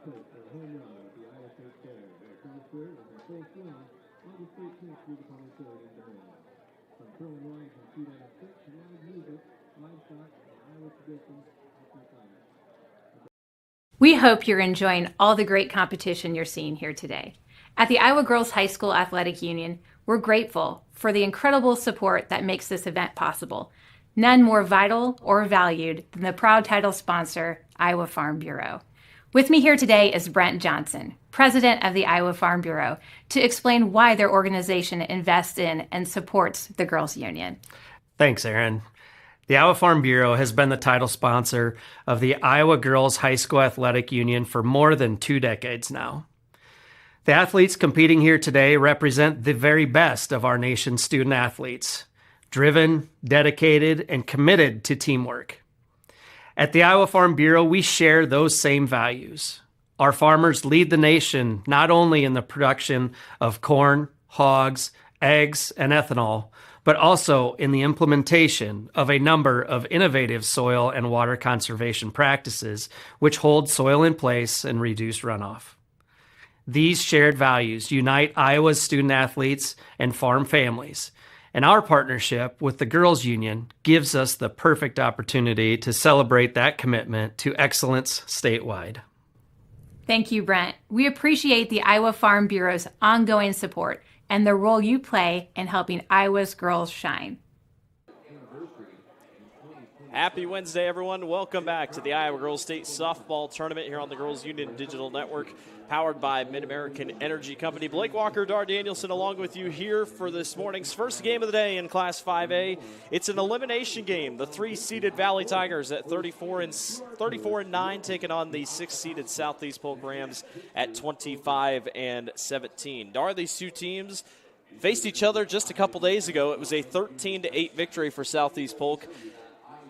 Polk for a home run at the Iowa State Fair. Their first third and their first win, August 13th through the 23rd in Des Moines. From curling lines and shoot out of six, live music, livestock, and Iowa traditions, We hope you're enjoying all the great competition you're seeing here today. At the Iowa Girls High School Athletic Union, we're grateful for the incredible support that makes this event possible. None more vital or valued than the proud title sponsor, Iowa Farm Bureau. With me here today is Brent Johnson, president of the Iowa Farm Bureau, to explain why their organization invests in and supports the Girls Union. Thanks, Aaron. The Iowa Farm Bureau has been the title sponsor of the Iowa Girls High School Athletic Union for more than 2 decades now. The athletes competing here today represent the very best of our nation's student athletes, driven, dedicated, and committed to teamwork. At the Iowa Farm Bureau, we share those same values. Our farmers lead the nation not only in the production of corn, hogs, eggs, and ethanol, but also in the implementation of a number of innovative soil and water conservation practices which hold soil in place and reduce runoff. These shared values unite Iowa's student athletes and farm families. And our partnership with the Girls Union gives us the perfect opportunity to celebrate that commitment to excellence statewide. Thank you, Brent. We appreciate the Iowa Farm Bureau's ongoing support and the role you play in helping Iowa's girls shine. Happy Wednesday, everyone. Welcome back to the Iowa Girls State Softball Tournament here on the Girls Union Digital Network, powered by Mid-American Energy Company. Blake Walker, Dar Danielson, along with you here for this morning's first game of the day in Class 5A. It's an elimination game. The 3-seeded Valley Tigers at 34-9 taking on the 6-seeded Southeast Polk Rams at 25-17. Dar, these two teams faced each other just a couple days ago. It was a 13-8 victory for Southeast Polk.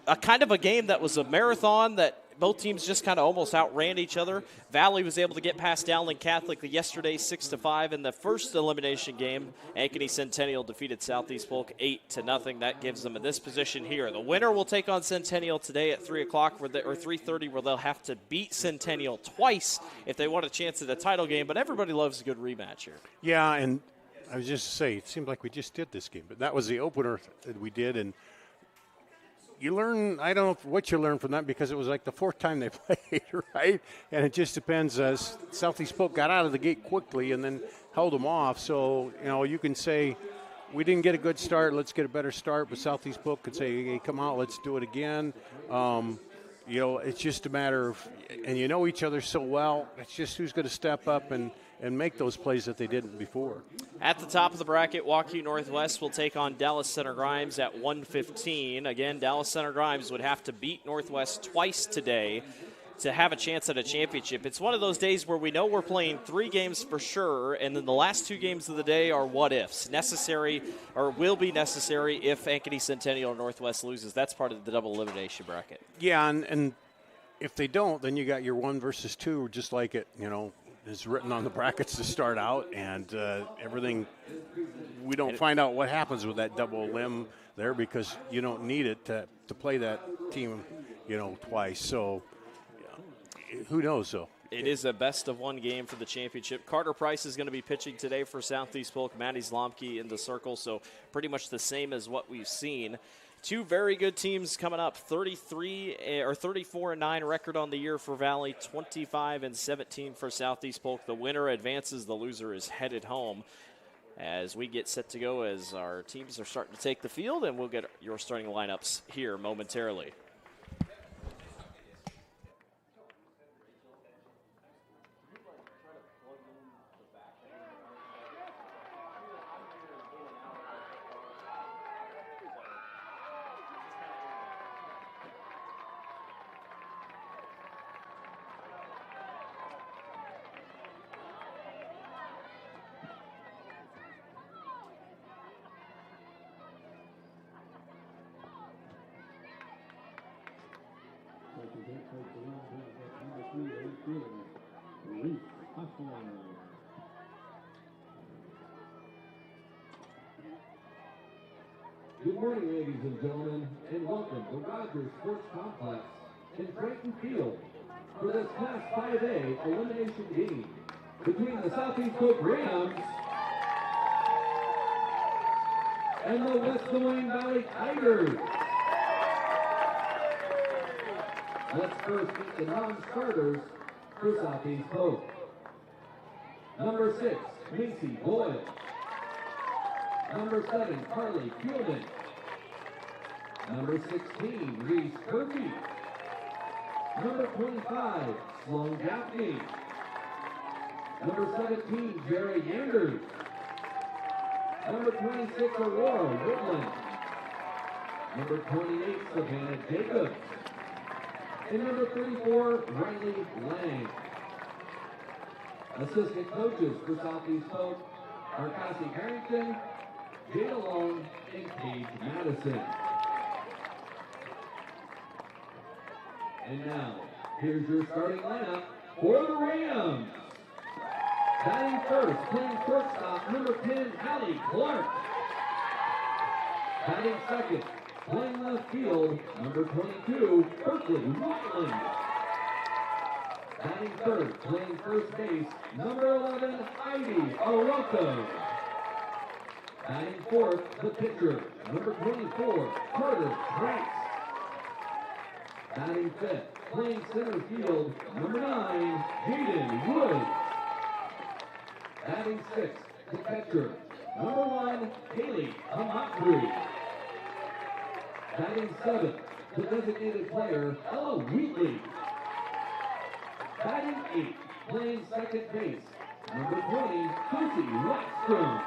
A kind of a game that was a marathon that both teams just kind of almost outran each other. Valley was able to get past Dowling Catholic yesterday 6-5 in the first elimination game. Ankeny Centennial defeated Southeast Polk 8-0. That gives them in this position here. The winner will take on Centennial today at 3 o'clock or 3:30, where they'll have to beat Centennial twice if they want a chance at a title game. But everybody loves a good rematch here. Yeah, and I was just to say, it seemed like we just did this game, but that was the opener that we did, and you learn, I don't know what you learn from that, because it was like the fourth time they played, right? And it just depends. Southeast Polk got out of the gate quickly and then held them off. So, you can say, we didn't get a good start, let's get a better start. But Southeast Polk could say, hey, come out, let's do it again. It's just a matter of, and each other so well, it's just who's going to step up and make those plays that they didn't before. At the top of the bracket, Waukee Northwest will take on Dallas Center Grimes at 1:15. Again, Dallas Center Grimes would have to beat Northwest twice today to have a chance at a championship. It's one of those days where we know we're playing 3 games for sure, and then the last 2 games of the day are what-ifs, necessary or will be necessary if Ankeny Centennial or Northwest loses. That's part of the double elimination bracket. Yeah, and if they don't, then you got your 1 versus 2, just like it, is written on the brackets to start out, and everything. We don't find out what happens with that double elim there, because you don't need it to play that team, twice. So who knows, though. It is a best-of-1 game for the championship. Carter Price is going to be pitching today for Southeast Polk. Maddie Zlomke in the circle, so pretty much the same as what we've seen. 2 very good teams coming up. 34-9 record on the year for Valley, 25-17 for Southeast Polk. The winner advances, the loser is headed home. As we get set to go, as our teams are starting to take the field, and we'll get your starting lineups here momentarily. Good morning, ladies and gentlemen, and welcome to Rogers Sports Complex in Franklin Field for this Class 5A elimination game between the Southeast Polk Rams and the West Des Moines Valley Tigers. Let's first meet the non-starters for Southeast Polk. Number 6, Macy Boyle. Number 7, Carly Kuhlman. Number 16, Reese Kirby. Number 25, Sloan Gaffney. Number 17, Jerry Yanders. Number 26, Aurora Woodland. Number 28, Savannah Jacobs. And number 34, Riley Lang. Assistant coaches for Southeast Polk are Cassie Harrington, Jada Long, and Paige Madison. And now, here's your starting lineup for the Rams. Batting first, playing shortstop, number 10, Allie Clark. Batting second, playing left field, number 22, Berkeley Rutland. Batting third, playing first base, number 11, Ivy Orozco. Batting fourth, the pitcher, number 24, Carter Price. Batting fifth, playing center field, number 9, Jaden Wood. Batting sixth, the catcher, number 1, Haley Amatri. Batting seventh, the designated player, Ella Wheatley. Batting eighth, playing second base, number 20, Lucy Wexstrom.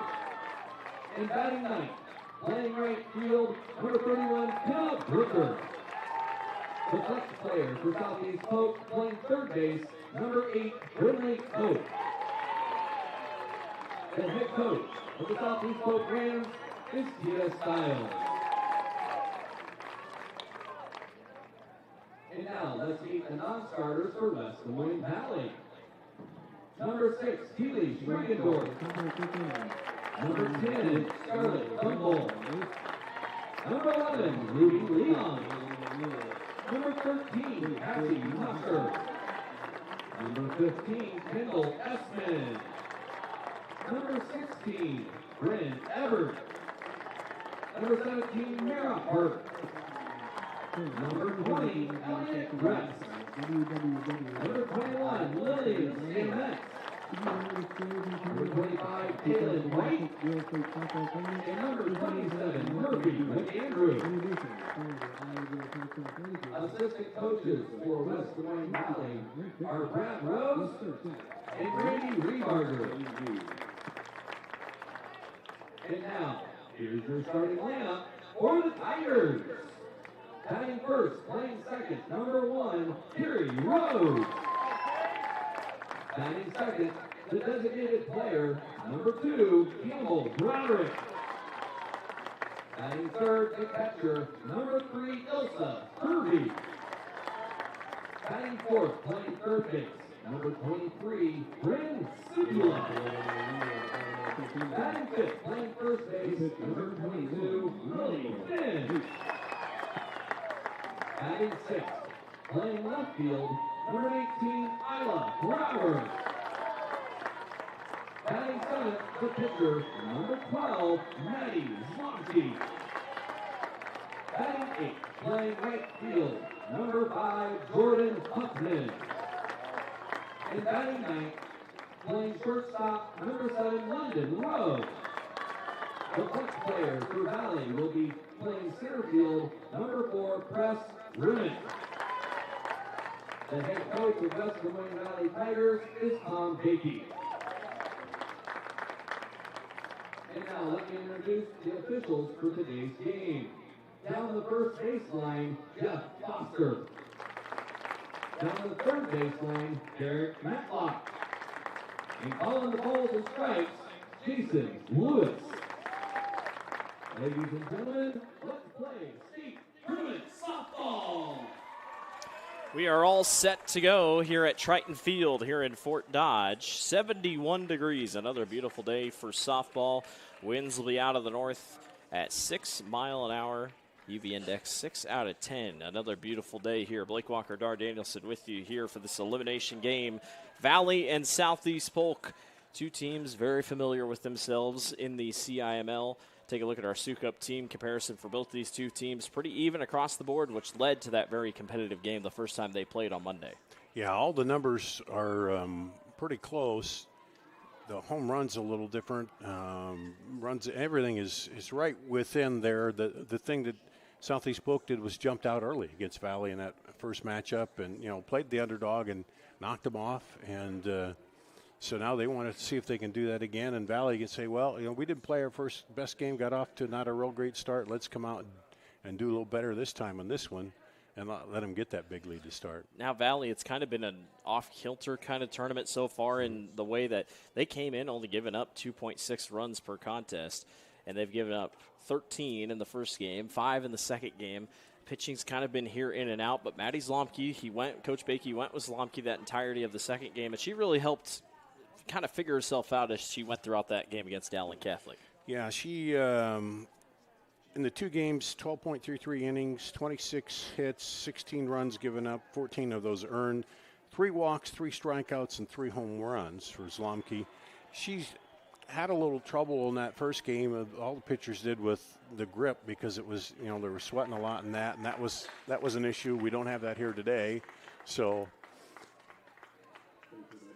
And batting ninth, playing right field, number 31, Hannah Brooker. The flex player for Southeast Polk, playing third base, number 8, Brinley Oak. The head coach of the Southeast Polk Rams is Tia Stiles. And now, let's meet the non-starters for West Des Moines Valley. Number 6, Keely Schregendorf. Number 10, Scarlett Bumble. Number 11, Ruby Leon. Number 13, Cassie Tucker. Number 15, Kendall Essman. Number 16, Bryn Everett. Number 17, Mara Burke. Number 20, Elliot Rest. Number 21, Lillian Samet. Number 25, Kaylin White. And number 27, Murphy McAndrew. Assistant coaches for West Des Moines Valley are Brad Rose and Randy Rebarger. And now, here's your starting lineup for the Tigers. Batting first, playing second, number 1, Terry Rhodes. Batting second, the designated player, number 2, Campbell Broderick. Batting third, the catcher, number 3, Ilsa Kirby. Batting fourth, playing third base, number 23, Bryn Sibula. Batting fifth, playing first base, number 22, Lily Finn. Batting sixth, playing left field, number 18, Isla Brower. Batting seventh, the pitcher, number 12, Maddie Zlomsky. Batting eighth, playing right field, number 5, Jordan Huffman. And batting ninth, playing shortstop, number 7, London Rowe. The flex player for Valley will be playing center field, number 4, Press Rimmett. The head coach of West Des Moines Valley Tigers is Tom Bakey. And now let me introduce the officials for today's game. Down the first baseline, Jeff Foster. Down the third baseline, Derek Matlock. And calling the balls and strikes, Jason Lewis. Ladies and gentlemen, let's play State Tournament Softball. We are all set to go here at Triton Field here in Fort Dodge. 71 degrees, another beautiful day for softball. Winds will be out of the north at 6 miles an hour. UV index 6 out of 10. Another beautiful day here. Blake Walker, Dar Danielson with you here for this elimination game. Valley and Southeast Polk, two teams very familiar with themselves in the CIML. Take a look at our Sioux Cup team comparison for both these two teams. Pretty even across the board, which led to that very competitive game the first time they played on Monday. Yeah, all the numbers are pretty close. The home run's a little different. Runs, everything is right within there. The thing that Southeast Polk did was jumped out early against Valley in that first matchup and, played the underdog and knocked them off. And so now they want to see if they can do that again. And Valley can say, well, we didn't play our first best game, got off to not a real great start. Let's come out and do a little better this time on this one and let them get that big lead to start. Now Valley, it's kind of been an off-kilter kind of tournament so far in the way that they came in only giving up 2.6 runs per contest, and they've given up 13 in the first game, 5 in the second game. Pitching's kind of been here in and out, but Maddie Zlomke, Coach Bakey went with Zlomke that entirety of the second game, and she really helped kind of figure herself out as she went throughout that game against Dowling Catholic. Yeah, she in the two games, 12.33 innings, 26 hits, 16 runs given up, 14 of those earned. 3 walks, 3 strikeouts, and 3 home runs for Zlomke. She's had a little trouble in that first game. All the pitchers did with the grip because it was, they were sweating a lot in that, and that was an issue. We don't have that here today, so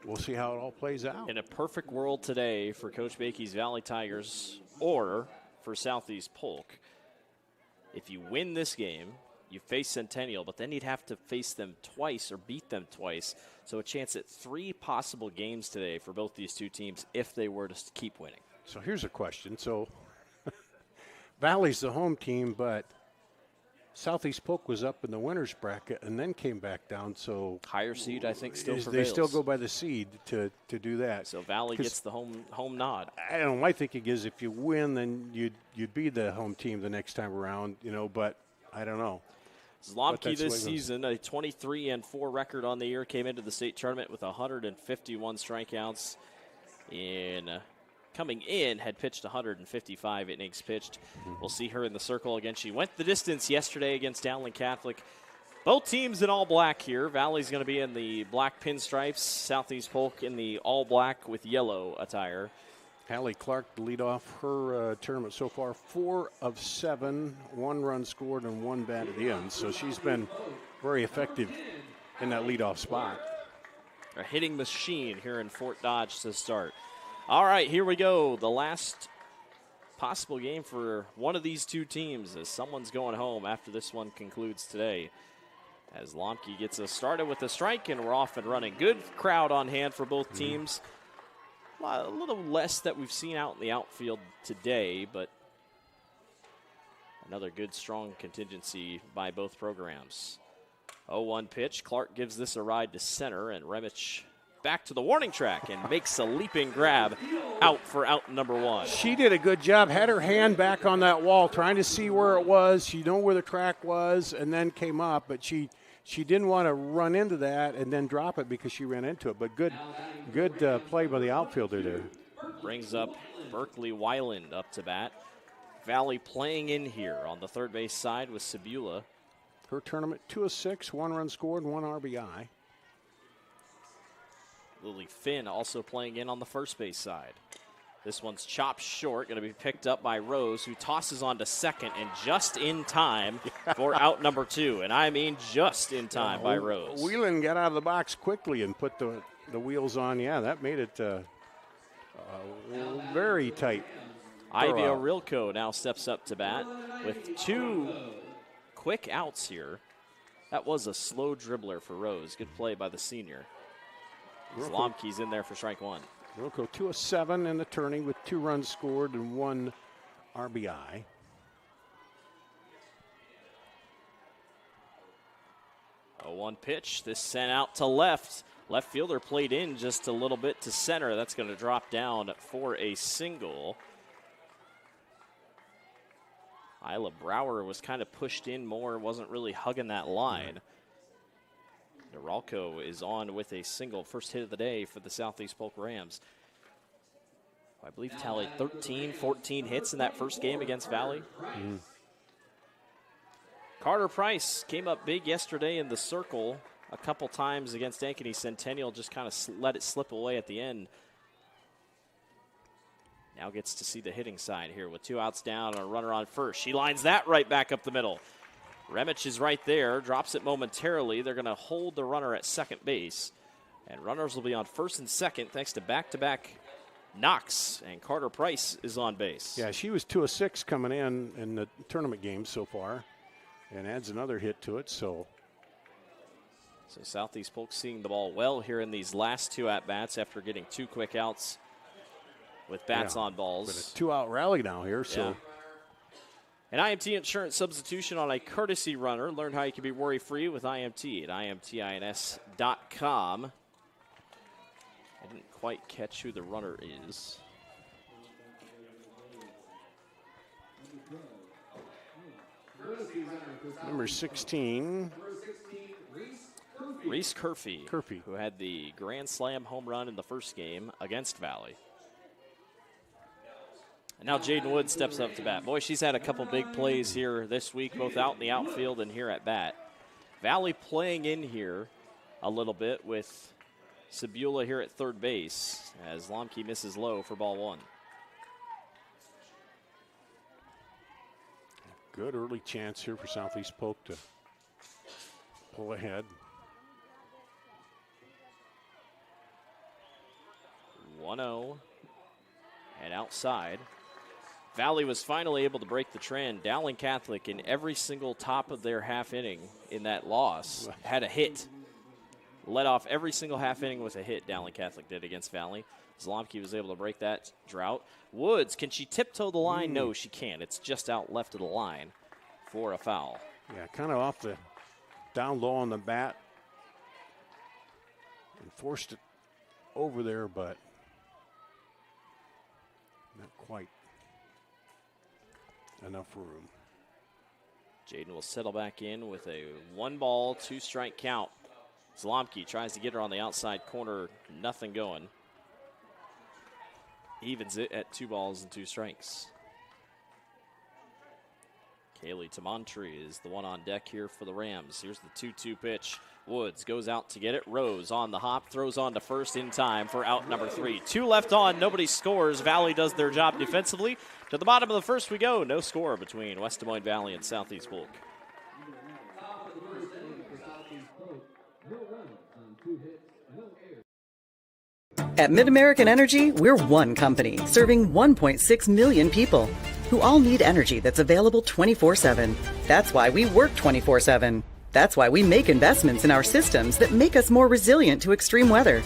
we'll see how it all plays out. In a perfect world today for Coach Bakey's Valley Tigers or for Southeast Polk, if you win this game, you face Centennial, but then you'd have to face them twice or beat them twice. So a chance at 3 possible games today for both these two teams if they were to keep winning. So here's a question. So Valley's the home team, but Southeast Polk was up in the winner's bracket and then came back down. So higher seed, I think, still prevails. They still go by the seed to do that. So Valley gets the home nod. I don't know. My thinking is if you win, then you'd be the home team the next time around, but I don't know. Zlomke this season, a 23-4 record on the year, came into the state tournament with 151 strikeouts. Coming in, had pitched 155 innings pitched. We'll see her in the circle again. She went the distance yesterday against Downland Catholic. Both teams in all black here. Valley's going to be in the black pinstripes. Southeast Polk in the all black with yellow attire. Hallie Clark lead off her tournament so far, 4 of 7, 1 run scored and 1 bat at the end. So she's been very effective in that leadoff spot. A hitting machine here in Fort Dodge to start. All right, here we go. The last possible game for one of these two teams as someone's going home after this one concludes today. As Lomke gets us started with a strike, and we're off and running. Good crowd on hand for both teams. A little less that we've seen out in the outfield today, but another good, strong contingency by both programs. 0-1 pitch. Clark gives this a ride to center, and Remich back to the warning track and makes a leaping grab out for out number 1. She did a good job. Had her hand back on that wall, trying to see where it was. She knew where the track was, and then came up, but she didn't want to run into that and then drop it because she ran into it. But good play by the outfielder there. Brings up Berkeley Weiland up to bat. Valley playing in here on the third base side with Sebula. Her tournament, 2 of 6, 1 run scored, 1 RBI. Lily Finn also playing in on the first base side. This one's chopped short, going to be picked up by Rose, who tosses on to second, and just in time for out number 2. And I mean just in time by Rose. Whelan got out of the box quickly and put the wheels on. Yeah, that made it very tight. Ivy Orilko now steps up to bat with 2 quick outs here. That was a slow dribbler for Rose. Good play by the senior. Zlomke's in there for strike 1. Rocco 2 of 7 in the turning with 2 runs scored and 1 RBI. A 1 pitch. This sent out to left. Left fielder played in just a little bit to center. That's going to drop down for a single. Isla Brower was kind of pushed in more, wasn't really hugging that line. Noralco is on with a single, first hit of the day for the Southeast Polk Rams. I believe tallied 13, 14 hits in that first game against Valley. Carter Price came up big yesterday in the circle a couple times against Ankeny Centennial, just kind of let it slip away at the end. Now gets to see the hitting side here with 2 outs down and a runner on first. She lines that right back up the middle. Remich is right there, drops it momentarily. They're going to hold the runner at second base. And runners will be on first and second thanks to back-to-back knocks. And Carter Price is on base. Yeah, she was 2 of 6 coming in the tournament games so far. And adds another hit to it, So Southeast Polk seeing the ball well here in these last 2 at-bats after getting 2 quick outs with bats on balls. With a 2-out rally now here, so... Yeah. An IMT insurance substitution on a courtesy runner. Learn how you can be worry-free with IMT at imtins.com. I didn't quite catch who the runner is. Number 16. Reese Curfey, who had the Grand Slam home run in the first game against Valley. And now Jaden Wood steps up to bat. Boy, she's had a couple big plays here this week, both out in the outfield and here at bat. Valley playing in here a little bit with Sabula here at third base as Lomke misses low for ball one. Good early chance here for Southeast Polk to pull ahead. 1-0 and outside. Valley was finally able to break the trend. Dowling Catholic in every single top of their half inning in that loss had a hit. Led off every single half inning with a hit, Dowling Catholic did against Valley. Zlomke was able to break that drought. Woods, can she tiptoe the line? No, she can't. It's just out left of the line for a foul. Yeah, kind of off the down low on the bat. And forced it over there, but not quite enough room. Jaden will settle back in with a 1-ball, 2-strike count. Zlomke tries to get her on the outside corner, nothing going. Evens it at 2 balls and 2 strikes. Kaylee Tamontri is the one on deck here for the Rams. Here's the 2-2 pitch. Woods goes out to get it. Rose on the hop, throws on to first in time for out number 3. 2 left on, nobody scores. Valley does their job defensively. To the bottom of the first we go. No score between West Des Moines Valley and Southeast Polk. At MidAmerican Energy, we're one company serving 1.6 million people who all need energy that's available 24/7. That's why we work 24/7. That's why we make investments in our systems that make us more resilient to extreme weather.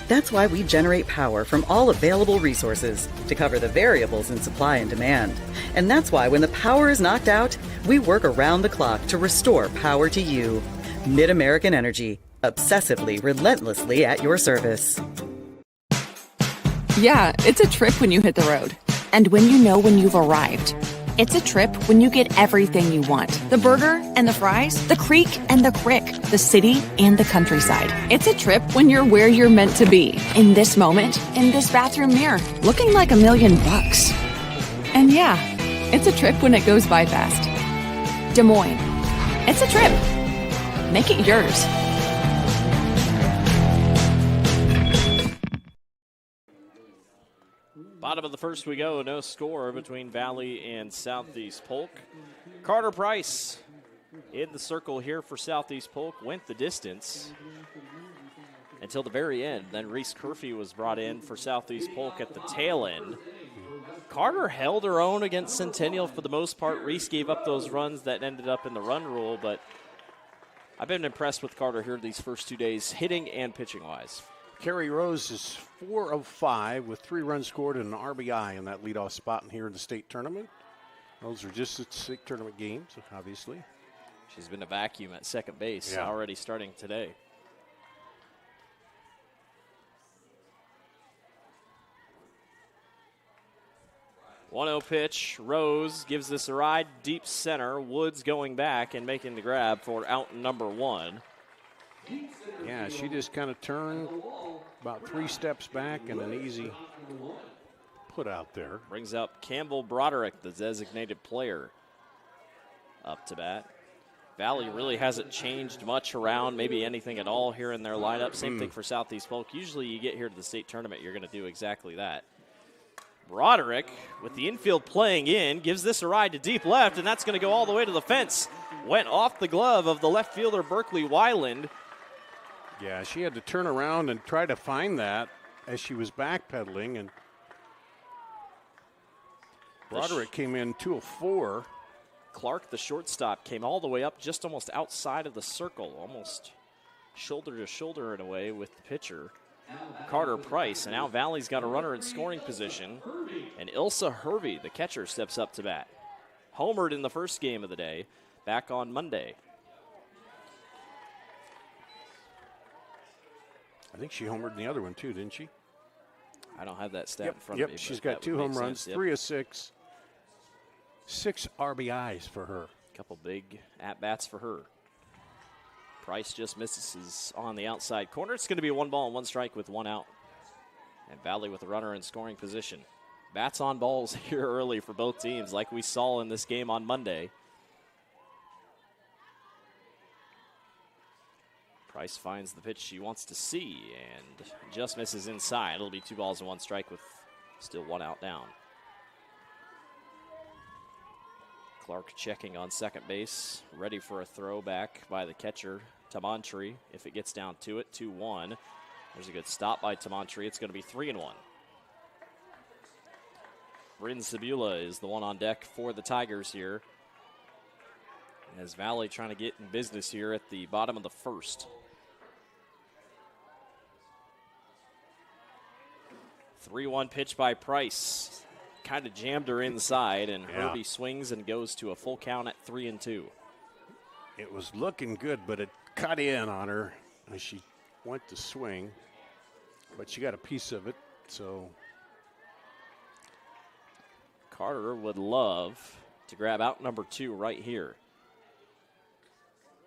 That's why we generate power from all available resources to cover the variables in supply and demand. And that's why when the power is knocked out, we work around the clock to restore power to you. MidAmerican Energy, obsessively, relentlessly at your service. Yeah, it's a trip when you hit the road. And when you know when you've arrived. It's a trip when you get everything you want. The burger and the fries, the creek and the crick, the city and the countryside. It's a trip when you're where you're meant to be. In this moment, in this bathroom mirror, looking like $1 million. And yeah, it's a trip when it goes by fast. Des Moines. It's a trip. Make it yours. Bottom of the first we go, no score between Valley and Southeast Polk. Carter Price in the circle here for Southeast Polk, went the distance until the very end. Then Reese Curfew was brought in for Southeast Polk at the tail end. Carter held her own against Centennial for the most part. Reese gave up those runs that ended up in the run rule, but I've been impressed with Carter here these first 2 days, hitting and pitching-wise. Carrie Rose is 4 of 5 with 3 runs scored and an RBI in that leadoff spot here in the state tournament. Those are just the state tournament games, obviously. She's been a vacuum at second base already starting today. One-0 pitch. Rose gives this a ride deep center. Woods going back and making the grab for out number 1. Yeah, she just kind of turned about 3 steps back and an easy put out there. Brings up Campbell Broderick, the designated player, up to bat. Valley really hasn't changed much around, maybe anything at all here in their lineup. Same thing for Southeast Polk. Usually you get here to the state tournament, you're going to do exactly that. Broderick, with the infield playing in, gives this a ride to deep left, and that's going to go all the way to the fence. Went off the glove of the left fielder, Berkeley Weiland. Yeah, she had to turn around and try to find that as she was backpedaling, and Broderick came in 2 of 4. Clark, the shortstop, came all the way up just almost outside of the circle, almost shoulder to shoulder in a way with the pitcher, Carter Price. And now Valley's got a runner in scoring position, and Ilsa Hervey, the catcher, steps up to bat. Homered in the first game of the day, back on Monday. I think she homered in the other one too, didn't she? I don't have that stat in front of me. Yep, she's got 2 home runs, 3 of 6. 6 RBIs for her. A couple big at-bats for her. Price just misses on the outside corner. It's going to be a 1 ball and 1 strike with 1 out. And Valley with a runner in scoring position. Bats on balls here early for both teams, like we saw in this game on Monday. Price finds the pitch she wants to see and just misses inside. It'll be 2 balls and 1 strike with still 1 out down. Clark checking on second base, ready for a throw back by the catcher, Tamantri. If it gets down to it, 2-1. There's a good stop by Tamantri. It's going to be 3-1. Bryn Sabula is the one on deck for the Tigers here, as Valley trying to get in business here at the bottom of the first. 3-1 pitch by Price. Kind of jammed her inside, and Herbie swings and goes to a full count at 3-2. It was looking good, but it cut in on her as she went to swing. But she got a piece of it, so. Carter would love to grab out number 2 right here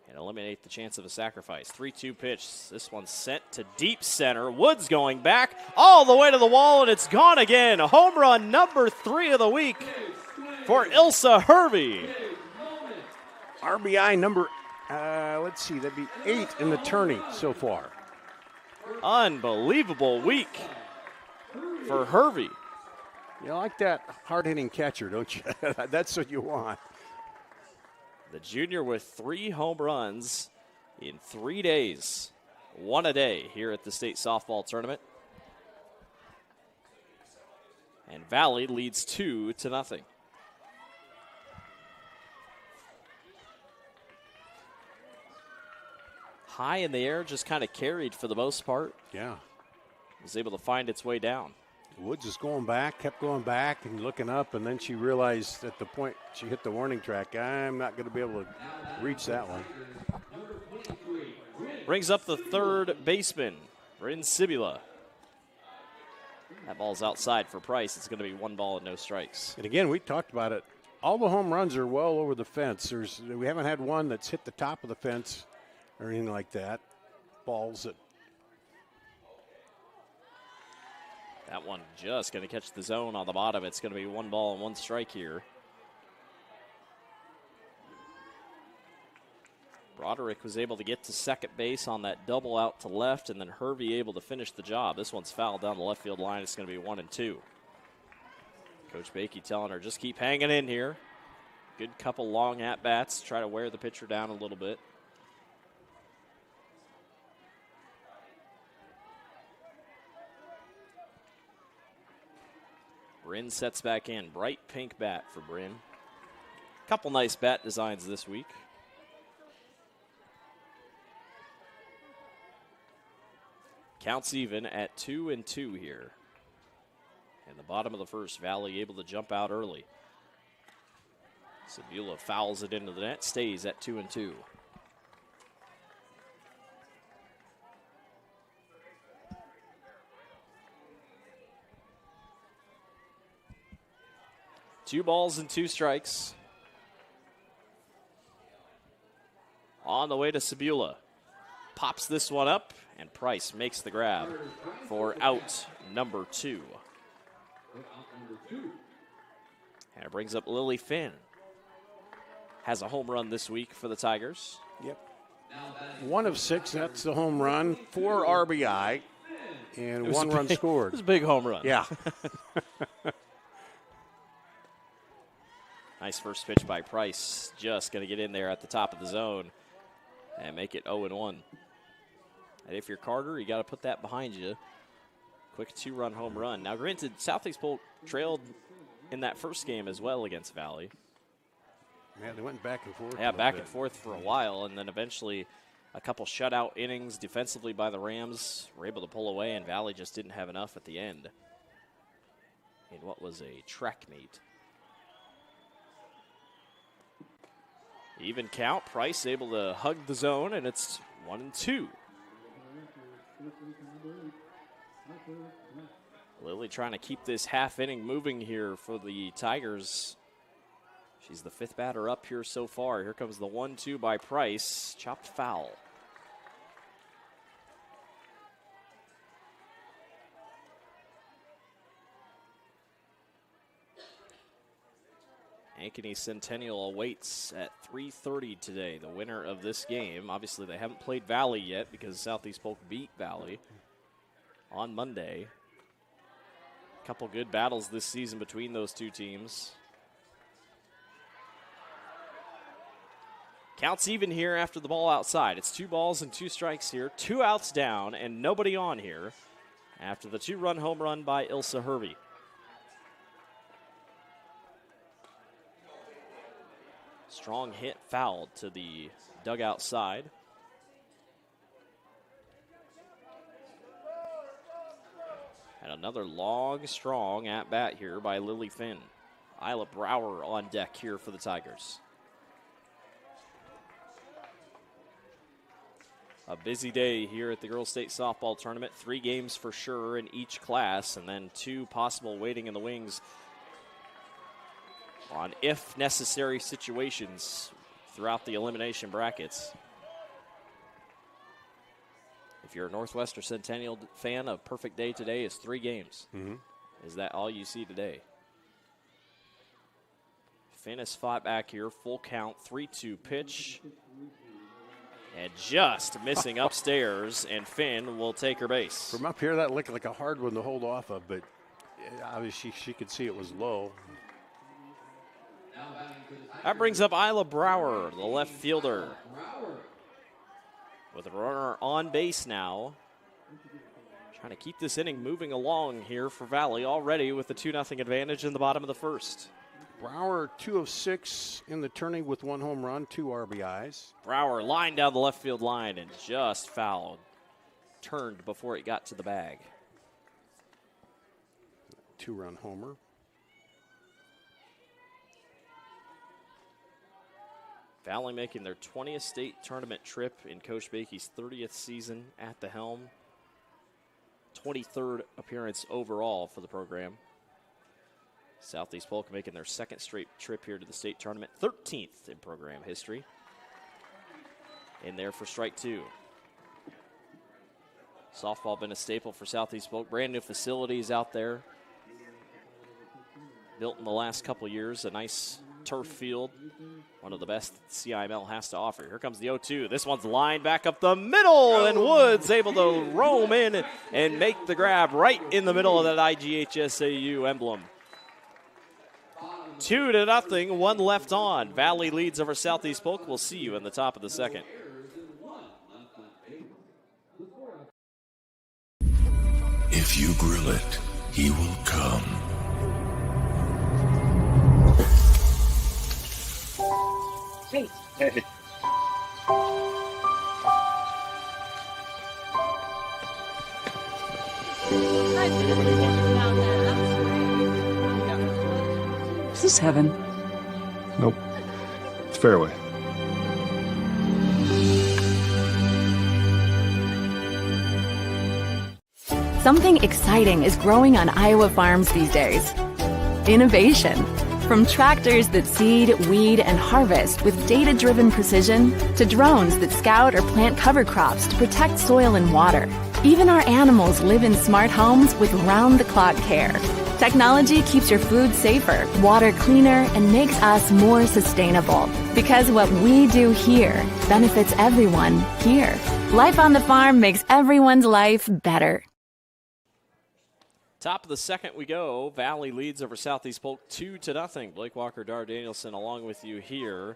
and eliminate the chance of a sacrifice. 3-2 pitch. This one's sent to deep center. Woods going back all the way to the wall, and it's gone again. A home run number 3 of the week for Ilsa Hervey. RBI number, let's see, that'd be 8 in the tourney so far. Unbelievable week for Hervey. You like that hard-hitting catcher, don't you? That's what you want. The junior with 3 home runs in 3 days. 1 a day here at the state softball tournament. And Valley leads 2-0. High in the air, just kind of carried for the most part. Yeah. Was able to find its way down. Woods is going back, kept going back and looking up, and then she realized at the point she hit the warning track, I'm not going to be able to reach that one. Brings up the third baseman, Bryn Sibula. That ball's outside for Price. It's going to be 1 ball and no strikes. And again, we talked about it. All the home runs are well over the fence. We haven't had one that's hit the top of the fence or anything like that. Balls that. That one just going to catch the zone on the bottom. It's going to be 1 ball and 1 strike here. Broderick was able to get to second base on that double out to left, and then Hervey able to finish the job. This one's fouled down the left field line. It's going to be 1-2. Coach Bakey telling her, just keep hanging in here. Good couple long at-bats. Try to wear the pitcher down a little bit. Bryn sets back in. Bright pink bat for Bryn. Couple nice bat designs this week. Counts even at 2-2 here. In the bottom of the first, Valley able to jump out early. Sabula fouls it into the net, stays at 2-2. Two balls and 2 strikes. On the way to Sabula. Pops this one up, and Price makes the grab for out number 2. And it brings up Lily Finn. Has a home run this week for the Tigers. Yep. 1 of 6, that's the home run. 4 RBI, and 1 run scored. It was a big home run. Yeah. Nice first pitch by Price. Just going to get in there at the top of the zone and make it 0-1. And if you're Carter, you got to put that behind you. Quick 2-run home run. Now, granted, Southeast Polk trailed in that first game as well against Valley. Yeah, they went back and forth. Yeah, back and forth for a while, and then eventually a couple shutout innings defensively by the Rams were able to pull away, and Valley just didn't have enough at the end in what was a track meet. Even count. Price able to hug the zone, and it's 1-2. Lily trying to keep this half inning moving here for the Tigers. She's the 5th batter up here so far. Here comes the 1-2 by Price. Chopped foul. Ankeny Centennial awaits at 3:30 today. The winner of this game. Obviously, they haven't played Valley yet because Southeast Polk beat Valley on Monday. A couple good battles this season between those two teams. Counts even here after the ball outside. It's 2 balls and 2 strikes here. 2 outs down and nobody on here after the 2-run home run by Ilsa Hervey. Strong hit fouled to the dugout side. And another long, strong at-bat here by Lily Finn. Isla Brower on deck here for the Tigers. A busy day here at the Girls State Softball Tournament. 3 games for sure in each class, and then 2 possible waiting in the wings on if necessary situations throughout the elimination brackets. If you're a Northwest or Centennial fan, a perfect day today is 3 games. Is that all you see today? Finn has fought back here, full count, 3-2 pitch. And just missing upstairs, and Finn will take her base. From up here, that looked like a hard one to hold off of, but obviously she could see it was low. That brings up Isla Brower, the left fielder. With a runner on base now. Trying to keep this inning moving along here for Valley already with the 2-0 advantage in the bottom of the first. Brower, 2 of 6 in the tourney with 1 home run, 2 RBIs. Brower lined down the left field line and just fouled. Turned before it got to the bag. 2-run homer. Valley making their 20th state tournament trip in Coach Bakey's 30th season at the helm. 23rd appearance overall for the program. Southeast Polk making their 2nd straight trip here to the state tournament, 13th in program history. In there for strike 2. Softball been a staple for Southeast Polk. Brand new facilities out there. Built in the last couple years, a nice turf field. One of the best CIML has to offer. Here comes the 0-2. This one's lined back up the middle, and Woods able to roam in and make the grab right in the middle of that IGHSAU emblem. 2-0, 1 left on. Valley leads over Southeast Polk. We'll see you in the top of the second. If you grill it, he will come. Hey. Is this heaven? Nope. It's fairway. Something exciting is growing on Iowa farms these days. Innovation. From tractors that seed, weed, and harvest with data-driven precision to drones that scout or plant cover crops to protect soil and water. Even our animals live in smart homes with round-the-clock care. Technology keeps your food safer, water cleaner, and makes us more sustainable. Because what we do here benefits everyone here. Life on the farm makes everyone's life better. Top of the second we go. Valley leads over Southeast Polk 2-0. Blake Walker, Dar Danielson along with you here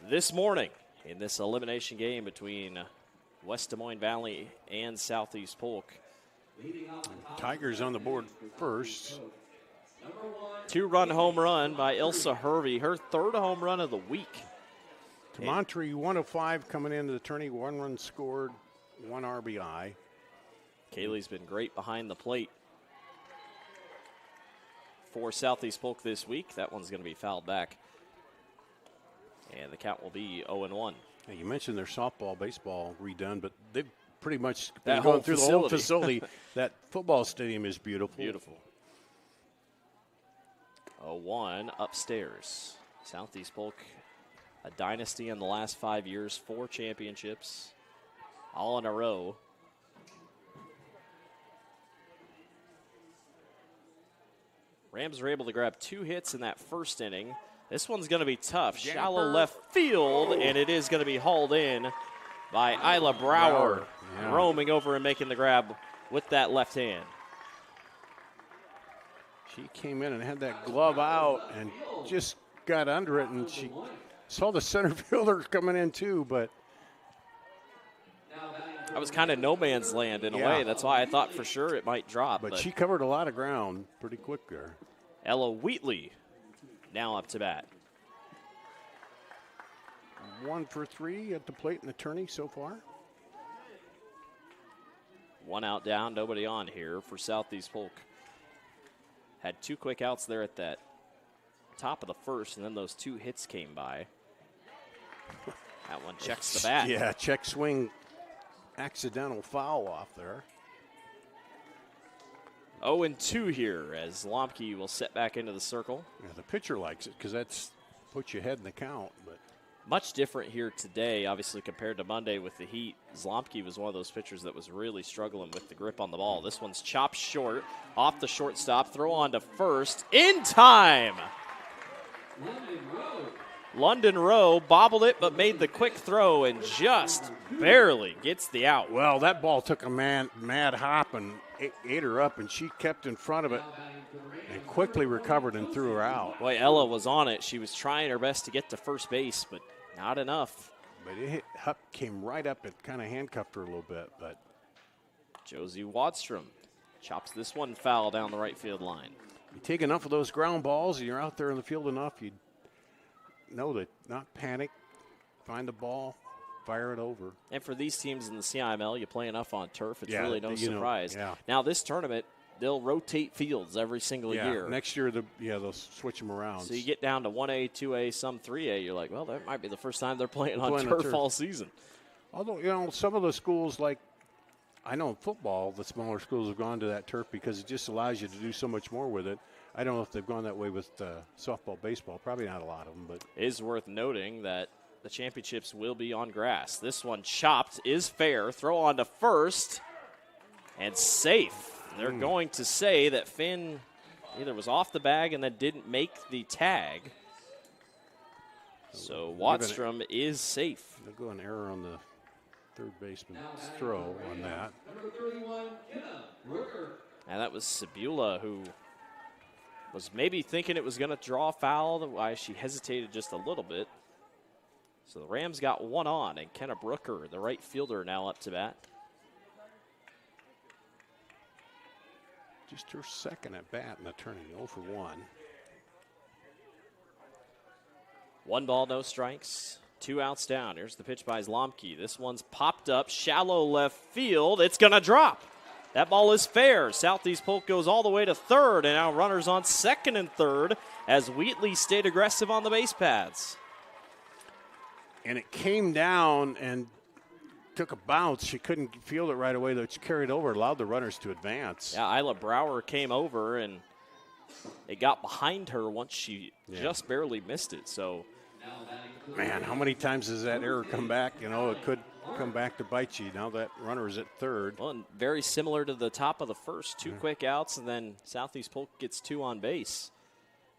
this morning in this elimination game between West Des Moines Valley and Southeast Polk. Tigers on the board first. 2-run home run by Ilsa Hervey, her 3rd home run of the week. Tamantri, 1 of 5 coming into the tourney, 1 run scored, 1 RBI. Kaylee's been great behind the plate for Southeast Polk this week. That one's going to be fouled back. And the count will be 0-1. Hey, you mentioned their softball, baseball redone, but they've pretty much That been whole going through the whole facility. That football stadium is beautiful. Beautiful. 0-1 upstairs. Southeast Polk, a dynasty in the last 5 years, 4 championships, all in a row. Rams were able to grab 2 hits in that first inning. This one's going to be tough. Shallow left field, and it is going to be hauled in by Isla Brower, roaming over and making the grab with that left hand. She came in and had that glove out and just got under it, and she saw the center fielder coming in too, but that was kind of no man's land in a way. That's why I thought for sure it might drop. But she covered a lot of ground pretty quick there. Ella Wheatley now up to bat. 1 for 3 at the plate in the tourney so far. 1 out down, nobody on here for Southeast Polk. Had 2 quick outs there at that top of the first, and then those 2 hits came by. That one checks the bat. Yeah, check swing, accidental foul off there. 0-2 here as Lomke will set back into the circle. Yeah, the pitcher likes it because that's puts you ahead in the count. But much different here today, obviously, compared to Monday with the heat. Zlomke was one of those pitchers that was really struggling with the grip on the ball. This one's chopped short, off the shortstop, throw on to first, in time! London Rowe bobbled it but made the quick throw and just barely gets the out. Well, that ball took a mad hop and ate her up, and she kept in front of it and quickly recovered and threw her out. Boy, Ella was on it. She was trying her best to get to first base, but not enough. But it hit, Hupp came right up and kind of handcuffed her a little bit. But Josie Wadstrom chops this one foul down the right field line. You take enough of those ground balls and you're out there in the field enough, you know that not panic, find the ball, fire it over. And for these teams in the CIML, you play enough on turf, it's really no surprise. Yeah. Now this tournament, they'll rotate fields every single year. Next year, they'll switch them around. So you get down to 1A, 2A, some 3A, you're like, well, that might be the first time they're playing on turf all season. Although, some of the schools, like I know in football, the smaller schools have gone to that turf because it just allows you to do so much more with it. I don't know if they've gone that way with softball, baseball. Probably not a lot of them. But it is worth noting that the championships will be on grass. This one chopped is fair. Throw on to first and safe. They're going to say that Finn either was off the bag and then didn't make the tag. So Wadstrom is safe. They'll go an error on the third baseman's throw on that. And that was Sabula who was maybe thinking it was going to draw a foul, why she hesitated just a little bit. So the Rams got one on, and Kenna Brooker, the right fielder, now up to bat. Just her second at bat in the tourney, 0 for 1. 1 ball, no strikes. 2 outs down. Here's the pitch by Zlomke. This one's popped up, shallow left field. It's going to drop. That ball is fair. Southeast Polk goes all the way to third, and now runners on second and third as Wheatley stayed aggressive on the base paths. And it came down and took a bounce. She couldn't field it right away, though. She carried over, allowed the runners to advance. Yeah, Isla Brower came over, and it got behind her once she just barely missed it. So, man, how many times does that error come back? It could come back to bite you. Now that runner is at third. Well, and very similar to the top of the first. 2 quick outs, and then Southeast Polk gets 2 on base.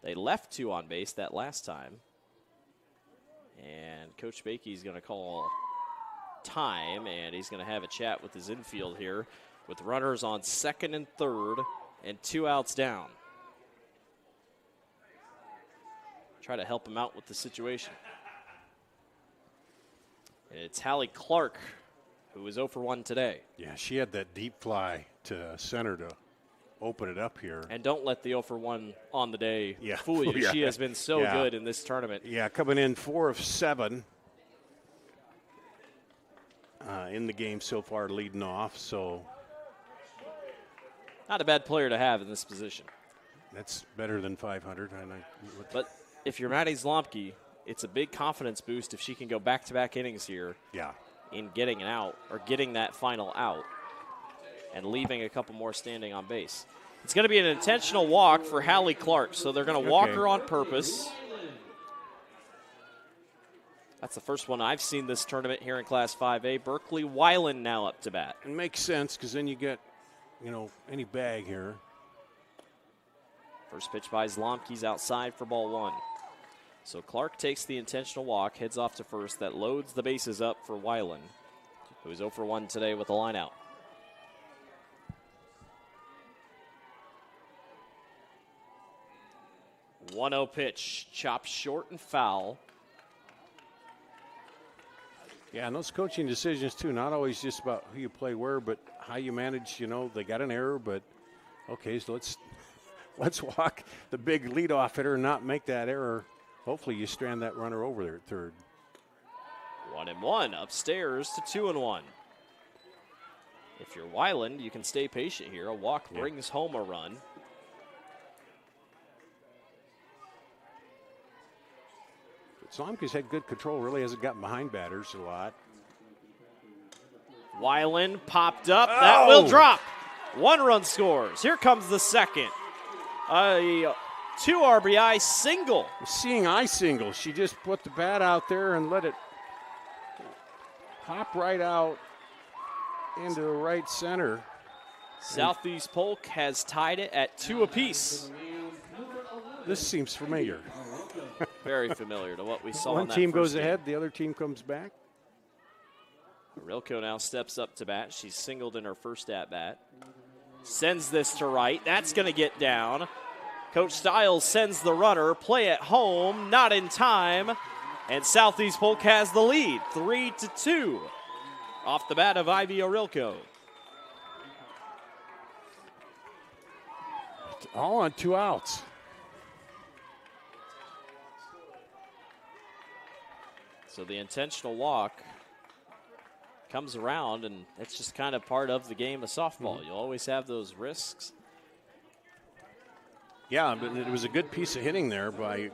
They left 2 on base that last time. And Coach Bakey's going to call time, and he's going to have a chat with his infield here with runners on second and third and 2 outs down. Try to help him out with the situation. And it's Hallie Clark, who is 0 for 1 today. Yeah, she had that deep fly to center to open it up here. And don't let the 0 for 1 on the day fool you. She has been so good in this tournament. Yeah, coming in 4 of 7 in the game so far, leading off. So not a bad player to have in this position. That's better than 500. But if you're Maddie Zlomke, it's a big confidence boost if she can go back-to-back innings here in getting an out or getting that final out and leaving a couple more standing on base. It's going to be an intentional walk for Hallie Clark, so they're going to walk her on purpose. That's the first one I've seen this tournament here in Class 5A. Berkeley Weiland now up to bat. It makes sense because then you get, any bag here. First pitch by Zlomke's outside for ball one. So Clark takes the intentional walk, heads off to first. That loads the bases up for Weiland, who's 0 for 1 today with a line out. 1-0 pitch, chopped short and foul. Yeah, and those coaching decisions, too, not always just about who you play where, but how you manage. You know, they got an error, but okay, so let's walk the big leadoff hitter and not make that error. Hopefully you strand that runner over there at third. 1-1, upstairs to 2-1. If you're Weiland, you can stay patient here. A walk brings home a run. Zlomke's had good control, really hasn't gotten behind batters a lot. Weiland popped up, that will drop. 1 run scores. Here comes the second. A 2 RBI single. Seeing eye single, she just put the bat out there and let it pop right out into the right center. Southeast Polk has tied it at 2 apiece. This seems familiar. Very familiar to what we saw. One team goes ahead, the other team comes back. Rilko now steps up to bat. She's singled in her first at bat. Sends this to right. That's going to get down. Coach Stiles sends the runner. Play at home, not in time. And Southeast Polk has the lead, 3-2. Off the bat of Ivy Orilko. All on 2 outs. So the intentional walk comes around, and it's just kind of part of the game of softball. You'll always have those risks. Yeah, but it was a good piece of hitting there by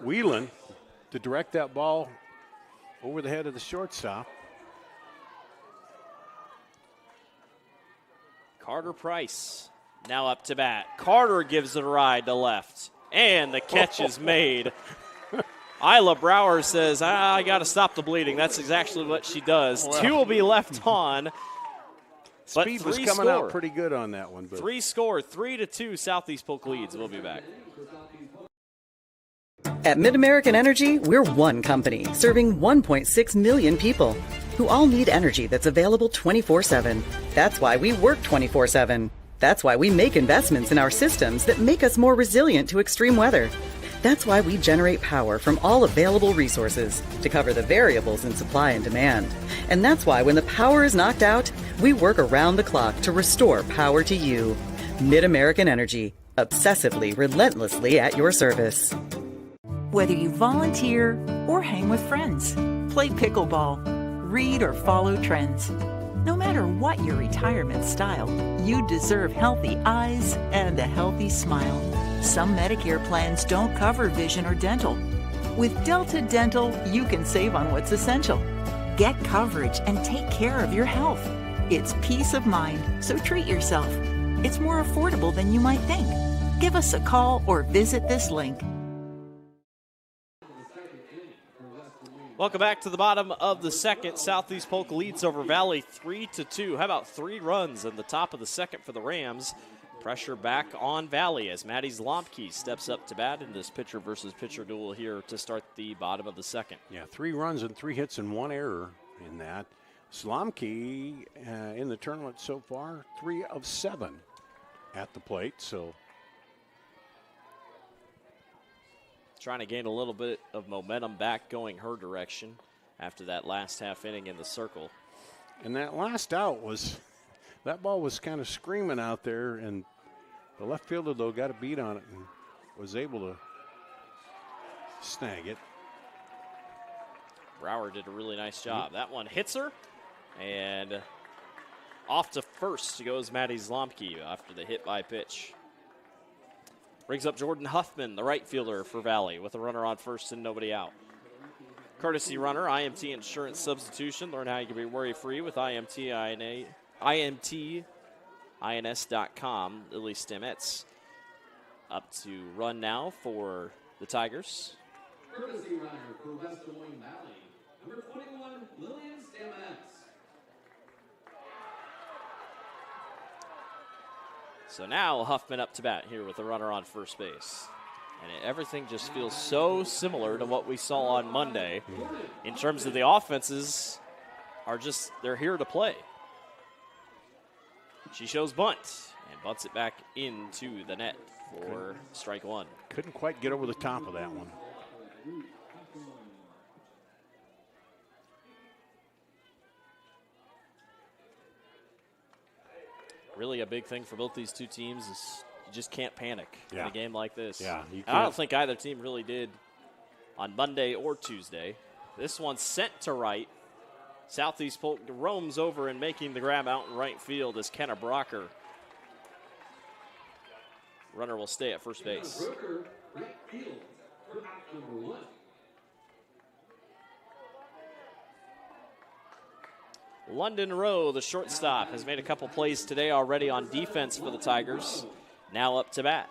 Whelan to direct that ball over the head of the shortstop. Carter Price now up to bat. Carter gives it a ride to left, and the catch is made. Isla Brower says, I got to stop the bleeding. That's exactly what she does. Well, 2 will be left on. Speed was coming out pretty good on that one. But 3 score, 3-2, Southeast Polk leads. We'll be back. At MidAmerican Energy, we're one company serving 1.6 million people who all need energy that's available 24/7. That's why we work 24/7. That's why we make investments in our systems that make us more resilient to extreme weather. That's why we generate power from all available resources to cover the variables in supply and demand. And that's why when the power is knocked out, we work around the clock to restore power to you. MidAmerican Energy, obsessively, relentlessly at your service. Whether you volunteer or hang with friends, play pickleball, read or follow trends. No matter what your retirement style, you deserve healthy eyes and a healthy smile. Some Medicare plans don't cover vision or dental. With Delta Dental, you can save on what's essential. Get coverage and take care of your health. It's peace of mind, so treat yourself. It's more affordable than you might think. Give us a call or visit this link. Welcome back to the bottom of the second. Southeast Polk leads over Valley 3-2. How about 3 runs in the top of the second for the Rams? Pressure back on Valley as Maddie Zlomke steps up to bat in this pitcher versus pitcher duel here to start the bottom of the second. Yeah, 3 runs and 3 hits and 1 error in that. Zlomke in the tournament so far, 3 of 7 at the plate. So trying to gain a little bit of momentum back going her direction after that last half inning in the circle. And that last out was, that ball was kind of screaming out there, and the left fielder, though, got a beat on it and was able to snag it. Brower did a really nice job. That one hits her, and off to first goes Maddie Zlomke after the hit by pitch. Brings up Jordan Huffman, the right fielder for Valley, with a runner on first and nobody out. Courtesy runner, IMT Insurance Substitution. Learn how you can be worry-free with IMTINS.com. Lily Stemets up to run now for the Tigers. Courtesy runner for West Des Moines Valley, number 21, Lillian Stamets. So now Huffman up to bat here with the runner on first base. And everything just feels so similar to what we saw on Monday in terms of the offenses they're here to play. She shows bunt and bunts it back into the net for strike one. Couldn't quite get over the top of that one. Really a big thing for both these two teams is you just can't panic in a game like this. Yeah, you I don't think either team really did on Monday or Tuesday. This one's sent to right. Southeast Polk roams over and making the grab out in right field is Kenna Brocker. Runner will stay at first base. London Rowe, the shortstop, has made a couple plays today already on defense for the Tigers. Now up to bat.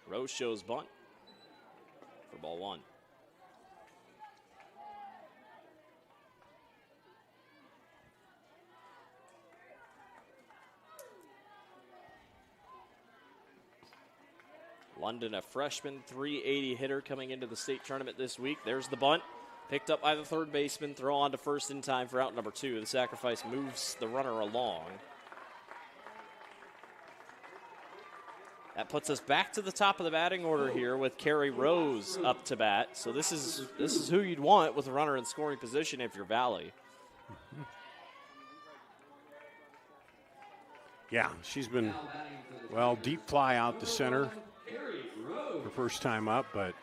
Rowe shows bunt for ball one. London, a freshman, 380 hitter coming into the state tournament this week. There's the bunt. Picked up by the third baseman. Throw on to first in time for out number two. The sacrifice moves the runner along. That puts us back to the top of the batting order here with Carrie Rose up to bat. So this is who you'd want with a runner in scoring position if you're Valley. Yeah, she's been, deep fly out the center. Her first time up, but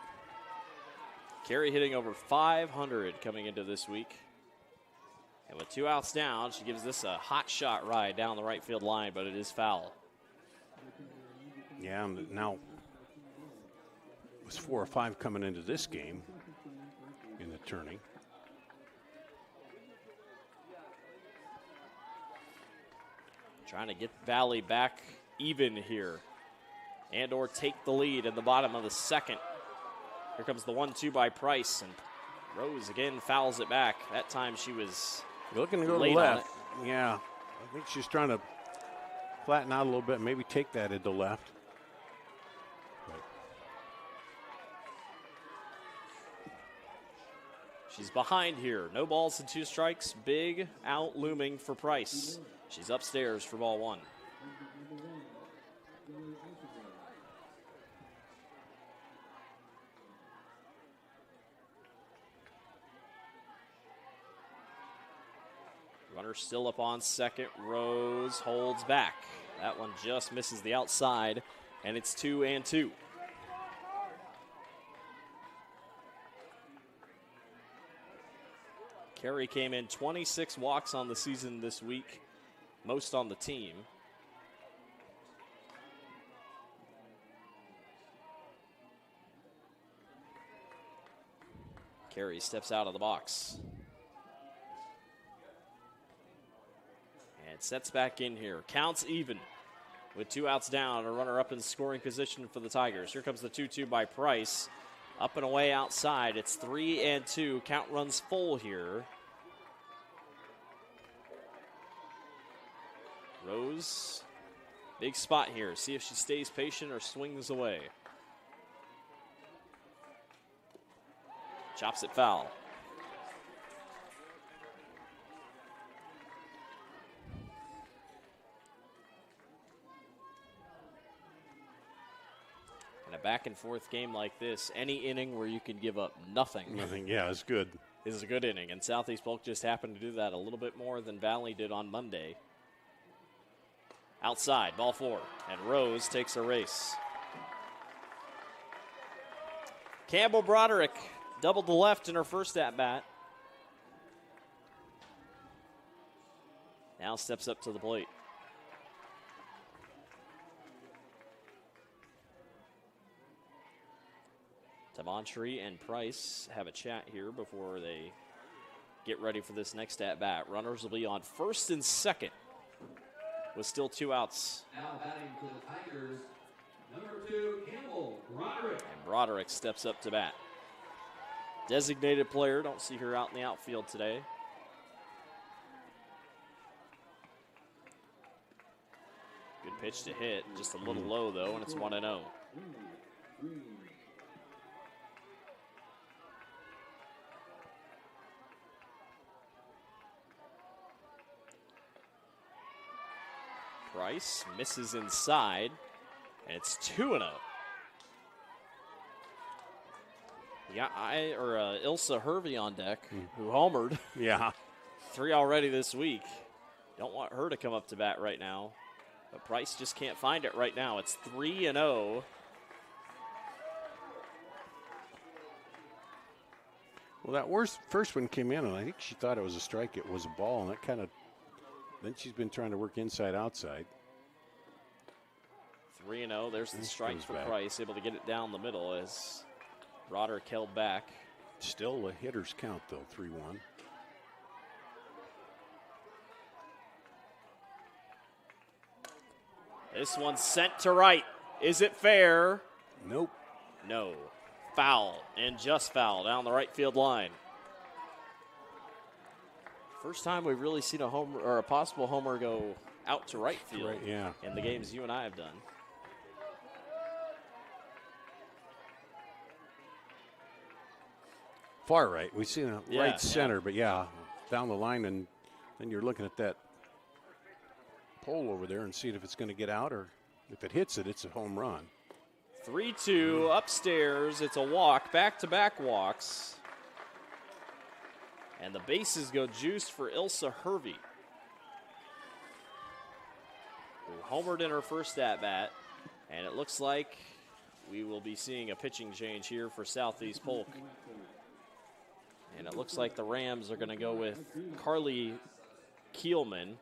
Carrie hitting over 500 coming into this week. And with 2 outs down, she gives this a hot shot ride down the right field line, but it is foul. Yeah, and now it was 4 or 5 coming into this game in the turning. Trying to get Valley back even here and or take the lead in the bottom of the second. Here comes the 1-2 by Price, and Rose again fouls it back. That time she was looking to go to the left. Yeah, I think she's trying to flatten out a little bit, maybe take that into left. She's behind here. No balls and 2 strikes. Big out looming for Price. She's upstairs for ball one. Runner still up on second. Rose holds back. That one just misses the outside, and it's 2-2. Carey came in 26 walks on the season this week, most on the team. Carey steps out of the box. And sets back in here. Counts even with 2 outs down. A runner up in scoring position for the Tigers. Here comes the 2-2 by Price. Up and away outside. It's 3-2. Count runs full here. Rose, big spot here. See if she stays patient or swings away. Chops it foul. In a back and forth game like this, any inning where you can give up nothing. Yeah, it's good. Is a good inning, and Southeast Polk just happened to do that a little bit more than Valley did on Monday. Outside, ball 4, and Rose takes a race. Campbell Broderick doubled the left in her first at-bat. Now steps up to the plate. Tabantry and Price have a chat here before they get ready for this next at-bat. Runners will be on first and second with still 2 outs. Now batting for the Tigers, number 2, Campbell Broderick. And Broderick steps up to bat. Designated player, don't see her out in the outfield today. Pitch to hit, just a little low though, and it's 1-0. Price misses inside, and it's 2-0. Yeah, Ilsa Hervey on deck, who homered. Yeah. 3 already this week. Don't want her to come up to bat right now. But Price just can't find it right now. It's 3-0. Well, that first one came in, and I think she thought it was a strike. It was a ball, and that kind of. Then she's been trying to work inside, outside. 3-0. There's the strike for Price, able to get it down the middle as Roderick held back. Still a hitter's count, though, 3-1. This one's sent to right. Is it fair? Nope. No. Foul, and just foul down the right field line. First time we've really seen a homer or a possible homer go out to right field in the games you and I have done. Far right. We've seen a right center, but down the line, and then you're looking at that pole over there and seeing if it's going to get out, or if it hits it, it's a home run. 3-2 upstairs. It's a walk, back-to-back walks. And the bases go juiced for Ilsa Hervey, who homered in her first at-bat. And it looks like we will be seeing a pitching change here for Southeast Polk. And it looks like the Rams are going to go with Carly Kielman.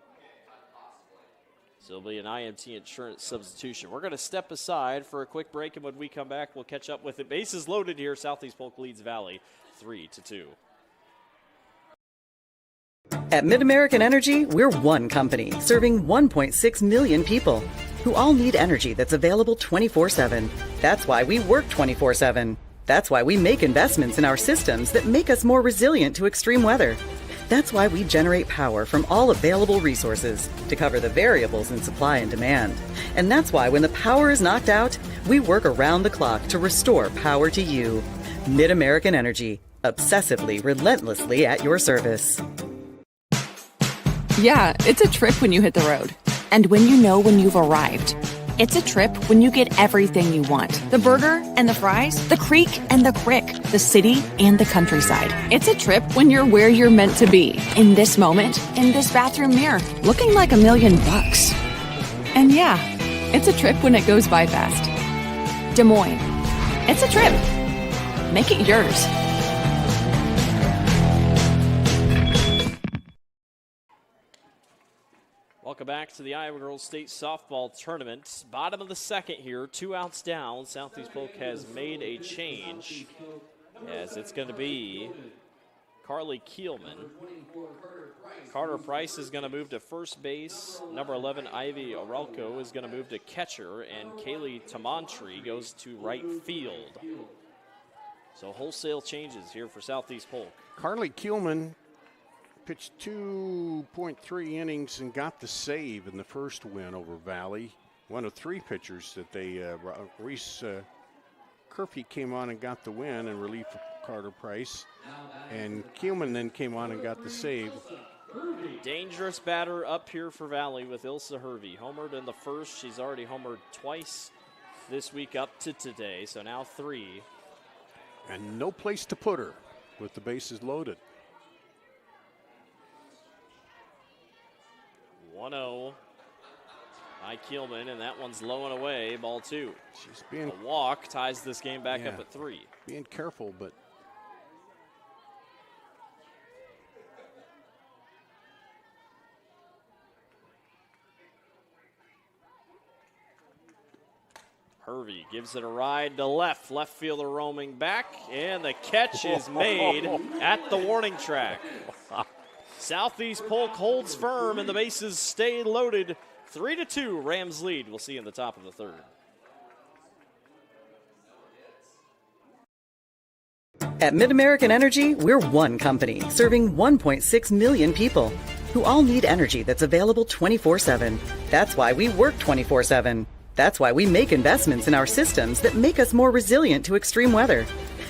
So it'll be an IMT insurance substitution. We're going to step aside for a quick break, and when we come back, we'll catch up with it. Bases loaded here. Southeast Polk leads Valley 3-2. At MidAmerican Energy, we're one company serving 1.6 million people who all need energy that's available 24/7. That's why we work 24/7. That's why we make investments in our systems that make us more resilient to extreme weather. That's why we generate power from all available resources to cover the variables in supply and demand. And that's why when the power is knocked out, we work around the clock to restore power to you. MidAmerican Energy, obsessively, relentlessly at your service. Yeah, it's a trip when you hit the road. And when you know when you've arrived. It's a trip when you get everything you want. The burger and the fries, the creek and the crick, the city and the countryside. It's a trip when you're where you're meant to be. In this moment, in this bathroom mirror, looking like $1 million. And yeah, it's a trip when it goes by fast. Des Moines. It's a trip. Make it yours. Welcome back to the Iowa Girls State Softball Tournament. Bottom of the second here, 2 outs down. Southeast Polk has made a change as it's going to be Carly Kielman. Carter Price is going to move to first base. Number 11, Ivy Arelco, is going to move to catcher, and Kaylee Tamantri goes to right field. So wholesale changes here for Southeast Polk. Carly Kielman pitched 2.3 innings and got the save in the first win over Valley. One of 3 pitchers that they, Reese Kerfy came on and got the win in relief of Carter Price. And Kielman then came on and got the save. Dangerous batter up here for Valley with Ilsa Hervey. Homered in the first. She's already homered twice this week up to today, so now 3. And no place to put her with the bases loaded. 1-0 by Kielman, and that one's low and away, ball 2. She's being a walk ties this game back up at 3. Being careful, but Hervey gives it a ride to left. Left fielder roaming back, and the catch is made at the warning track. Southeast Polk holds firm, and the bases stay loaded. 3-2, Rams lead. We'll see in the top of the third. At MidAmerican Energy, we're one company serving 1.6 million people who all need energy that's available 24/7. That's why we work 24/7. That's why we make investments in our systems that make us more resilient to extreme weather.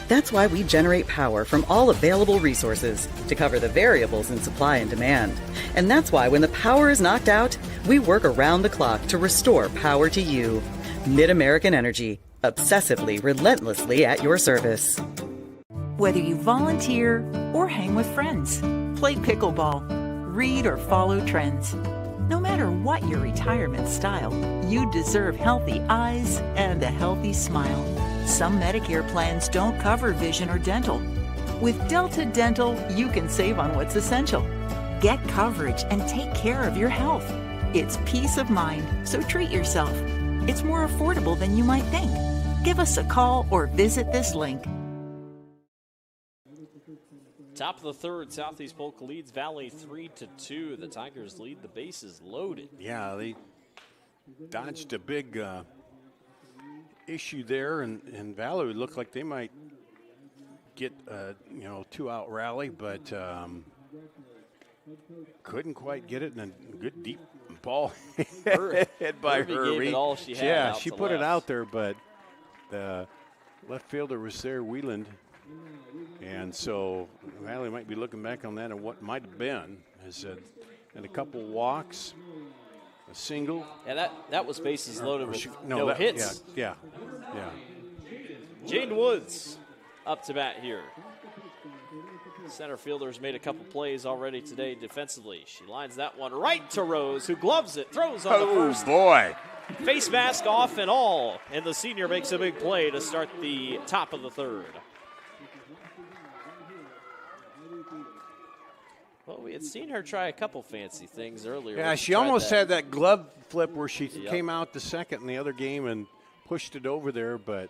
That's why we generate power from all available resources to cover the variables in supply and demand. And that's why when the power is knocked out, we work around the clock to restore power to you. Mid-American Energy, obsessively, relentlessly at your service. Whether you volunteer or hang with friends, play pickleball, read or follow trends. No matter what your retirement style, you deserve healthy eyes and a healthy smile. Some Medicare plans don't cover vision or dental. With Delta Dental, you can save on what's essential. Get coverage and take care of your health. It's peace of mind, so treat yourself. It's more affordable than you might think. Give us a call or visit this link. Top of the third, Southeast Polk leads Valley 3-2. The Tigers lead. The bases loaded. Yeah, they dodged a big issue there, and Valley looked like they might get a 2-out rally, but couldn't quite get it. And a good deep ball hit by Hervey. Gave it all she had. Yeah, out she to put left. it out there, but the left fielder was there, Wieland. And so Valley might be looking back on that and what might have been. And a couple walks, a single. Yeah, that was bases loaded with no that, hits. Yeah. Jane Woods up to bat here. Center fielder's made a couple plays already today defensively. She lines that one right to Rose, who gloves it, throws on the first. Oh, boy. Face mask off and all. And the senior makes a big play to start the top of the third. Well, we had seen her try a couple fancy things earlier. Yeah, she almost had that glove flip where she came out the second in the other game and pushed it over there, but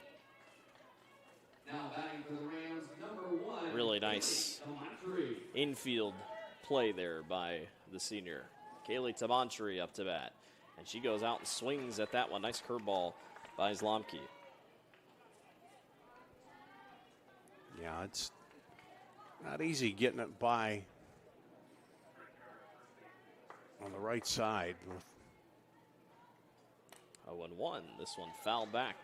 really nice infield play there by the senior. Kaylee Tabantry up to bat. And she goes out and swings at that one. Nice curveball by Zlomke. yeah, it's not easy getting it by on the right side. 0-1. This one fouled back.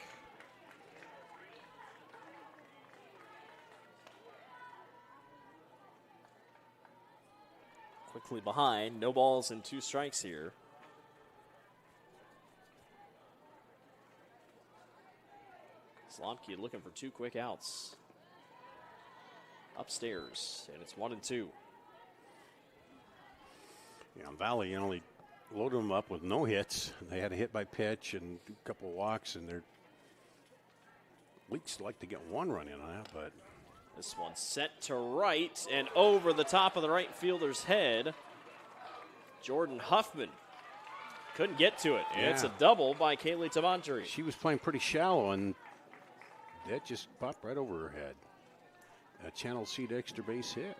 Quickly behind. No balls and 2 strikes here. Zlomke looking for 2 quick outs. Upstairs, and it's 1-2. Yeah, Valley only loaded them up with no hits. They had a hit by pitch and a couple of walks, and they're at least like to get 1 run in on that, but this one set to right and over the top of the right fielder's head. Jordan Huffman couldn't get to it. And it's a double by Kaylee Tabantry. She was playing pretty shallow, and that just popped right over her head. A Channel Seed extra base hit.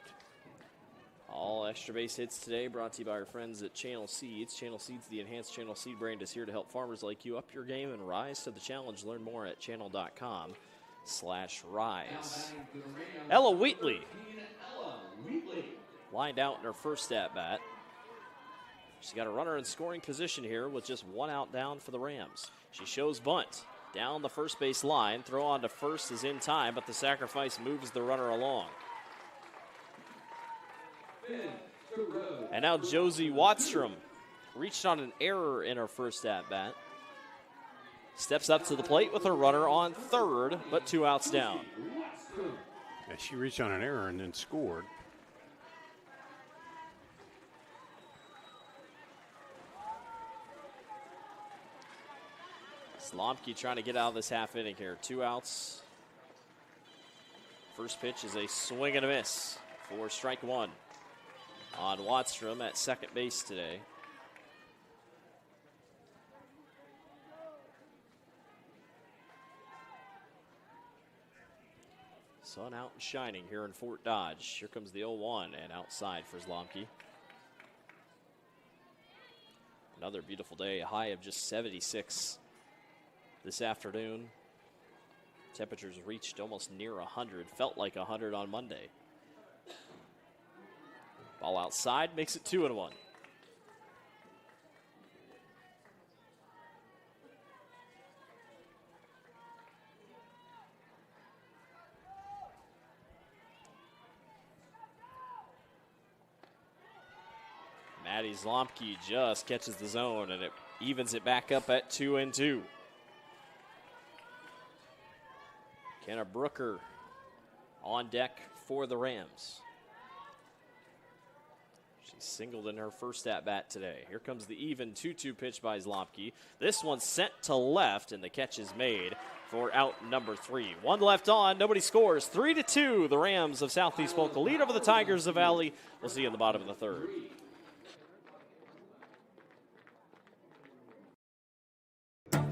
All extra base hits today brought to you by our friends at Channel Seeds. Channel Seeds, the enhanced Channel Seed brand, is here to help farmers like you up your game and rise to the challenge. Learn more at channel.com/rise. Ella Wheatley lined out in her first at-bat. She's got a runner in scoring position here with just 1 out down for the Rams. She shows bunt. Down the first base line. Throw on to first is in time, but the sacrifice moves the runner along. And now Josie Watstrom reached on an error in her first at-bat. Steps up to the plate with her runner on third, but 2 outs down. Yeah, she reached on an error and then scored. Zlomke trying to get out of this half inning here. 2 outs. First pitch is a swing and a miss for strike 1 on Watstrom at second base today. Sun out and shining here in Fort Dodge. Here comes the 0-1 and outside for Zlomke. Another beautiful day, a high of just 76 this afternoon. Temperatures reached almost near 100, felt like 100 on Monday. Ball outside, makes it 2-1. Maddie Zlomke just catches the zone, and it evens it back up at 2-2. Kenna Brooker on deck for the Rams. She singled in her first at-bat today. Here comes the even 2-2 pitch by Zlomke. This one's sent to left, and the catch is made for out number 3. One left on, nobody scores. 3-2, the Rams of Southeast Polk lead over the Tigers of Valley. We'll see you in the bottom of the third.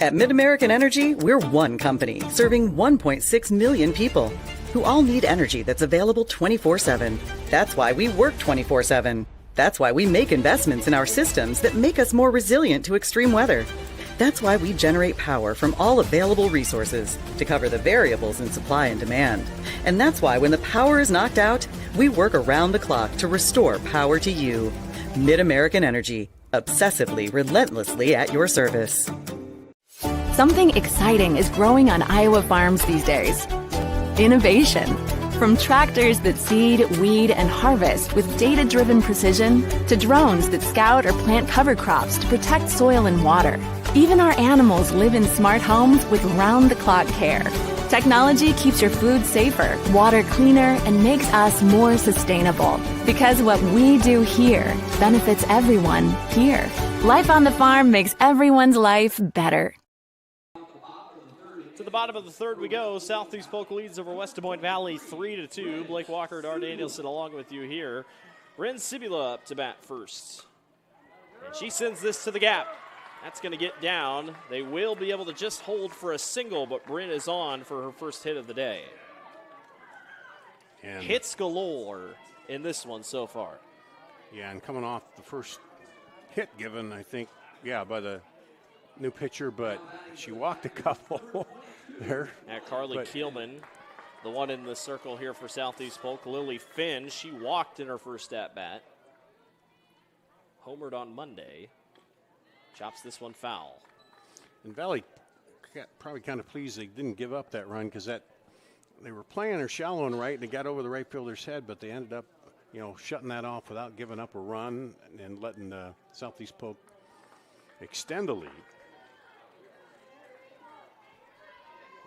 At MidAmerican Energy, we're one company serving 1.6 million people who all need energy that's available 24/7. That's why we work 24/7. That's why we make investments in our systems that make us more resilient to extreme weather. That's why we generate power from all available resources to cover the variables in supply and demand. And that's why when the power is knocked out, we work around the clock to restore power to you. MidAmerican Energy, obsessively, relentlessly at your service. Something exciting is growing on Iowa farms these days. Innovation. From tractors that seed, weed, and harvest with data-driven precision to drones that scout or plant cover crops to protect soil and water. Even our animals live in smart homes with round-the-clock care. Technology keeps your food safer, water cleaner, and makes us more sustainable. Because what we do here benefits everyone here. Life on the farm makes everyone's life better. To the bottom of the third we go. Southeast Polk leads over West Des Moines Valley 3-2. Blake Walker, Dar Danielson along with you here. Bryn Sibula up to bat first. And she sends this to the gap. That's going to get down. They will be able to just hold for a single, but Bryn is on for her first hit of the day. And hits galore in this one so far. Yeah, and coming off the first hit given, I think, by the new pitcher, but she walked a couple there. At Carly Keelman, the one in the circle here for Southeast Polk. Lily Finn, she walked in her first at-bat. Homered on Monday. Chops this one foul. And Valley got probably kind of pleased they didn't give up that run because they were playing her shallow and right, and it got over the right fielder's head, but they ended up, shutting that off without giving up a run and letting Southeast Polk extend the lead.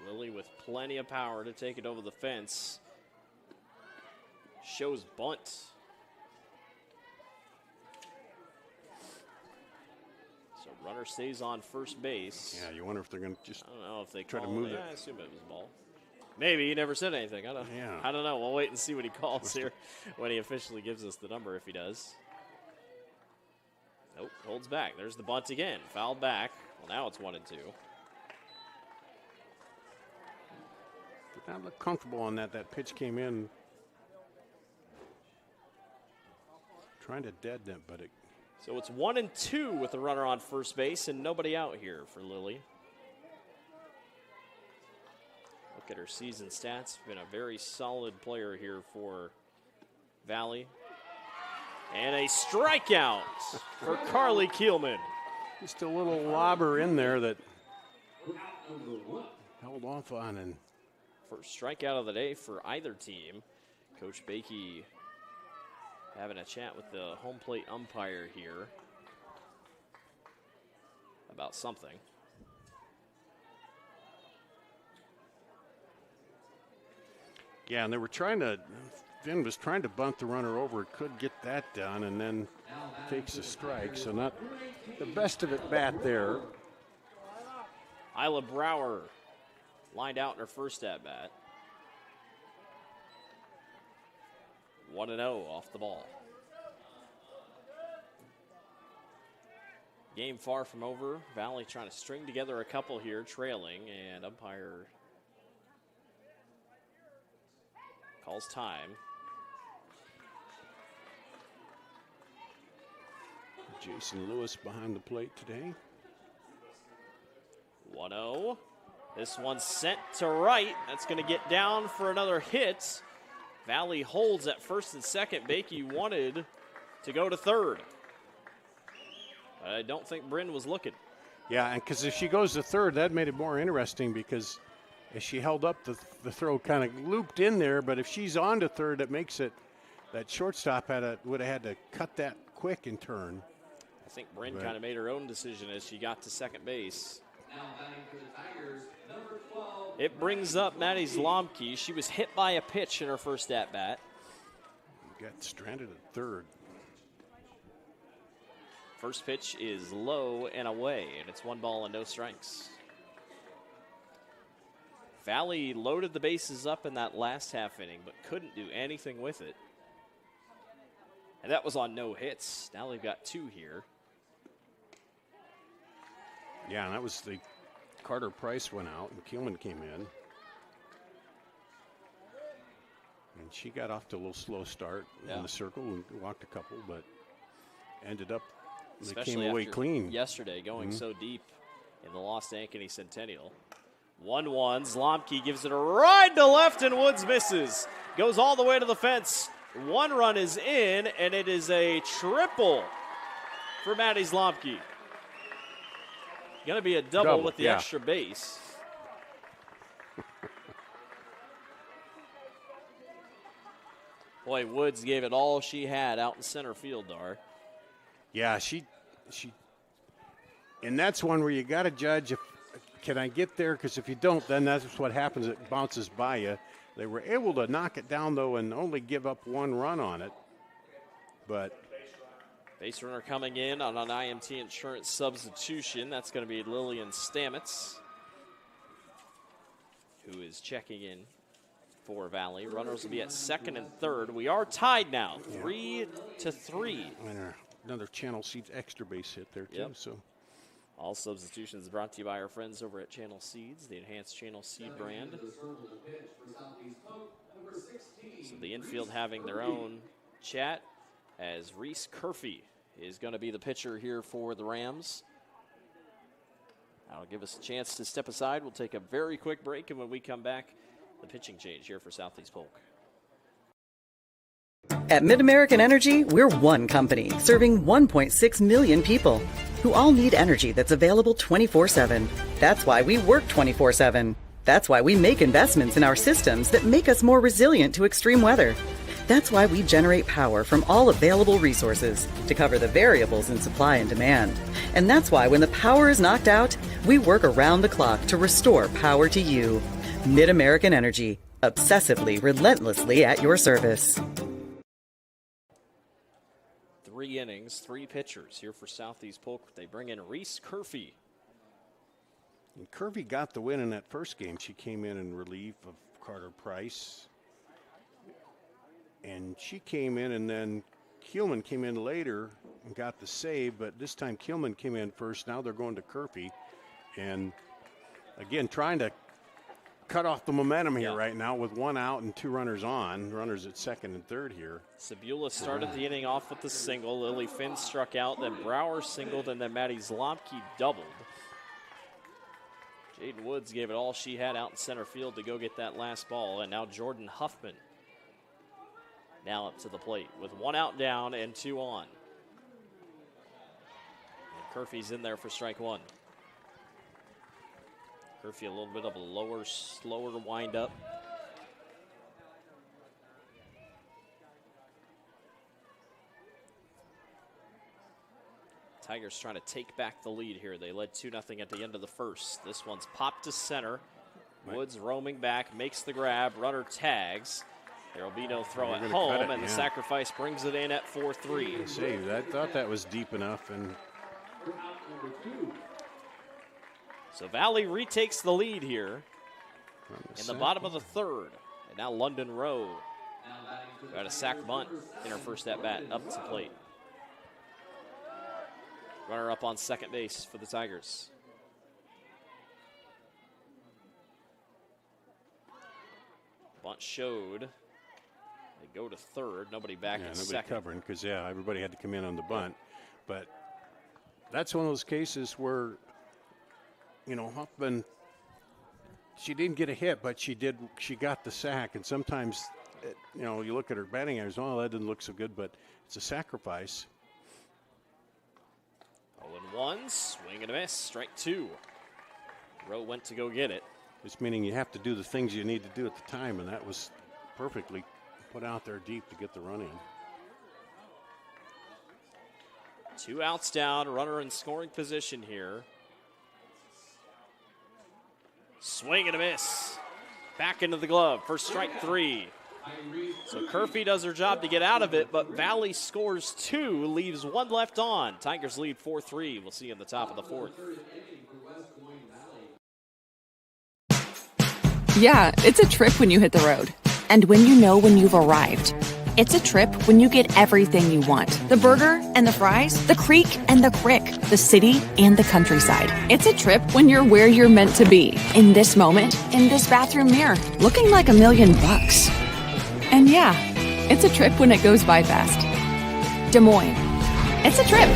Lily with plenty of power to take it over the fence. Shows bunt. So runner stays on first base. Yeah, you wonder if they're going to just I don't know if they try to move it. I assume it was a ball. Maybe he never said anything. I don't know. We'll wait and see what he calls here when he officially gives us the number if he does. Nope, holds back. There's the bunt again. Fouled back. Well, now it's 1-2. Did not look comfortable on that. That pitch came in trying to deaden it, but it. So it's 1-2 with the runner on first base and nobody out here for Lily. Look at her season stats. Been a very solid player here for Valley. And a strikeout for Carly Keelman. Just a little lobber in there that held off on. And first strikeout of the day for either team. Coach Bakey having a chat with the home plate umpire here about something. Yeah, and they were Finn was trying to bunt the runner over. Could get that done and then takes a strike. So not the best of it bat there. Isla Brower lined out in her first at-bat. 1-0 off the ball. Game far from over. Valley trying to string together a couple here, trailing, and umpire calls time. Jason Lewis behind the plate today. 1-0. This one's sent to right. That's going to get down for another hit. Valley holds at first and second. Bakey wanted to go to third. I don't think Bryn was looking. Yeah, and because if she goes to third, that made it more interesting because as she held up, the throw kind of looped in there. But if she's on to third, it makes it that shortstop would have had to cut that quick and turn. I think Bryn kind of made her own decision as she got to second base. It brings up Maddie Zlomke. She was hit by a pitch in her first at-bat. Got stranded at third. First pitch is low and away, and it's 1 ball and no strikes. Valley loaded the bases up in that last half inning, but couldn't do anything with it. And that was on no hits. Now they've got 2 here. Yeah, and that was the Carter Price went out, and Keelman came in. And she got off to a little slow start in the circle and walked a couple, but ended up, they came away clean. Yesterday, going so deep in the Lost Ankeny Centennial. 1-1, Zlomke gives it a ride to left, and Woods misses. Goes all the way to the fence. 1 run is in, and it is a triple for Maddie Zlomke. Going to be a double with the extra base. Boy, Woods gave it all she had out in center field, Dar. Yeah, she, and that's one where you got to judge if can I get there, because if you don't, then that's what happens. It bounces by you. They were able to knock it down though, and only give up 1 run on it. But base runner coming in on an IMT Insurance substitution. That's going to be Lillian Stamets, who is checking in for Valley. Runners will be at second and third. We are tied now, 3-3. And another Channel Seeds extra base hit there too. So all substitutions brought to you by our friends over at Channel Seeds, the enhanced Channel Seed brand. So the infield having their own chat, as Reese Curfey is going to be the pitcher here for the Rams. That'll give us a chance to step aside. We'll take a very quick break, and when we come back, the pitching change here for Southeast Polk. At MidAmerican Energy, we're one company serving 1.6 million people who all need energy that's available 24/7. That's why we work 24/7. That's why we make investments in our systems that make us more resilient to extreme weather. That's why we generate power from all available resources to cover the variables in supply and demand. And that's why when the power is knocked out, we work around the clock to restore power to you. MidAmerican Energy, obsessively, relentlessly at your service. 3 innings, 3 pitchers here for Southeast Polk. They bring in Reese Curfey. And Curvey got the win in that first game. She came in relief of Carter Price. And she came in, and then Keelman came in later and got the save, but this time Keelman came in first. Now they're going to Curfey. And again, trying to cut off the momentum here right now with 1 out and 2 runners on. Runners at second and third here. Sabula started the inning off with the single. Lily Finn struck out, then Brower singled, and then Maddie Zlomke doubled. Jaden Woods gave it all she had out in center field to go get that last ball, and now Jordan Huffman now up to the plate with 1 out down and 2 on. And Curfey's in there for strike 1. Curfey a little bit of a lower, slower windup. Tigers trying to take back the lead here. They led 2-0 at the end of the first. This one's popped to center. Woods roaming back, makes the grab, runner tags. There will be no throw at home, and the sacrifice brings it in at 4-3. Save. I thought that was deep enough. And so Valley retakes the lead here in the bottom of the third. And now London Rowe got a sac bunt in her first at-bat up to plate. Runner up on second base for the Tigers. Bunt showed. They go to third. Nobody back in second. Nobody covering because, everybody had to come in on the bunt. But that's one of those cases where, Huffman, she didn't get a hit, but she got the sack. And sometimes you know, you look at her batting average, oh, that didn't look so good, but it's a sacrifice. 0-1, swing and a miss, strike 2. Rowe went to go get it. It's meaning you have to do the things you need to do at the time, and that was perfectly put out there deep to get the run in. 2 outs down, runner in scoring position here. Swing and a miss. Back into the glove for strike 3. So Curfew does her job to get out of it, but Valley scores 2, leaves 1 left on. Tigers lead 4-3. We'll see you in the top of the 4th. Yeah, it's a trip when you hit the road. And when you know when you've arrived. It's a trip when you get everything you want. The burger and the fries, the creek and the crick, the city and the countryside. It's a trip when you're where you're meant to be. In this moment, in this bathroom mirror, looking like $1 million. And yeah, it's a trip when it goes by fast. Des Moines. It's a trip.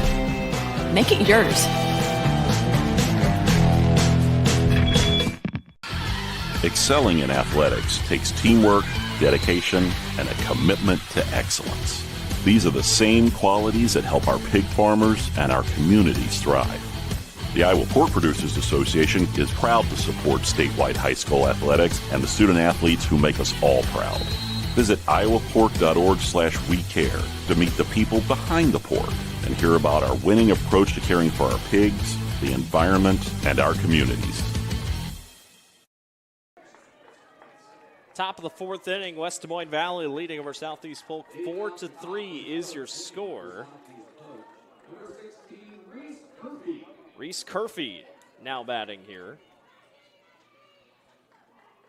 Make it yours. Excelling in athletics takes teamwork, dedication, and a commitment to excellence. These are the same qualities that help our pig farmers and our communities thrive. The Iowa Pork Producers Association is proud to support statewide high school athletics and the student athletes who make us all proud. Visit iowapork.org/WeCare to meet the people behind the pork and hear about our winning approach to caring for our pigs, the environment, and our communities. Top of the 4th inning, West Des Moines Valley leading over Southeast Polk 4-3 is your score. Reese Curfew now batting here.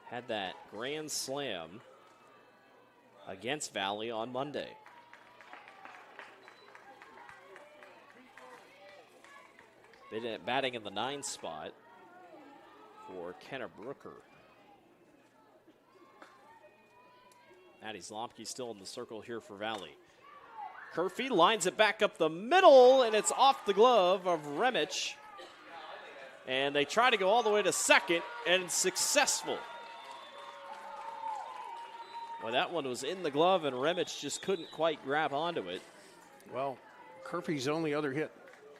Had that grand slam against Valley on Monday. Batting in the 9 spot for Kenna Brooker. Maddie Zlomke still in the circle here for Valley. Curfew lines it back up the middle, and it's off the glove of Remich. And they try to go all the way to second, and it's successful. Well, that one was in the glove, and Remich just couldn't quite grab onto it. Well, Curfew's only other hit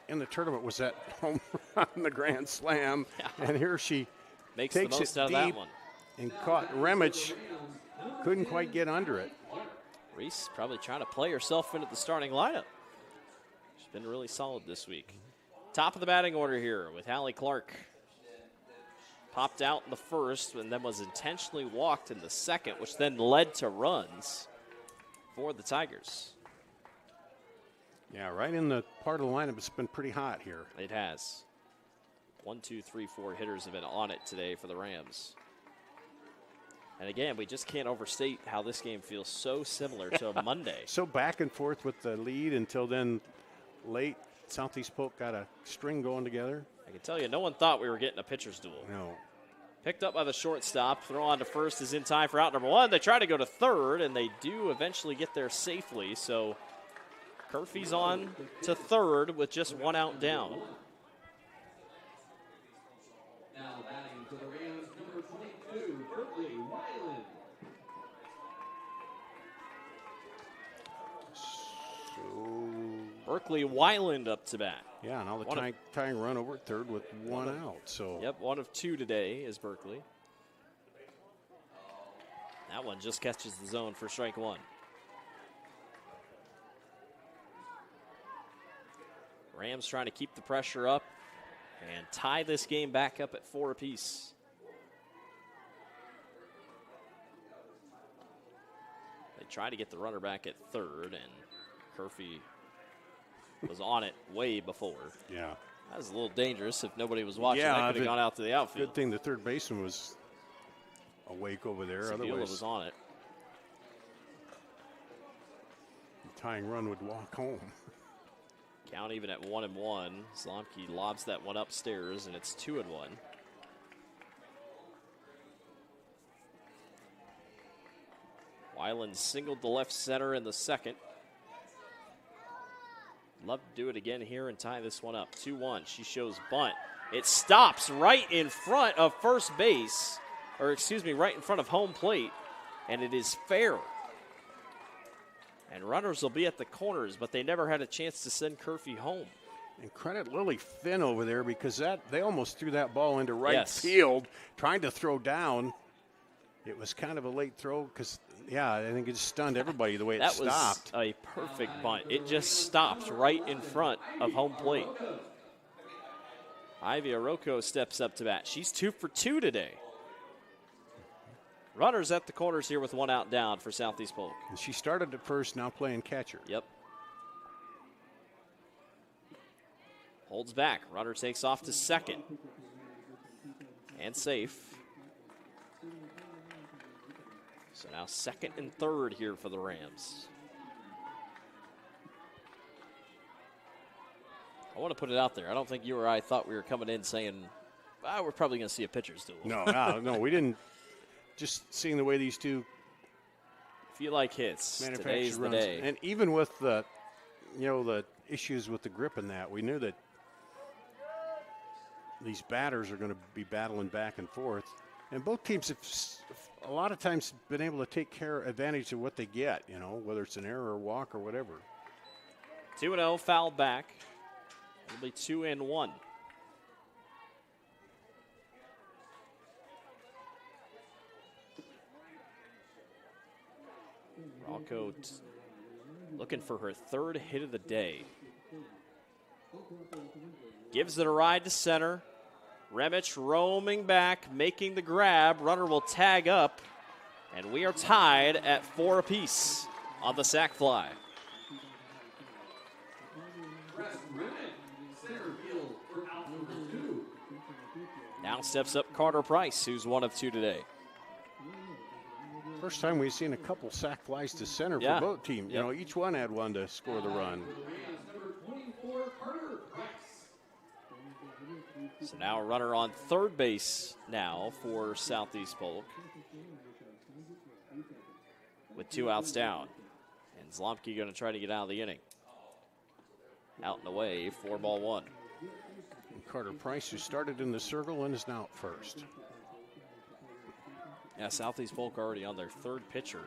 in the tournament was that home run, the grand slam. Yeah. And here she makes takes the most it out of deep that one. And caught Remich. Couldn't quite get under it. Reese probably trying to play herself into the starting lineup. She's been really solid this week. Top of the batting order here with Hallie Clark. Popped out in the first and then was intentionally walked in the second, which then led to runs for the Tigers. Yeah, right in the part of the lineup. It's been pretty hot here. It has. 1, 2, 3, 4 hitters have been on it today for the Rams. And again, we just can't overstate how this game feels so similar to a Monday. So back and forth with the lead until then late. Southeast Polk got a string going together. I can tell you, no one thought we were getting a pitcher's duel. No. Picked up by the shortstop. Throw on to first is in time for out number 1. They try to go to third, and they do eventually get there safely. So Curfew's on to third with just 1 out down. Now batting for the Rams, number 22, Berkeley Wyland. Berkeley Wyland up to bat. Yeah, now the tying run over at third with 1 out. So yep, 1 of 2 today is Berkeley. That one just catches the zone for strike 1. Rams trying to keep the pressure up and tie this game back up at 4 apiece. They try to get the runner back at third, and Curfew was on it way before. Yeah. That was a little dangerous. If nobody was watching, yeah, that could have gone out to the outfield. Good thing the third baseman was awake over there. Sevilla Otherwise, was on it. The tying run would walk home. Count even at 1-1. Zlomke lobs that one upstairs, and it's 2-1. Wyland singled the left center in the second. Love to do it again here and tie this one up. 2-1. She shows bunt. It stops right in front of first base, or excuse me, right in front of home plate, and it is fair. And runners will be at the corners, but they never had a chance to send Curfew home. And credit Lily Finn over there because they almost threw that ball into right field, trying to throw down. It was kind of a late throw because, I think it just stunned everybody the way it stopped. That was a perfect bunt. It just stopped right in front of home plate. Ivy Arroco steps up to bat. She's 2 for 2 today. Runners at the corners here with 1 out down for Southeast Polk. And she started at first, now playing catcher. Yep. Holds back. Runner takes off to second. And safe. So now second and third here for the Rams. I want to put it out there. I don't think you or I thought we were coming in saying, we're probably going to see a pitcher's duel. No, we didn't. Just seeing the way these two feel like hits. Today's the day. And even with the issues with the grip and that, we knew that these batters are going to be battling back and forth. And both teams have a lot of times been able to take advantage of what they get, whether it's an error or walk or whatever. 2-0, foul back. It'll be 2-1. Rocco looking for her 3rd hit of the day. Gives it a ride to center. Remich roaming back, making the grab. Runner will tag up, and we are tied at 4 apiece on the sac fly. Now steps up Carter Price, who's 1 of 2 today. First time we've seen a couple sac flies to center for both teams. Yep. Each one had one to score the run. So now a runner on third base now for Southeast Polk with 2 outs down. And Zlomke going to try to get out of the inning. Out and away, 4-1. And Carter Price, who started in the circle and is now at first. Yeah, Southeast Polk already on their 3rd pitcher.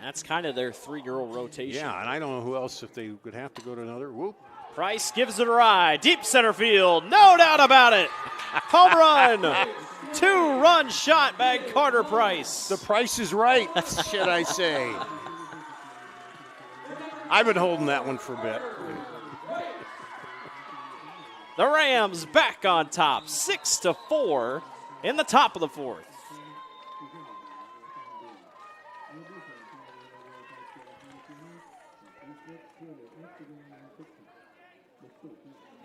That's kind of their 3-girl rotation. Yeah, and I don't know who else if they would have to go to another. Whoop. Price gives it a ride. Deep center field. No doubt about it. Home run. 2-run shot by Carter Price. The price is right, should I say. I've been holding that one for a bit. The Rams back on top, 6-4 in the top of the 4th.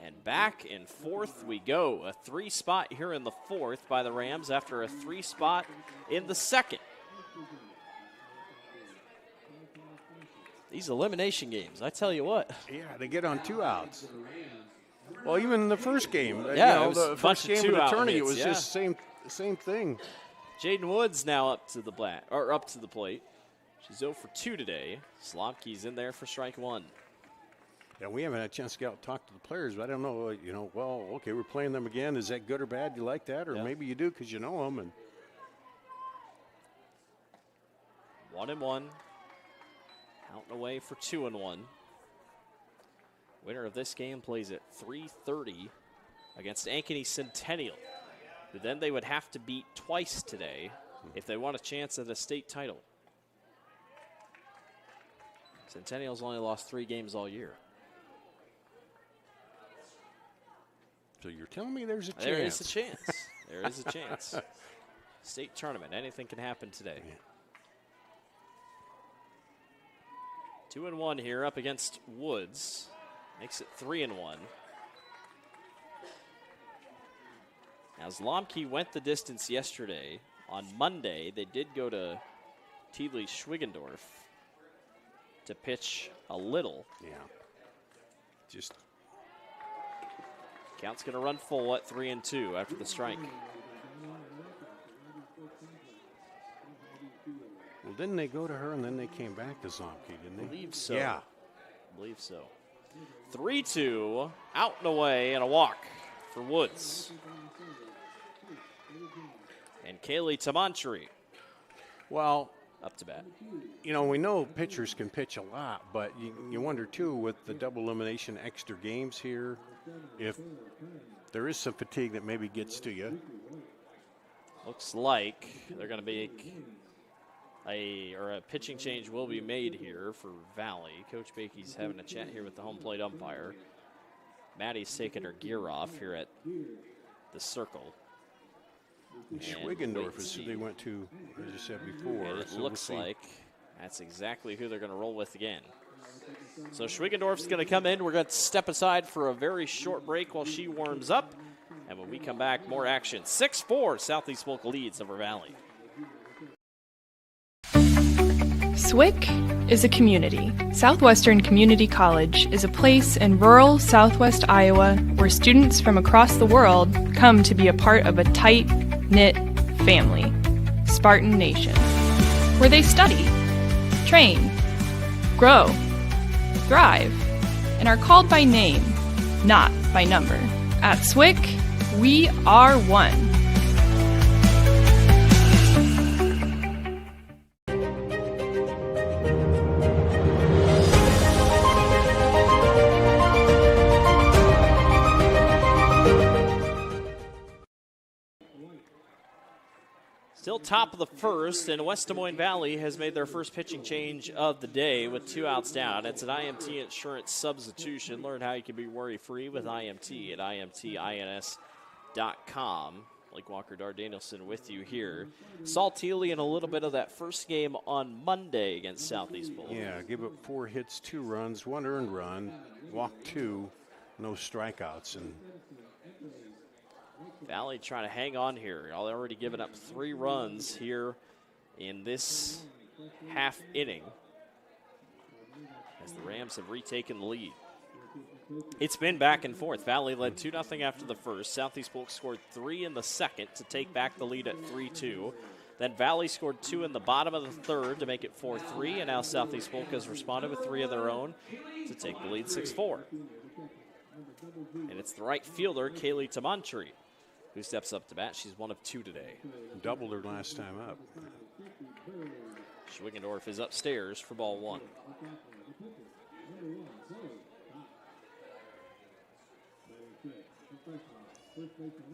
And back in 4th we go. A 3 spot here in the 4th by the Rams after a 3 spot in the 2nd. These elimination games, I tell you what. Yeah, they get on 2 outs. Well, even in the first game, yeah, it was the first game of the tourney, it was hits, just same thing. Jaden Woods now up to the plate. She's 0 for 2 today. Slomke's in there for strike 1. Yeah, we haven't had a chance to get out and talk to the players, but I don't know, well, okay, we're playing them again. Is that good or bad? You like that? Or maybe you do because you know them. And 1-1. Out and away for 2-1. Winner of this game plays at 3:30 against Ankeny Centennial. But then they would have to beat twice today if they want a chance at a state title. Centennial's only lost 3 games all year. So you're telling me there's a chance? There is a chance. There is a chance. State tournament, anything can happen today. Yeah. 2-1 here up against Woods. Makes it 3-1. Now, Zlomke went the distance yesterday. On Monday, they did go to Teeley Schwigendorf to pitch a little. Yeah. Just. Count's going to run full at 3-2 after the strike. Well, didn't they go to her and then they came back to Zlomke, didn't they? I believe so. Yeah. I believe so. 3-2, out and away, and a walk for Woods. And Kaylee Tamantri. Well, up to bat. You know, we know pitchers can pitch a lot, but you wonder, too, with the double elimination extra games here, if there is some fatigue that maybe gets to you. Looks like they're going to make a pitching change will be made here for Valley. Coach Bakey's having a chat here with the home plate umpire. Maddie's taking her gear off here at the circle. Schwigendorf is who they went to, as you said before. And it looks like that's exactly who they're going to roll with again. So Schwigendorf's going to come in. We're going to step aside for a very short break while she warms up. And when we come back, more action. 6-4, Southeast Polk leads over Valley. SWIC is a community. Southwestern Community College is a place in rural southwest Iowa where students from across the world come to be a part of a tight-knit family, Spartan Nation, where they study, train, grow, thrive, and are called by name, not by number. At SWIC, we are one. Still top of the first, and West Des Moines Valley has made their first pitching change of the day with 2 outs down. It's an IMT insurance substitution. Learn how you can be worry-free with IMT at imtins.com. Blake Walker-Dar-Danielson with you here. Saul Thiele in a little bit of that first game on Monday against Southeast Polk. Yeah, give up 4 hits, 2 runs, 1 earned run, walked 2, no strikeouts, and Valley trying to hang on here. Already given up 3 runs here in this half inning as the Rams have retaken the lead. It's been back and forth. Valley led 2-0 after the first. Southeast Polk scored 3 in the second to take back the lead at 3-2. Then Valley scored 2 in the bottom of the third to make it 4-3, and now Southeast Polk has responded with 3 of their own to take the lead 6-4. And it's the right fielder, Kaylee Tamantri, who steps up to bat. She's 1 of 2 today. Doubled her last time up. Schwigendorf is upstairs for ball 1.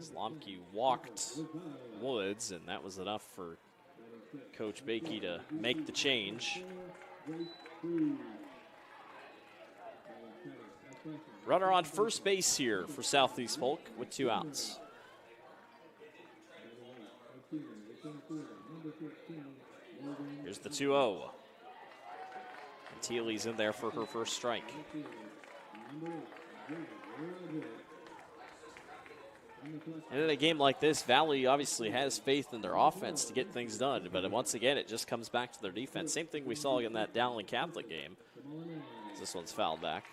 Slomke walked Woods, and that was enough for Coach Bakey to make the change. Runner on first base here for Southeast Polk with 2 outs. Here's the 2-0. And Thiele's in there for her first strike. And in a game like this, Valley obviously has faith in their offense to get things done, but once again, it just comes back to their defense. Same thing we saw in that Dowling Catholic game. This one's fouled back.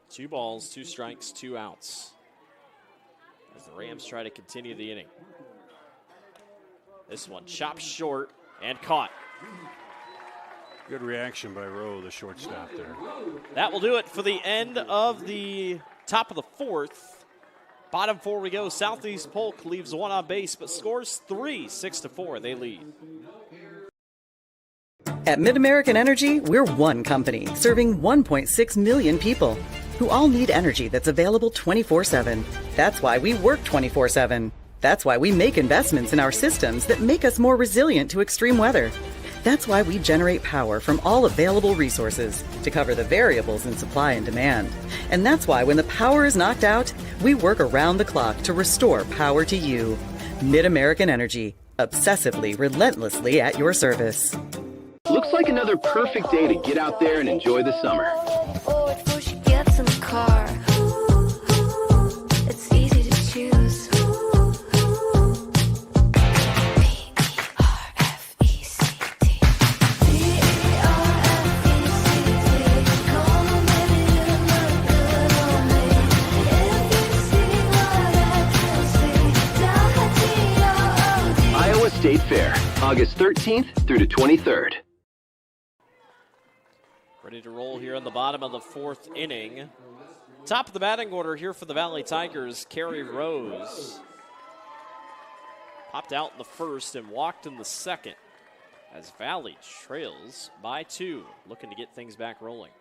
Two balls, 2 strikes, 2 outs as the Rams try to continue the inning. This one chopped short and caught. Good reaction by Rowe, the shortstop there. That will do it for the end of the top of the 4th. Bottom 4 we go. Southeast Polk leaves 1 on base, but scores 3, 6-4. They lead. At Mid-American Energy, we're one company serving 1.6 million people who all need energy that's available 24/7. That's why we work 24/7. That's why we make investments in our systems that make us more resilient to extreme weather. That's why we generate power from all available resources to cover the variables in supply and demand. And that's why when the power is knocked out, we work around the clock to restore power to you. Mid-American Energy, obsessively, relentlessly at your service. Looks like another perfect day to get out there and enjoy the summer. Oh, before she gets in the car, it's easy to choose. Iowa State Fair, August 13th through the 23rd. Ready to roll here in the bottom of the 4th inning. Top of the batting order here for the Valley Tigers, Carrie Rose. Popped out in the first and walked in the second as Valley trails by 2, looking to get things back rolling.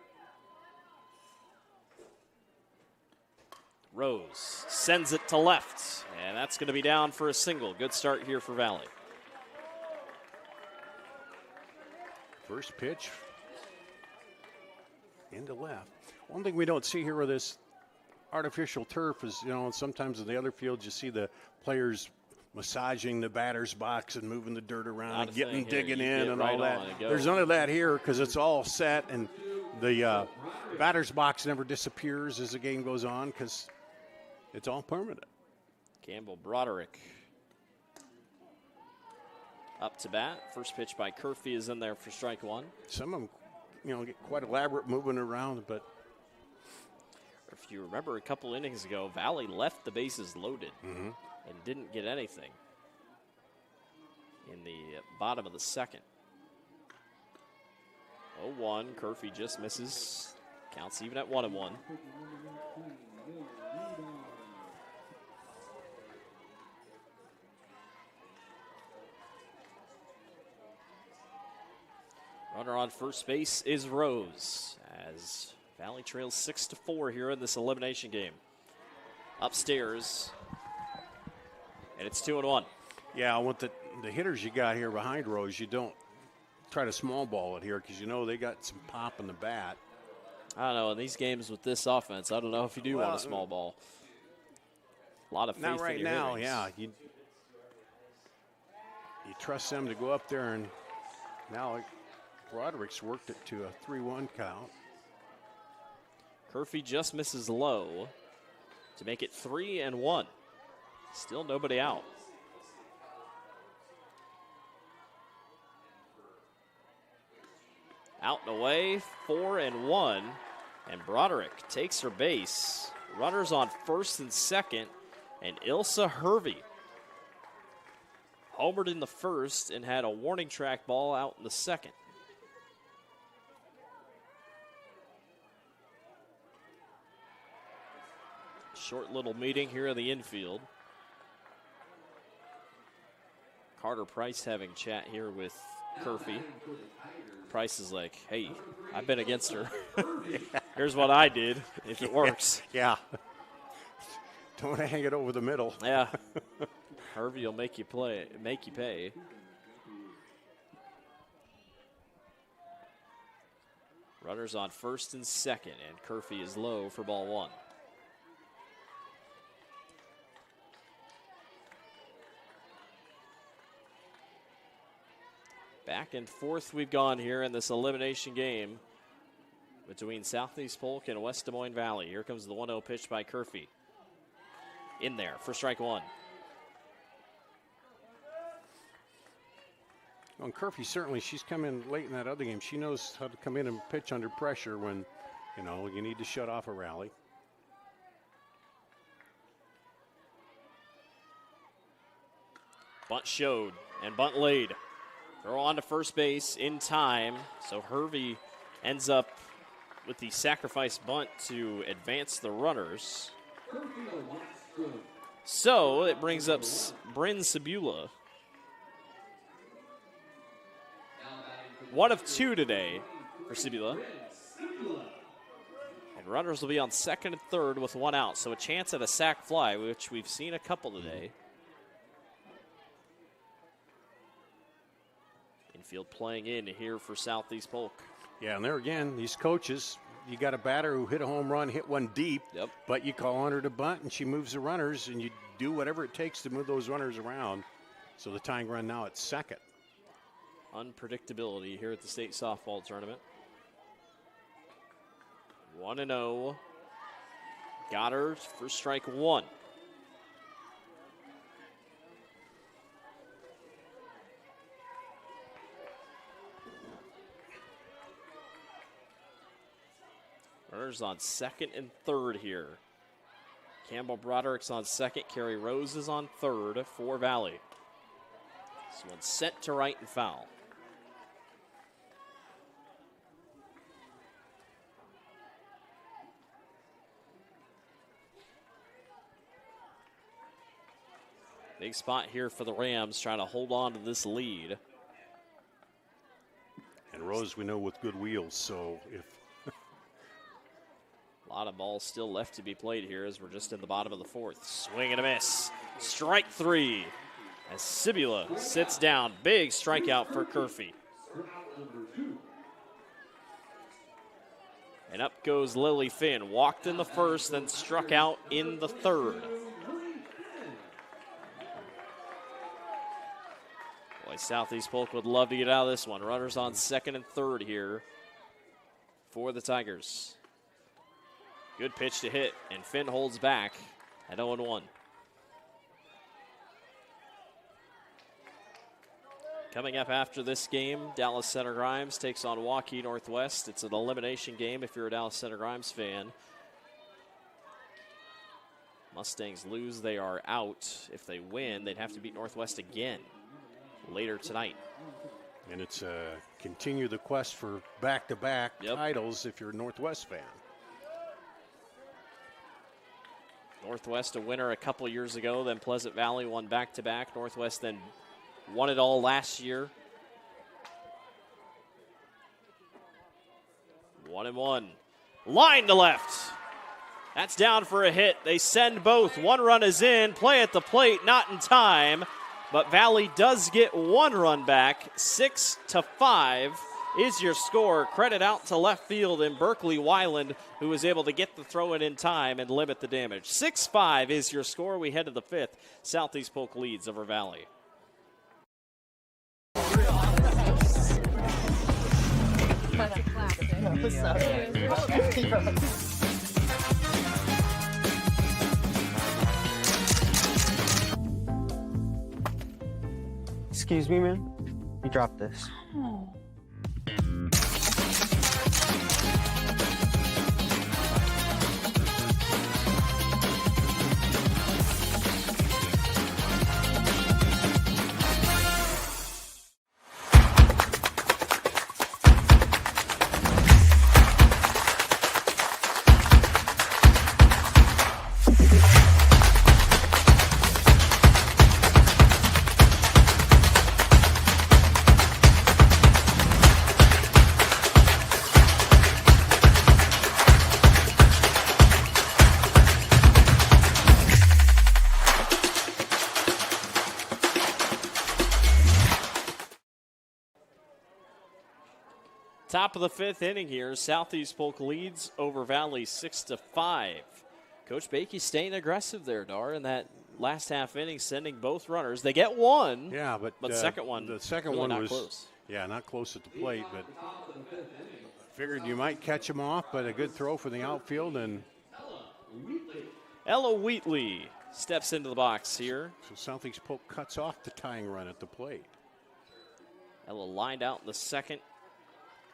Rose sends it to left, and that's going to be down for a single. Good start here for Valley. First pitch into left. One thing we don't see here with this artificial turf is, sometimes in the other fields you see the players massaging the batter's box and moving the dirt around and digging in and all that. There's none of that here because it's all set, and the batter's box never disappears as the game goes on because it's all permanent. Campbell Broderick up to bat. First pitch by Curfew is in there for strike 1. Some of them, get quite elaborate moving around, but if you remember a couple innings ago, Valley left the bases loaded and didn't get anything in the bottom of the second. 0-1, Curfew just misses. Counts even at 1-1. Runner on first base is Rose as Valley trails 6-4 here in this elimination game. Upstairs, and it's 2-1. Yeah, with the hitters you got here behind Rose, you don't try to small ball it here because they got some pop in the bat. I don't know. In these games with this offense, I don't know if you do want a small ball. A lot of faith not right in your now. hitters. Yeah, you trust them to go up there, and now Broderick's worked it to a 3-1 count. Curfew just misses low to make it 3-1. Still nobody out. Out and away, 4-1, and Broderick takes her base. Runners on first and second, and Ilsa Hervey homered in the first and had a warning track ball out in the second. Short little meeting here in the infield. Carter Price having chat here with Curfew. Price is like, hey, I've been against her. Here's what I did if it works. Yeah. Don't hang it over the middle. Yeah. Hervey will make you pay. Runners on first and second, and Curfew is low for ball 1. Back and forth we've gone here in this elimination game between Southeast Polk and West Des Moines Valley. Here comes the 1-0 pitch by Curfew. In there for strike 1. Well, Curfew, certainly, she's come in late in that other game. She knows how to come in and pitch under pressure when, you need to shut off a rally. Bunt showed and bunt laid. Throw on to first base in time. So Hervey ends up with the sacrifice bunt to advance the runners. So it brings up Bryn Sabula. 1 of 2 today for Sabula. And runners will be on second and third with 1 out. So a chance at a sac fly, which we've seen a couple today. Infield playing in here for Southeast Polk. Yeah, and there again, these coaches, you got a batter who hit a home run, hit one deep, but you call on her to bunt, and she moves the runners, and you do whatever it takes to move those runners around. So the tying run now at second. Unpredictability here at the state softball tournament. 1-0. Got her for strike 1. Runners on second and third here. Campbell Broderick's on second. Carrie Rose is on third for Valley. This one's sent to right and foul. Big spot here for the Rams, trying to hold on to this lead. And Rose, we know, with good wheels, so if a lot of balls still left to be played here as we're just in the bottom of the fourth. Swing and a miss. Strike three as Sibula sits down. Big strikeout for Curfew. And up goes Lily Finn. Walked in the first, then struck out in the third. Boy, Southeast Polk would love to get out of this one. Runners on second and third here for the Tigers. Good pitch to hit, and Finn holds back at 0-1. Coming up after this game, Dallas Center Grimes takes on Waukee Northwest. It's an elimination game if you're a Dallas Center Grimes fan. Mustangs lose, they are out. If they win, they'd have to beat Northwest again later tonight. And it's continue the quest for back-to-back titles if you're a Northwest fan. Northwest a winner a couple years ago, then Pleasant Valley won back-to-back. Northwest then won it all last year. 1-1. Line to left. That's down for a hit. They send both. One run is in. Play at the plate, not in time. But Valley does get one run back. 6-5 is your score. Credit out to left field in Berkeley Weiland, who was able to get the throw in time and limit the damage. 6-5 is your score. We head to the fifth. Southeast Polk leads over Valley. Excuse me, man. You dropped this. Oh. Top of the fifth inning here. Southeast Polk leads over Valley 6-5. Coach Bakey staying aggressive there, Dar, in that last half inning, sending both runners. They get one. Yeah, but the second one really one was not close. Yeah, not close at the plate, but figured you might catch him off, but a good throw for the outfield. And Ella Wheatley steps into the box here. So Southeast Polk cuts off the tying run at the plate. Ella lined out in the second.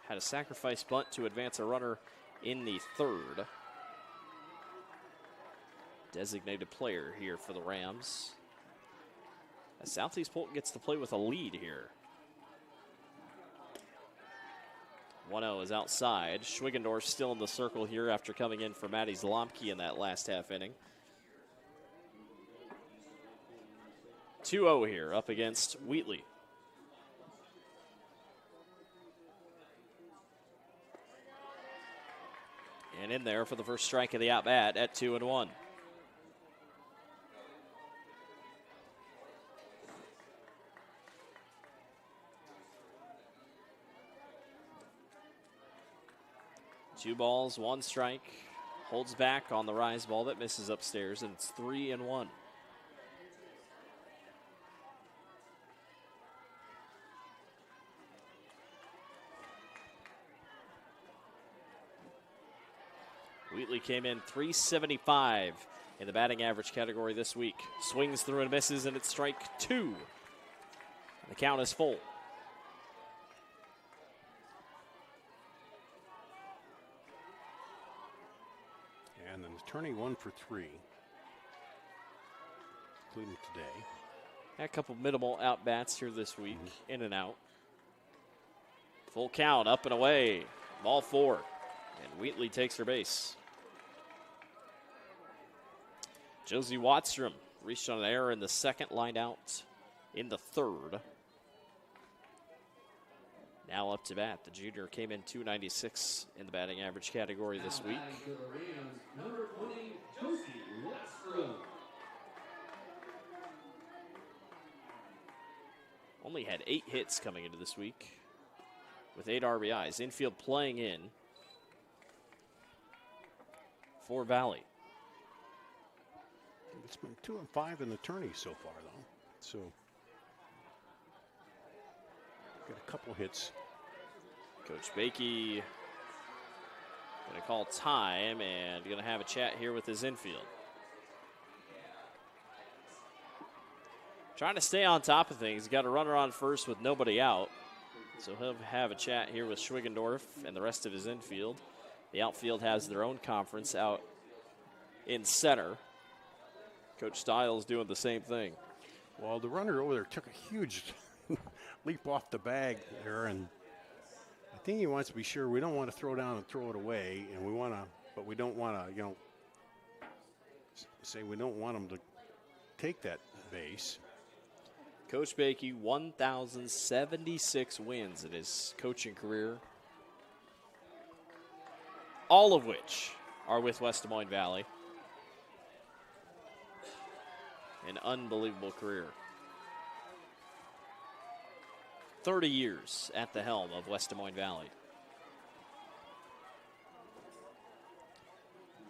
Had a sacrifice bunt to advance a runner in the third. Designated player here for the Rams. As Southeast Polk gets to play with a lead here. 1-0 is outside. Schwigendorf still in the circle here after coming in for Maddie Zlomke in that last half inning. 2-0 here up against Wheatley. And in there for the first strike of the at-bat at 2-1. Two balls, one strike. Holds back on the rise ball that misses upstairs, and it's 3-1. Wheatley came in .375 in the batting average category this week. Swings through and misses, and it's strike two. The count is full. And then turning 1 for 3, including today. Had a couple minimal at-bats here this week, in and out. Full count, up and away. Ball four, and Wheatley takes her base. Josie Watstrom reached on an error in the second, lined out in the third. Now up to bat. The junior came in 296 in the batting average category this week. Only had 8 hits coming into this week with 8 RBIs. Infield playing in for Valley. It's been 2 and 5 in the tourney so far, though. So got a couple hits. Coach Bakey going to call time and going to have a chat here with his infield. Trying to stay on top of things. He's got a runner on first with nobody out. So he'll have a chat here with Schwigendorf and the rest of his infield. The outfield has their own conference out in center. Coach Stiles doing the same thing. Well, the runner over there took a huge leap off the bag there, and I think he wants to be sure we don't want to throw down and throw it away, and we want to, but we don't want to, say we don't want him to take that base. Coach Bakey, 1,076 wins in his coaching career, all of which are with West Des Moines Valley. An unbelievable career. 30 years at the helm of West Des Moines Valley.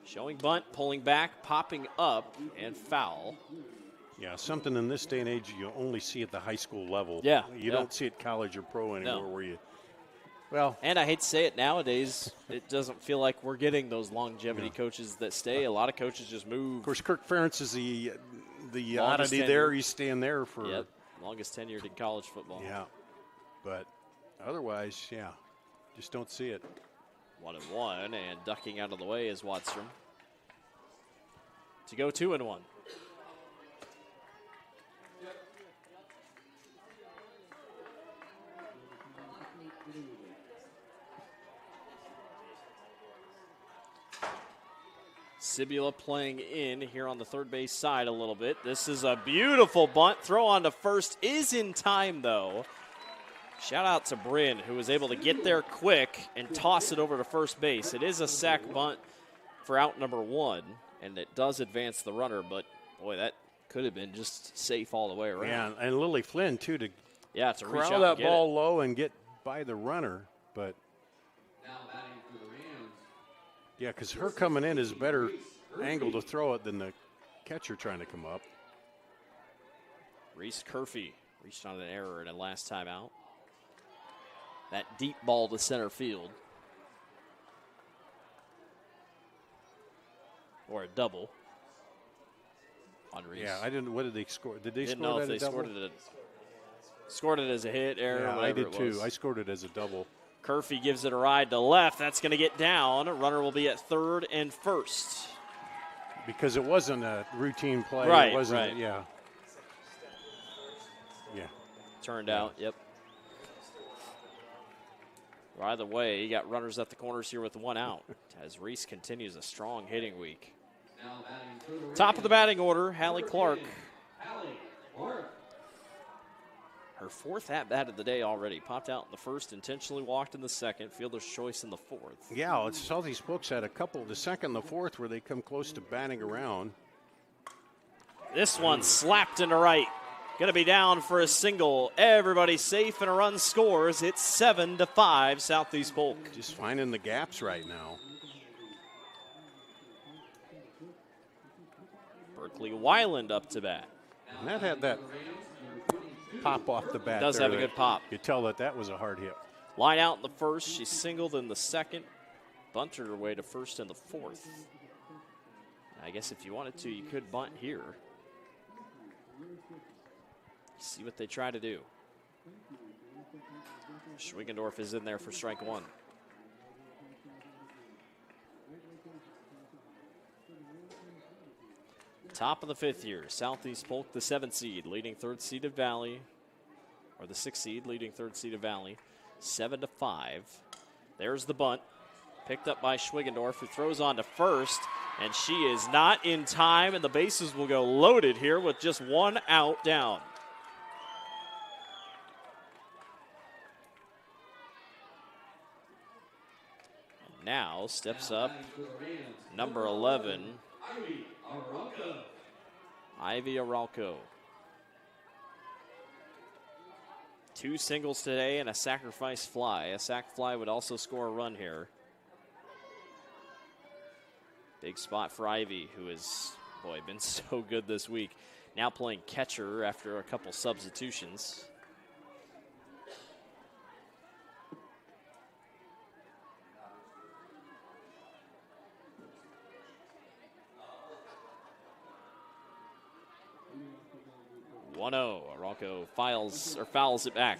Showing bunt, pulling back, popping up, and foul. Yeah, something in this day and age you only see at the high school level. Yeah. You don't see it college or pro anymore where you, and I hate to say it, nowadays it doesn't feel like we're getting those longevity coaches that stay. A lot of coaches just move. Of course, Kirk Ferentz is the oddity tenure. there. He's staying there for longest tenured in college football. Yeah, but otherwise, just don't see it. 1-1, and ducking out of the way is Wadstrom. To go 2-1. Sibula playing in here on the third base side a little bit. This is a beautiful bunt. Throw on to first is in time, though. Shout out to Bryn, who was able to get there quick and toss it over to first base. It is a sac bunt for out number 1, and it does advance the runner, but boy, that could have been just safe all the way around. Yeah, and Lily Flynn, too, to reach corral out that and get ball it. low and get by the runner, but yeah, because her coming in is a better angle to throw it than the catcher trying to come up. Reese Curfey reached on an error in a last time out. That deep ball to center field. Or a double on Reese. Yeah, I didn't. What did they score? Did they Didn't score know that if they a double? scored it as a hit, error, Yeah, I whatever did it too. was. I scored it as a double. Curfey gives it a ride to left. That's going to get down. Runner will be at third and first. Because it wasn't a routine play. Right, It wasn't. right. Yeah. Turned out, yep. By the way, you got runners at the corners here with 1 out as Reese continues a strong hitting week. Top of the batting order, Hallie Clark. Her 4th at-bat of the day already. Popped out in the first, intentionally walked in the second. Fielder's choice in the 4th. Yeah, it's Southeast Polk's had a couple, the second and the 4th, where they come close to batting around. This one slapped into right. Going to be down for a single. Everybody safe and a run scores. It's 7-5 Southeast Polk. Just finding the gaps right now. Berkeley Weiland up to bat. And that had that pop off the bat. Does there have a that good pop. You tell that was a hard hit. Line out in the first. She singled in the second. Bunted her way to first in the 4th. I guess if you wanted to, you could bunt here. See what they try to do. Schwigendorf is in there for strike 1. Top of the 5th year, Southeast Polk, the 7th seed, leading 3rd seed of Valley, or the 6th seed, leading 3rd seed of Valley, 7-5. There's the bunt. Picked up by Schwigendorf, who throws on to first, and she is not in time, and the bases will go loaded here with just one out down. And now steps up number 11, Ivy Arauco. 2 singles today and a sacrifice fly. A sac fly would also score a run here. Big spot for Ivy, who has, boy, been so good this week. Now playing catcher after a couple substitutions. Arauco fouls it back.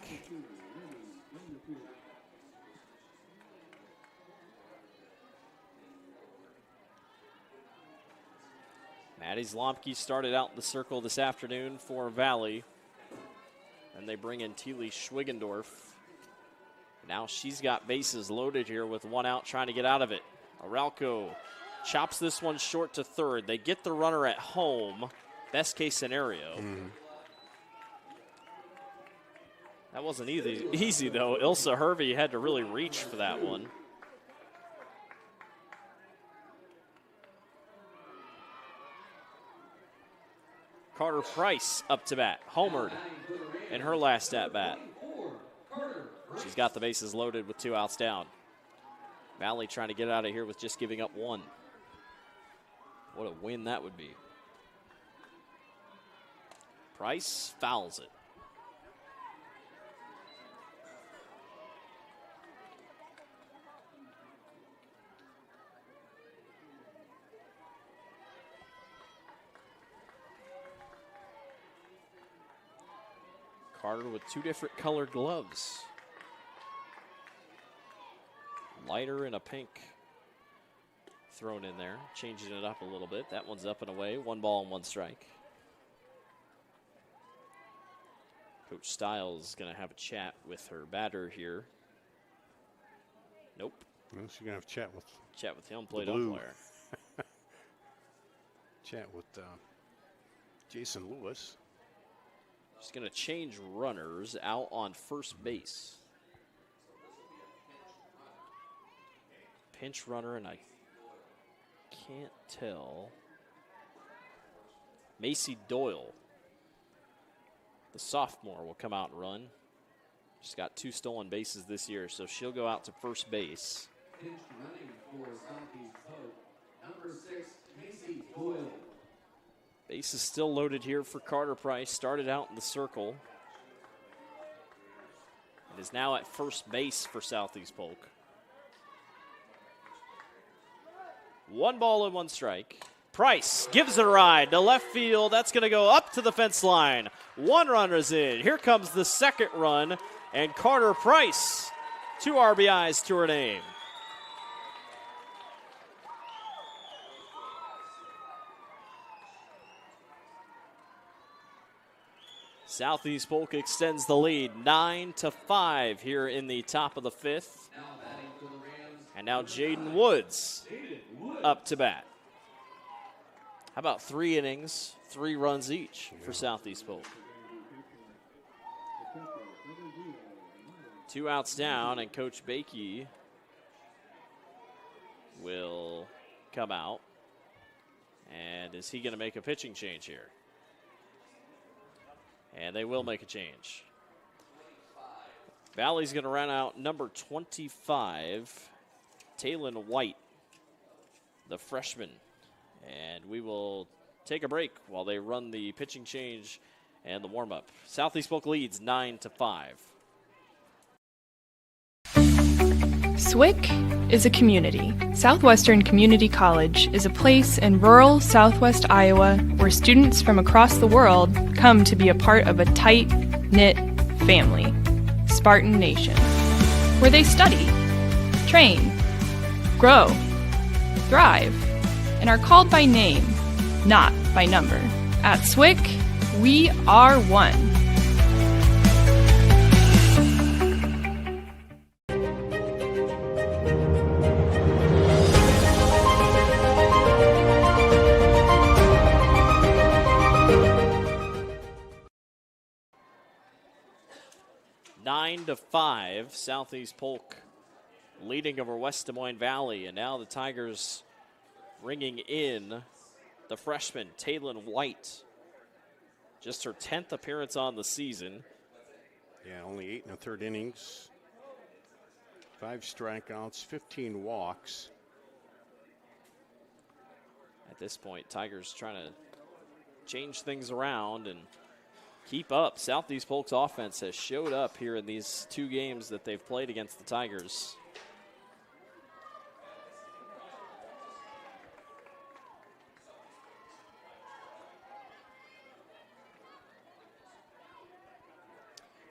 Maddie Zlomke started out in the circle this afternoon for Valley. And they bring in Teely Schwigendorf. Now she's got bases loaded here with one out, trying to get out of it. Arauco chops this one short to third. They get the runner at home, best case scenario. That wasn't easy though. Ilsa Hervey had to really reach for that one. Carter Price up to bat, homered in her last at bat. She's got the bases loaded with 2 outs down. Valley trying to get out of here with just giving up 1. What a win that would be. Price fouls it. Carter with 2 different colored gloves. Lighter and a pink thrown in there, changing it up a little bit. That one's up and away, 1 ball and 1 strike. Coach Stiles is going to have a chat with her batter here. Nope. Well, she's going to have a chat with him, plate umpire. Chat with Jason Lewis. She's going to change runners out on first base. Pinch runner, and I can't tell. Macy Doyle, the sophomore, will come out and run. She's got 2 stolen bases this year, so she'll go out to first base. Pinch running for Southeast Polk, number 6, Macy Doyle. Base is still loaded here for Carter Price. Started out in the circle. And is now at first base for Southeast Polk. 1 ball and 1 strike. Price gives it a ride to left field. That's going to go up to the fence line. 1 runner's in. Here comes the second run. And Carter Price, 2 RBIs to her name. Southeast Polk extends the lead 9-5 here in the top of the 5th. And now Jaden Woods up to bat. How about 3 innings, 3 runs each for Southeast Polk? 2 outs down, and Coach Bakey will come out. And is he going to make a pitching change here? And they will make a change. Valley's going to run out number 25, Taylon White, the freshman. And we will take a break while they run the pitching change and the warm-up. Southeast Polk leads 9-5. SWIC is a community. Southwestern Community College is a place in rural southwest Iowa where students from across the world come to be a part of a tight-knit family, Spartan Nation, where they study, train, grow, thrive, and are called by name, not by number. At SWIC, we are one. 9-5. Southeast Polk leading over West Des Moines Valley. And now the Tigers bringing in the freshman, Taylin White. Just her 10th appearance on the season. Yeah, only 8 1/3 innings. 5 strikeouts, 15 walks. At this point, Tigers trying to change things around and keep up. Southeast Polk's offense has showed up here in these 2 games that they've played against the Tigers.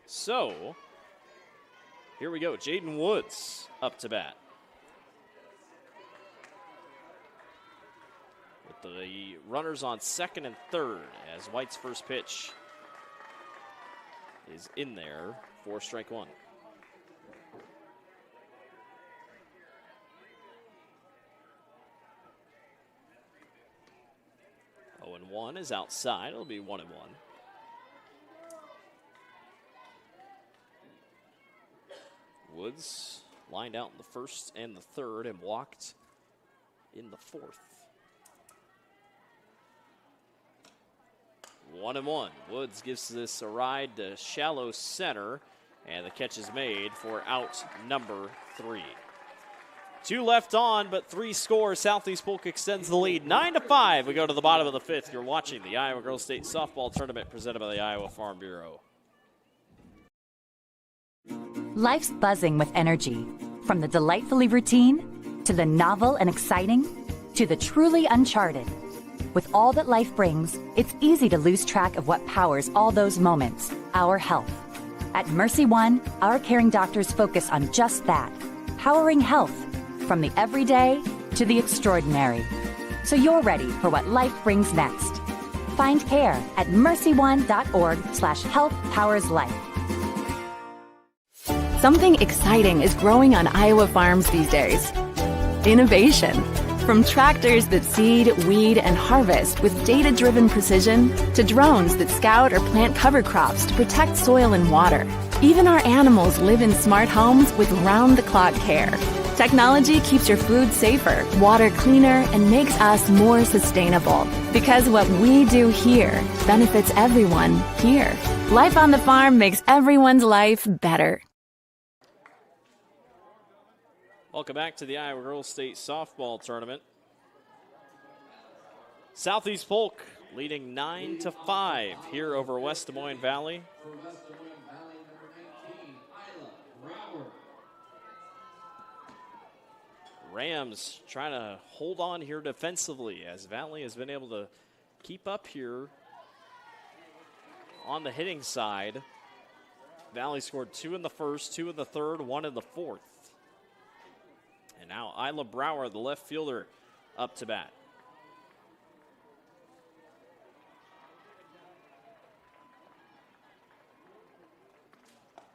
So, here we go. Jaden Woods up to bat. With the runners on second and third as White's first pitch is in there for strike one. Oh, and 1 is outside. It'll be 1-1. Woods lined out in the first and the third and walked in the fourth. 1-1. Woods gives this a ride to shallow center, and the catch is made for out number 3. 2 left on, but 3 scores. Southeast Polk extends the lead 9-5. We go to the bottom of the 5th. You're watching the Iowa Girls State Softball Tournament presented by the Iowa Farm Bureau. Life's buzzing with energy. From the delightfully routine, to the novel and exciting, to the truly uncharted. With all that life brings, it's easy to lose track of what powers all those moments, our health. At Mercy One, our caring doctors focus on just that, powering health, from the everyday to the extraordinary. So you're ready for what life brings next. Find care at mercyone.org/health-powers-life. Something exciting is growing on Iowa farms these days. Innovation. From tractors that seed, weed, and harvest with data-driven precision to drones that scout or plant cover crops to protect soil and water. Even our animals live in smart homes with round-the-clock care. Technology keeps your food safer, water cleaner, and makes us more sustainable. Because what we do here benefits everyone here. Life on the farm makes everyone's life better. Welcome back to the Iowa Girls State Softball Tournament. Southeast Polk leading 9-5 here over West Des Moines Valley. Rams trying to hold on here defensively as Valley has been able to keep up here on the hitting side. Valley scored 2 in the first, 2 in the third, 1 in the fourth. And now Isla Brower, the left fielder, up to bat.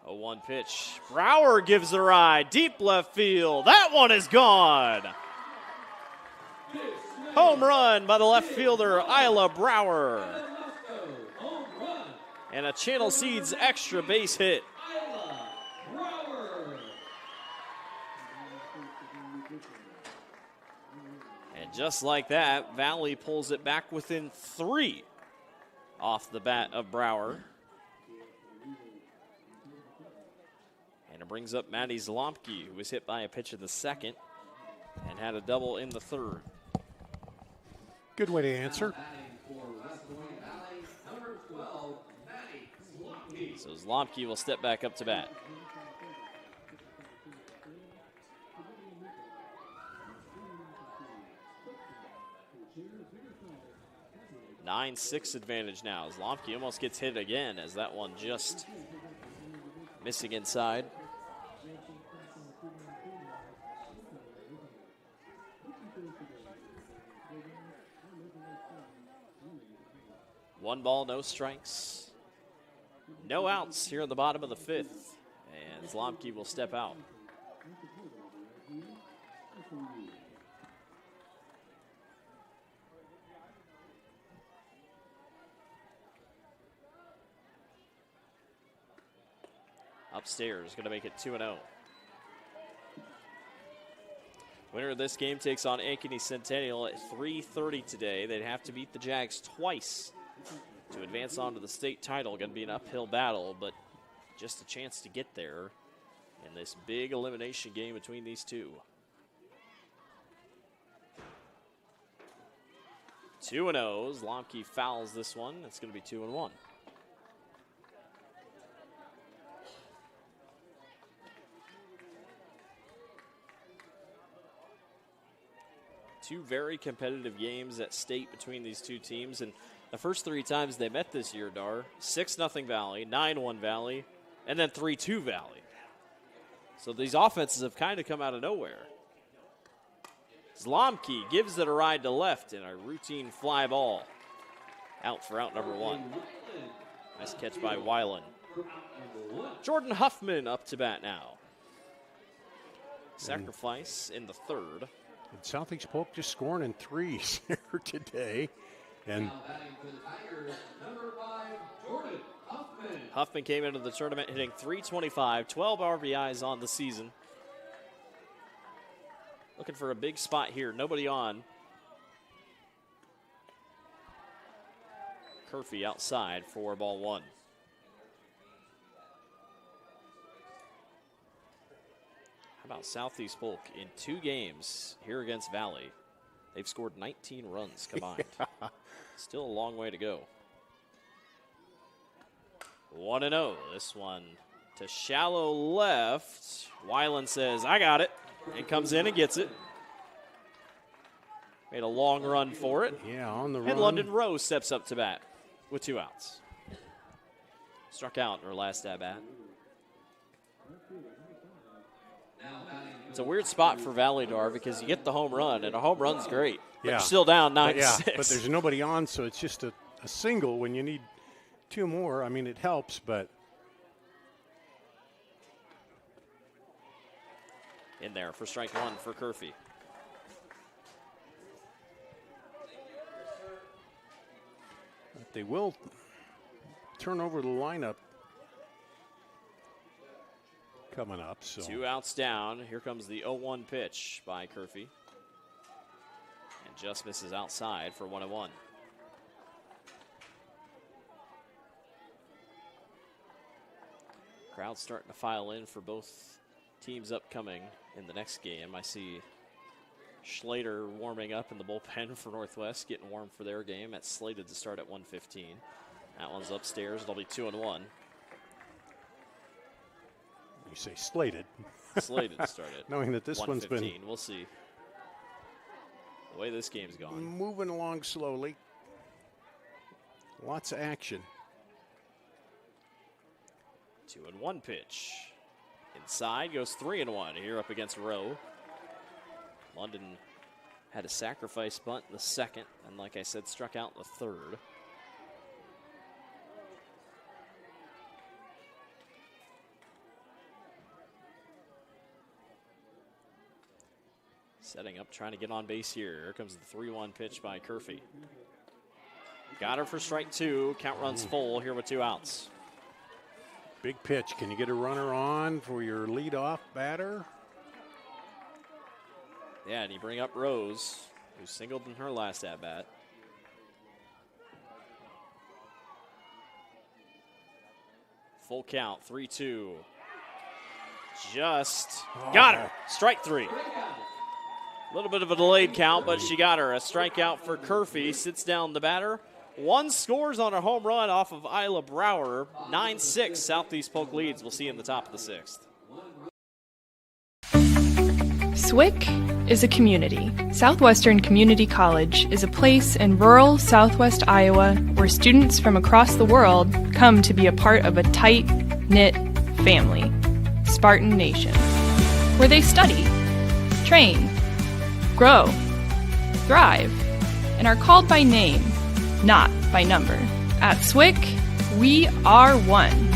A 1 pitch. Brower gives the ride. Deep left field. That one is gone. Home run by the left fielder, Isla Brower. And a Channel Seeds extra base hit. And just like that, Valley pulls it back within 3 off the bat of Brower. And it brings up Maddie Zlomke, who was hit by a pitch in the second and had a double in the third. Good way to answer. So Zlomke will step back up to bat. A 9-6 advantage now. Zlomke almost gets hit again as that one just missing inside. One ball, no strikes. No outs here in the bottom of the 5th. And Zlomke will step out. upstairs, going to make it 2-0. Winner of this game takes on Ankeny Centennial at 3:30 today. They'd have to beat the Jags twice to advance on to the state title. Going to be an uphill battle, but just a chance to get there in this big elimination game between these two. 2-0. Zlomke fouls this one. It's going to be 2-1. Two very competitive games at state between these two teams, and the first 3 times they met this year, Dar, 6-0 Valley, 9-1 Valley, and then 3-2 Valley. So these offenses have kind of come out of nowhere. Zlomke gives it a ride to left in a routine fly ball. Out for out number 1. Nice catch by Weiland. Jordan Huffman up to bat now. Sacrifice in the 3rd. And Southeast Polk just scoring in 3s here today. And Huffman came into the tournament hitting .325, 12 RBIs on the season. Looking for a big spot here. Nobody on. Curfey outside for ball 1. How about Southeast Polk in 2 games here against Valley? They've scored 19 runs combined. Still a long way to go. 1-0. This one to shallow left. Weiland says, I got it, and comes in and gets it. Made a long run for it. Yeah, on the run. And London Rose steps up to bat with 2 outs. Struck out in her last at bat. It's a weird spot for Valley, Dar, because you get the home run, and a home run's great. But you're still down 9-6. But there's nobody on, so it's just a single when you need 2 more. I mean, it helps, but. In there for strike 1 for Curfey. But they will turn over the lineup coming up. So 2 outs down. Here comes the 0-1 pitch by Curfey. And just misses outside for 1-1. Crowd starting to file in for both teams upcoming in the next game. I see Schlater warming up in the bullpen for Northwest, getting warm for their game. That's slated to start at 1:15. That one's upstairs. It'll be 2-1. You say slated. Slated to start it. Knowing that this one's been. We'll see. The way this game's gone. Moving along slowly. Lots of action. 2-1 pitch. Inside goes 3-1 here up against Rowe. London had a sacrifice bunt in the 2nd, and like I said, struck out in the 3rd. Setting up, trying to get on base here. Here comes the 3-1 pitch by Curfey. Got her for strike 2. Count runs full here with 2 outs. Big pitch. Can you get a runner on for your leadoff batter? Yeah, and you bring up Rose, who singled in her last at-bat. Full count, 3-2. Just got her. Strike 3. A little bit of a delayed count, but she got her. A strikeout for Curfey. Sits down the batter. 1 scores on a home run off of Isla Brower. 9-6. Southeast Polk leads. We'll see you in the top of the 6th. SWIC is a community. Southwestern Community College is a place in rural southwest Iowa where students from across the world come to be a part of a tight-knit family, Spartan Nation, where they study, train, grow, thrive, and are called by name, not by number. At SWIC, we are one.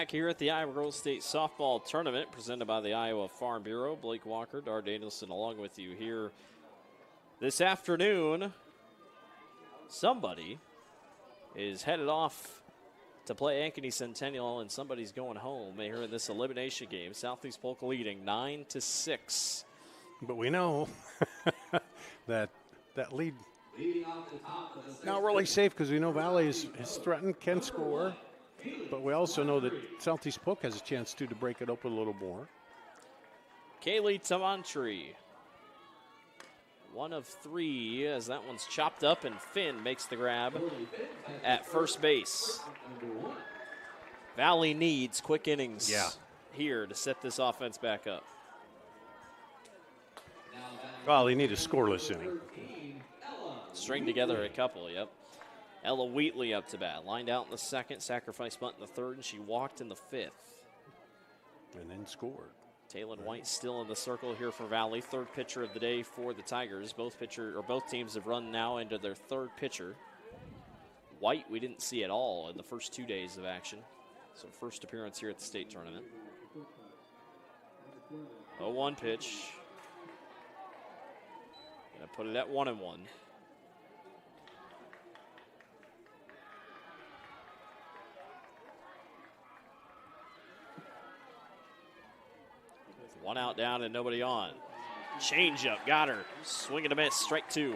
back here at the Iowa Girls State Softball Tournament presented by the Iowa Farm Bureau. Blake Walker, Dar Danielson along with you here this afternoon. Somebody is headed off to play Ankeny Centennial, and somebody's going home here in this elimination game. Southeast Polk leading 9-6. But we know that lead not really safe because we know Valley is threatened, can score. But we also know that Southeast Polk has a chance, too, to break it open a little more. Kaylee Tamantri, 1 of 3, as that one's chopped up, and Finn makes the grab at first base. Valley needs quick innings here to set this offense back up. Well, they need a scoreless inning. String together a couple, yep. Ella Wheatley up to bat. Lined out in the second, sacrifice bunt in the third, and she walked in the fifth. And then scored. Taylor White still in the circle here for Valley. Third pitcher of the day for the Tigers. Both teams have run now into their third pitcher. White we didn't see at all in the first 2 days of action. So first appearance here at the state tournament. 0-1 pitch. Gonna put it at 1-1. One out, down, and nobody on. Change up, got her. Swing and a miss, strike 2.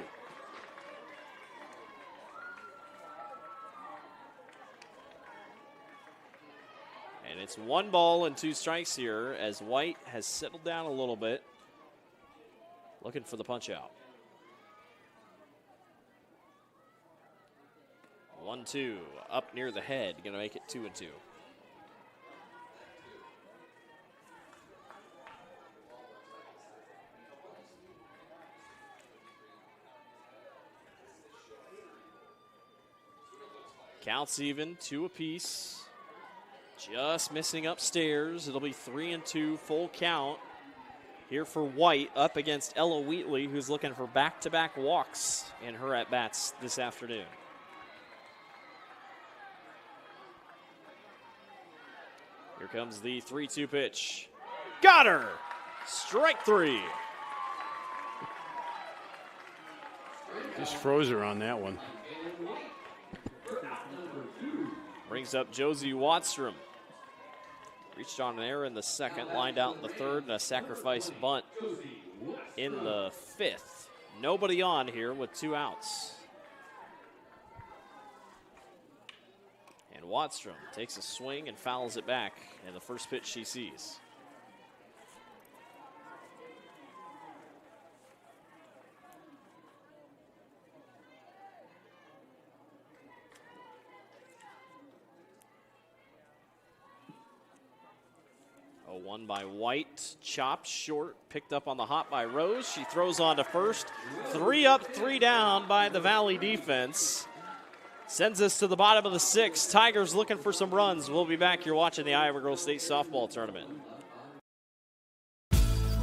And it's 1 ball and 2 strikes here as White has settled down a little bit. Looking for the punch out. 1-2, up near the head, gonna make it 2-2. Counts even, 2 apiece. Just missing upstairs. It'll be 3-2, full count here for White up against Ella Wheatley, who's looking for back-to-back walks in her at-bats this afternoon. Here comes the 3-2 pitch. Got her! Strike 3. Just froze her on that one. Brings up Josie Watstrom. Reached on an error in the second, lined out in the third, and a sacrifice bunt in the fifth. Nobody on here with 2 outs. And Watstrom takes a swing and fouls it back in the first pitch she sees. One by White, chopped short, picked up on the hop by Rose. She throws on to first. 3 up, 3 down by the Valley defense. Sends us to the bottom of the 6th. Tigers looking for some runs. We'll be back. You're watching the Iowa Girls State Softball Tournament.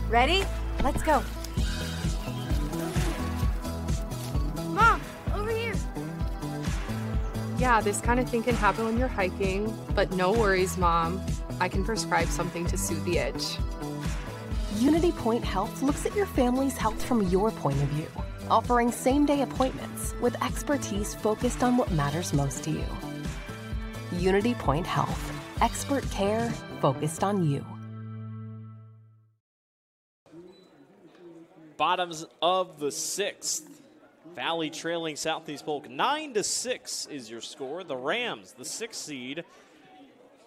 Ready? Let's go. Mom, over here. Yeah, this kind of thing can happen when you're hiking, but no worries, Mom. I can prescribe something to soothe the itch. Unity Point Health looks at your family's health from your point of view, offering same-day appointments with expertise focused on what matters most to you. Unity Point Health, expert care focused on you. Bottoms of the 6th. Valley trailing Southeast Polk 9-6 is your score. The Rams, the 6th seed,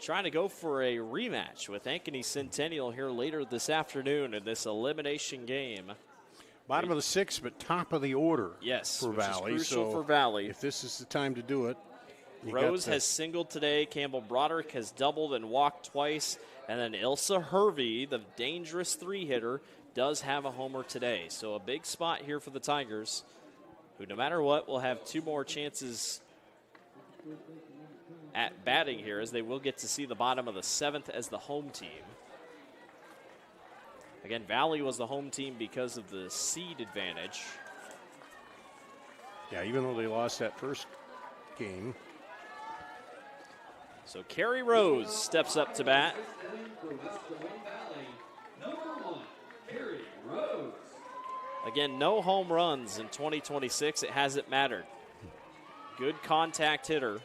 trying to go for a rematch with Ankeny Centennial here later this afternoon in this elimination game. Bottom of the 6th, but top of the order. Yes, for Valley. Is crucial so for Valley. If this is the time to do it, Rose has singled today. Campbell Broderick has doubled and walked twice, and then Ilsa Hervey, the dangerous 3-hitter, does have a homer today. So a big spot here for the Tigers, who no matter what will have 2 more chances at batting here, as they will get to see the bottom of the 7th as the home team. Again, Valley was the home team because of the seed advantage. Yeah, even though they lost that first game. So Carrie Rose steps up to bat. Again, no home runs in 2026. It hasn't mattered. Good contact hitter.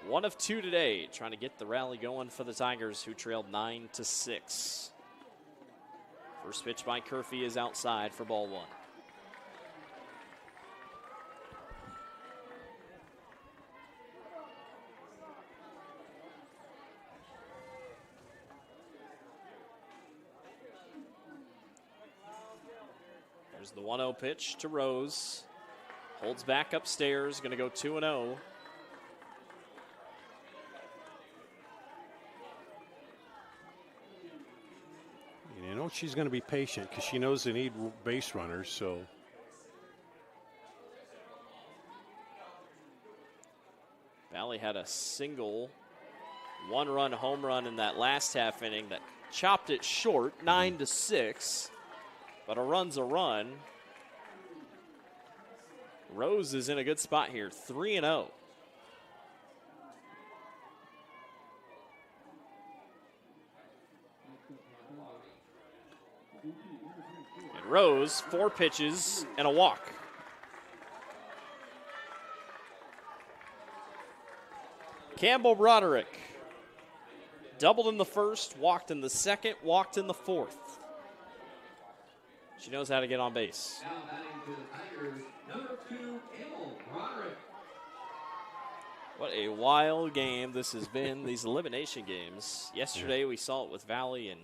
1 of 2 today, trying to get the rally going for the Tigers, who trailed 9-6. First pitch by Curfew is outside for ball 1. There's the 1-0 pitch to Rose. Holds back upstairs, going to go 2-0. You know she's going to be patient because she knows they need base runners, so. Valley had a single 1-run home run in that last half inning that chopped it short, 9-6. But a run's a run. Rose is in a good spot here, 3-0. And Rose, 4 pitches and a walk. Campbell Broderick doubled in the first, walked in the second, walked in the fourth. She knows how to get on base. Now batting to the Tigers, number 2, Campbell Broderick. What a wild game this has been, these elimination games. Yesterday we saw it with Valley and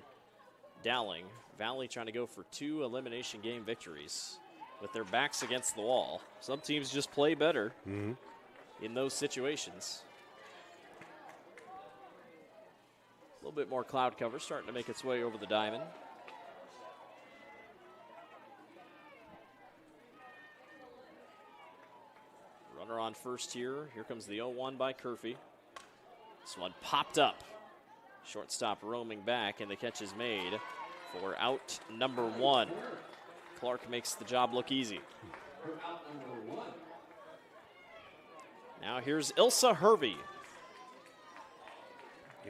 Dowling. Valley trying to go for 2 elimination game victories with their backs against the wall. Some teams just play better in those situations. A little bit more cloud cover starting to make its way over the diamond. Runner on first here. Here comes the 0-1 by Curfew. This one popped up. Shortstop roaming back, and the catch is made for out number 1. Clark makes the job look easy. Now here's Ilsa Hervey.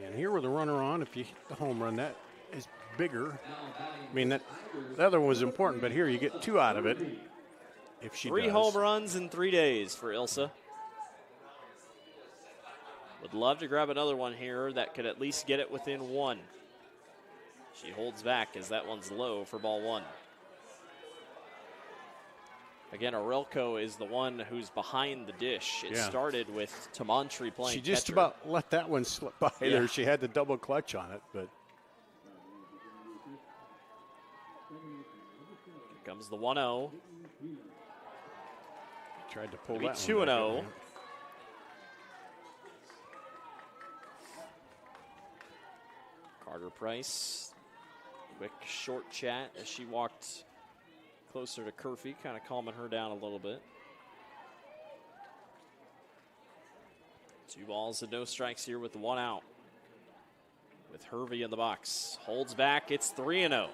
And here with the runner on, if you hit the home run, that is bigger. I mean, the other one was important, but here you get 2 out of it. If she 3 does. home runs in 3 days for Ilsa. Would love to grab another one here that could at least get it within 1. She holds back as that one's low for ball 1. Again, Aurelco is the one who's behind the dish. It started with Tamantri playing She just catcher. about let that one slip by there. She had the double clutch on it, but. Here comes the 1-0. Tried to pull Maybe that 2-0. Carter Price, quick short chat as she walked closer to Curfew, kind of calming her down a little bit. 2 balls and no strikes here with the 1 out. With Hervey in the box. Holds back, it's 3-0.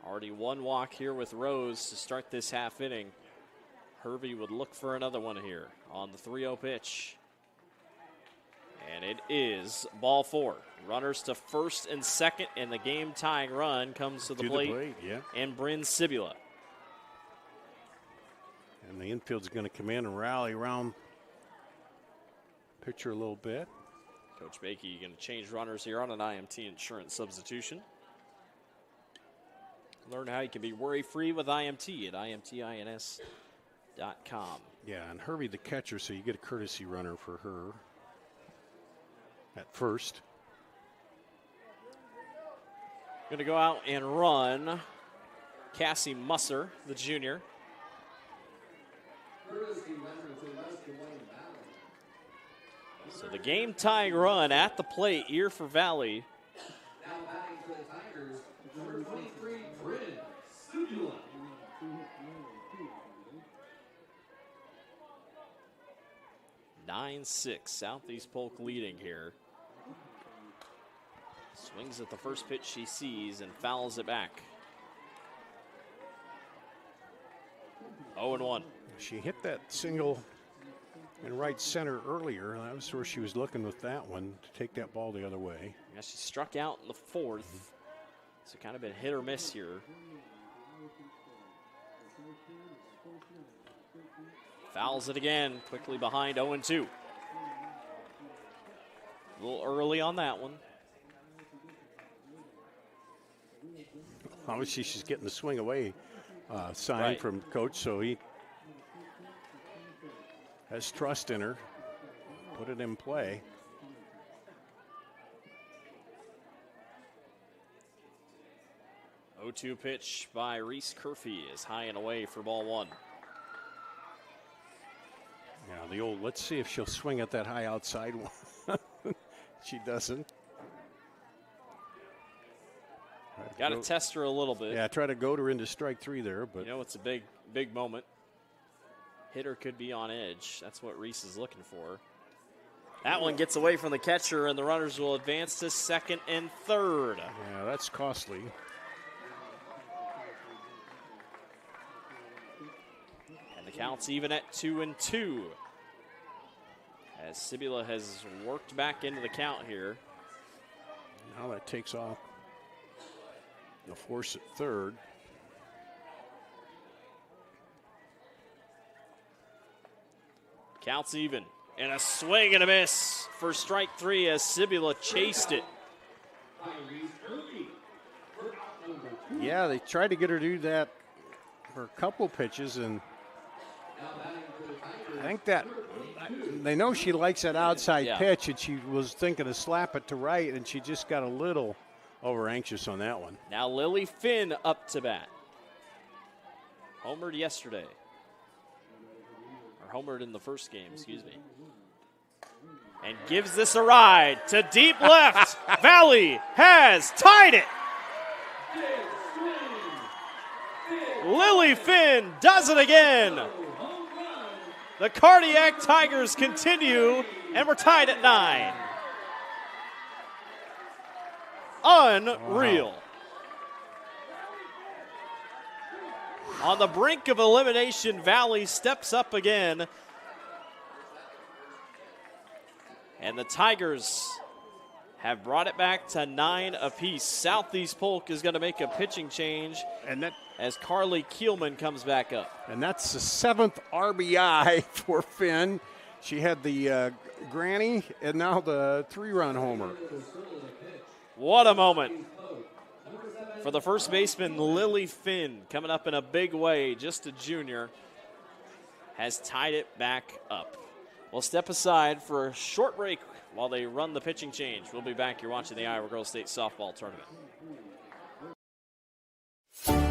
Already 1 walk here with Rose to start this half inning. Hervey would look for another one here on the 3-0 pitch. And it is ball 4. Runners to first and second, and the game-tying run comes to the plate. And Bryn Sibula. And the infield's going to come in and rally around pitcher a little bit. Coach Bakey going to change runners here on an IMT insurance substitution. Learn how you can be worry-free with IMT at imtins.com. Yeah, and Hervey the catcher, so you get a courtesy runner for her at first. Going to go out and run Cassie Musser, the junior. So the game-tying run at the plate here for Valley. Now batting for the Tigers, number 23, Bryn Sibula. 9-6, Southeast Polk leading here. Swings at the first pitch she sees and fouls it back. 0-1. She hit that single in right center earlier. That was where she was looking with that one to take that ball the other way. Yeah, she struck out in the fourth. So kind of been hit or miss here. Fouls it again, quickly behind 0-2. A little early on that one. Obviously, she's getting the swing away sign from coach, so he has trust in her. Put it in play. Oh, 0-2 pitch by Reese Curfey is high and away for ball one. Yeah, the old, let's see if she'll swing at that high outside one. She doesn't. Got to test her a little bit. Yeah, try to goad her into strike three there. But you know, it's a big moment. Hitter could be on edge. That's what Reese is looking for. That one gets away from the catcher, and the runners will advance to second and third. Yeah, that's costly. And the count's even at 2-2. As Sibula has worked back into the count here. Now that takes off the force at third. Counts even. And a swing and a miss for strike three as Sibula chased it. Yeah, they tried to get her to do that for a couple pitches, and I think that they know she likes that outside pitch, and she was thinking to slap it to right, and she just got a little over anxious on that one. Now Lily Finn up to bat. Homered yesterday. Or homered in the first game, excuse me. And gives this a ride to deep left. Valley has tied it. Lily Finn does it again. The Cardiac Tigers continue, and we're tied at 9. Unreal. Wow. On the brink of elimination, Valley steps up again. And the Tigers have brought it back to 9 apiece. Southeast Polk is going to make a pitching change as Carly Kielman comes back up. And that's the 7th RBI for Finn. She had the granny and now the 3-run homer. What a moment for the first baseman, Lily Finn, coming up in a big way, just a junior, has tied it back up. We'll step aside for a short break while they run the pitching change. We'll be back. You're watching the Iowa Girls State Softball Tournament.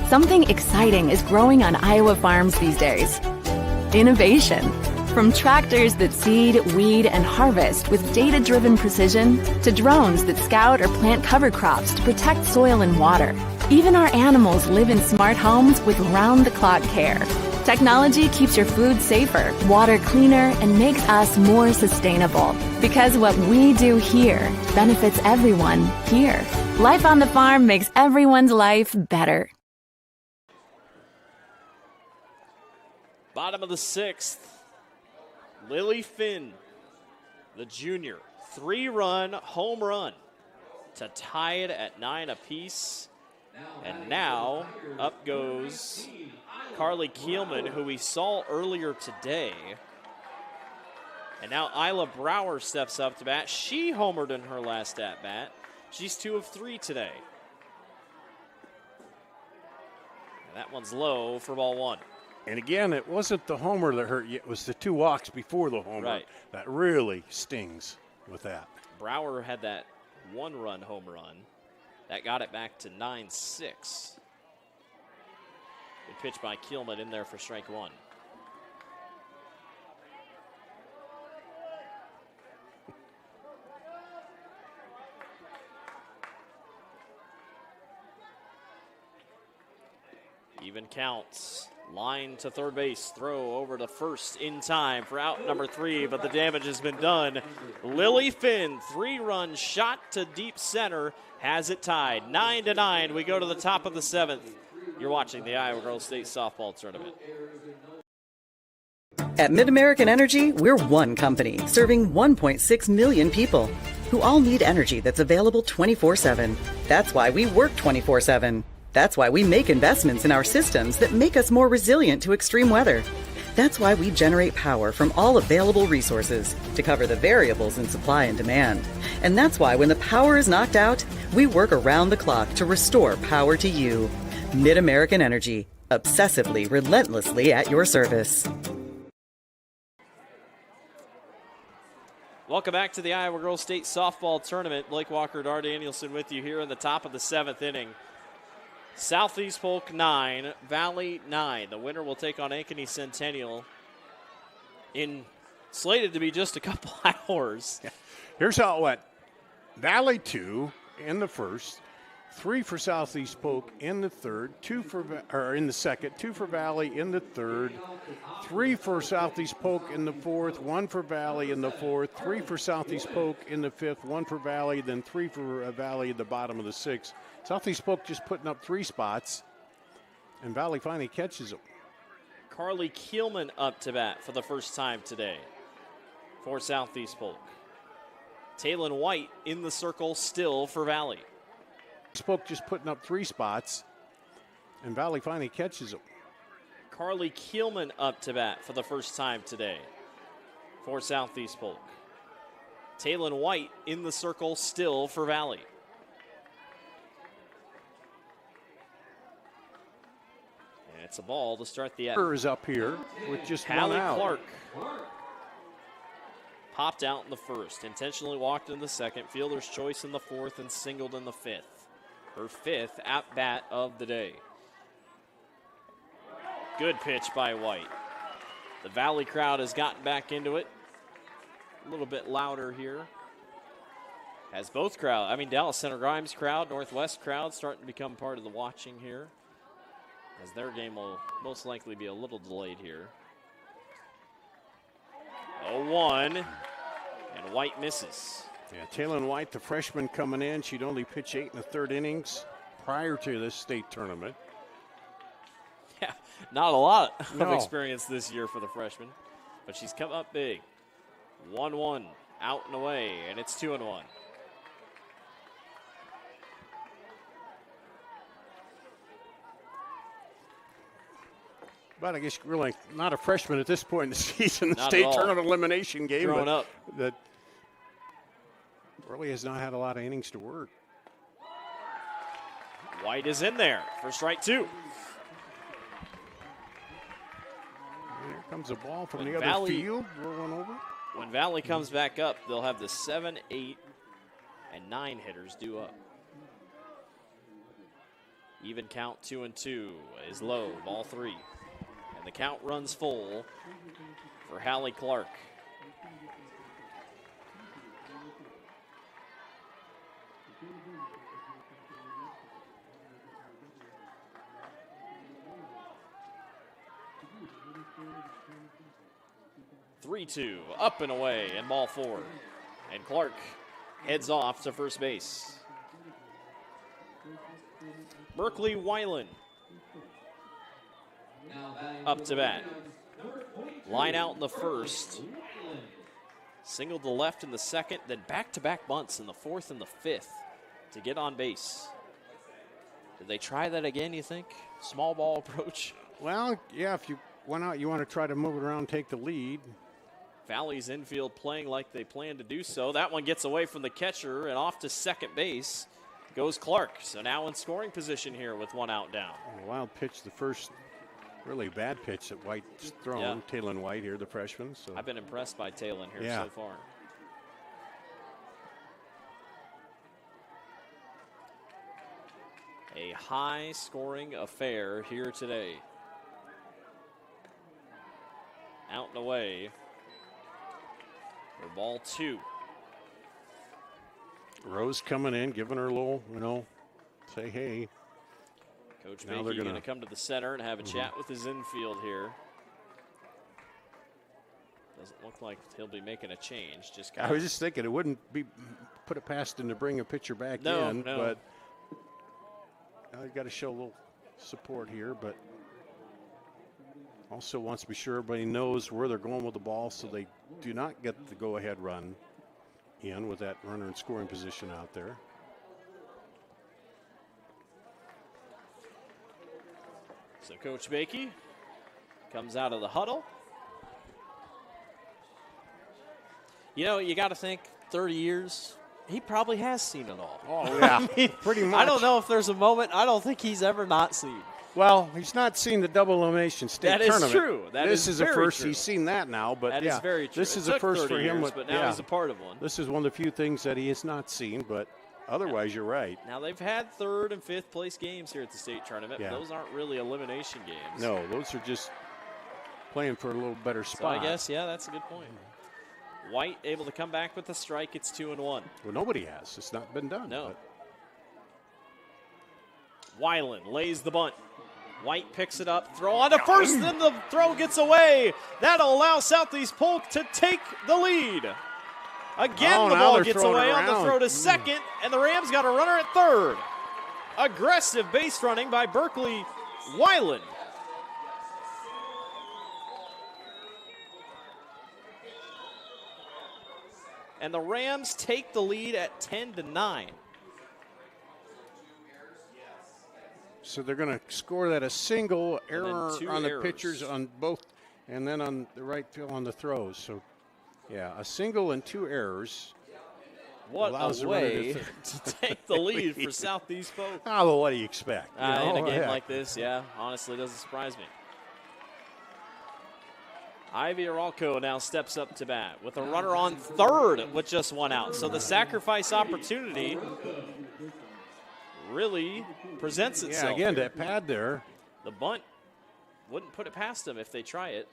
Something exciting is growing on Iowa farms these days. Innovation. From tractors that seed, weed, and harvest with data-driven precision to drones that scout or plant cover crops to protect soil and water. Even our animals live in smart homes with round-the-clock care. Technology keeps your food safer, water cleaner, and makes us more sustainable. Because what we do here benefits everyone here. Life on the farm makes everyone's life better. Bottom of the 6th. Lily Finn, the junior, 3-run home run to tie it at 9 apiece. And now up goes Carly Kielman, who we saw earlier today. And now Isla Brower steps up to bat. She homered in her last at-bat. She's 2 of 3 today. And that one's low for ball 1. And again, it wasn't the homer that hurt you. It was the 2 walks before the homer. Right. That really stings with that. Brower had that 1-run home run. That got it back to 9-6. Good pitch by Kielman in there for strike 1. Even counts. Line to third base, throw over to first in time for out number 3, but the damage has been done. Lily Finn, 3-run shot to deep center, has it tied. 9-9, we go to the top of the 7th. You're watching the Iowa Girls State Softball Tournament. At MidAmerican Energy, we're one company serving 1.6 million people who all need energy that's available 24/7. That's why we work 24/7. That's why we make investments in our systems that make us more resilient to extreme weather. That's why we generate power from all available resources to cover the variables in supply and demand. And that's why when the power is knocked out, we work around the clock to restore power to you. MidAmerican Energy, obsessively, relentlessly at your service. Welcome back to the Iowa Girls State Softball Tournament. Blake Walker, Dar Danielson with you here in the top of the 7th inning. Southeast Polk 9, Valley 9. The winner will take on Ankeny Centennial in slated to be just a couple hours. Yeah. Here's how it went. Valley 2 in the first, 3 for Southeast Polk in the third, 2 in the second, 2 for Valley in the third, 3 for Southeast Polk in the fourth, 1 for Valley in the fourth, 3 for Southeast Polk in the fifth, 1 for Valley, then 3 for Valley at the bottom of the 6th. Southeast Polk just putting up 3 spots, and Valley finally catches them. Carly Kielman up to bat for the first time today for Southeast Polk. Taylon White in the circle still for Valley. Polk just putting up 3 spots, and Valley finally catches them. Carly Kielman up to bat for the first time today for Southeast Polk. Taylon White in the circle still for Valley. And it's a ball to start the is up here with just Hallie one out. Clark popped out in the first, intentionally walked in the second, fielder's choice in the fourth, and singled in the 5th. Her 5th at-bat of the day. Good pitch by White. The Valley crowd has gotten back into it. A little bit louder here. Has both Dallas Center Grimes crowd, Northwest crowd starting to become part of the watching here, as their game will most likely be a little delayed here. 0-1, and White misses. Yeah, Taylon White, the freshman coming in, she'd only pitch 8 1/3 innings prior to this state tournament. Yeah, not a lot of experience this year for the freshman, but she's come up big. 1-1, out and away, and it's 2-1. But I guess really not a freshman at this point in the season. The Not state at all. tournament elimination game. Growing up. That really has not had a lot of innings to work. White is in there for strike 2. Here comes a ball from the other field, rolling over. When Valley comes back up, they'll have the 7, 8, and 9 hitters due up. Even count 2-2 is low, ball 3. And the count runs full for Hallie Clark. (3-2) up and away, and ball 4. And Clark heads off to first base. Berkeley Weiland up to bat. Line out in the first. Singled to left in the second, then back-to-back bunts in the 4th and the 5th to get on base. Did they try that again, you think? Small ball approach? Well, yeah, if you went out, you want to try to move it around, take the lead. Valley's infield playing like they plan to do so. That one gets away from the catcher and off to second base goes Clark. So now in scoring position here with 1 out down. A wild pitch, the first really bad pitch that White's thrown. Yeah. Taylon White here, the freshman. So I've been impressed by Taylon here so far. A high-scoring affair here today. Out and away for ball 2. Rose coming in, giving her a little, say hey. Coach Now Bakey they're going to gonna- come to the center and have a chat with his infield here. Doesn't look like he'll be making a change. Just I was just thinking it wouldn't be put it past him to bring a pitcher back in, but you got to show a little support here, but also wants to be sure everybody knows where they're going with the ball so they do not get the go-ahead run in with that runner in scoring position out there. So Coach Bakey comes out of the huddle. You know, you got to think 30 years, he probably has seen it all. Oh, yeah, I mean, pretty much. I don't know if there's a moment I don't think he's ever not seen. Well, he's not seen the double elimination state tournament. That is true. This is a very first. true. He's seen that now, but That yeah, is very true. this It is a took first 30 for him. years, but now he's a part of one. This is one of the few things that he has not seen, but otherwise, you're right. Now, they've had third and fifth place games here at the state tournament. Yeah. But those aren't really elimination games. No, those are just playing for a little better So spot. I guess, yeah, that's a good point. White able to come back with a strike. It's 2-1. Well, nobody has. It's not been done. No. but- Weiland lays the bunt. White picks it up, throw on to first, then the throw gets away. That'll allow Southeast Polk to take the lead. Again, the now ball they're gets throwing away on the around. throw to second, and the Rams got a runner at third. Aggressive base running by Berkeley Weiland. And the Rams take the lead at 10-9. So they're going to score that a single error two on the errors. pitchers on both, and then on the right field on the throws. So, yeah, a single and 2 errors. What allows a the runner way to take the lead for Southeast Polk. Oh, well, what do you expect? You know? In a game Yeah. like this, yeah, honestly, doesn't surprise me. Ivy Aralco now steps up to bat with a runner on third with just 1 out. So the sacrifice opportunity really presents Yeah, itself. again, here. that pad there. The bunt wouldn't put it past them if they try it.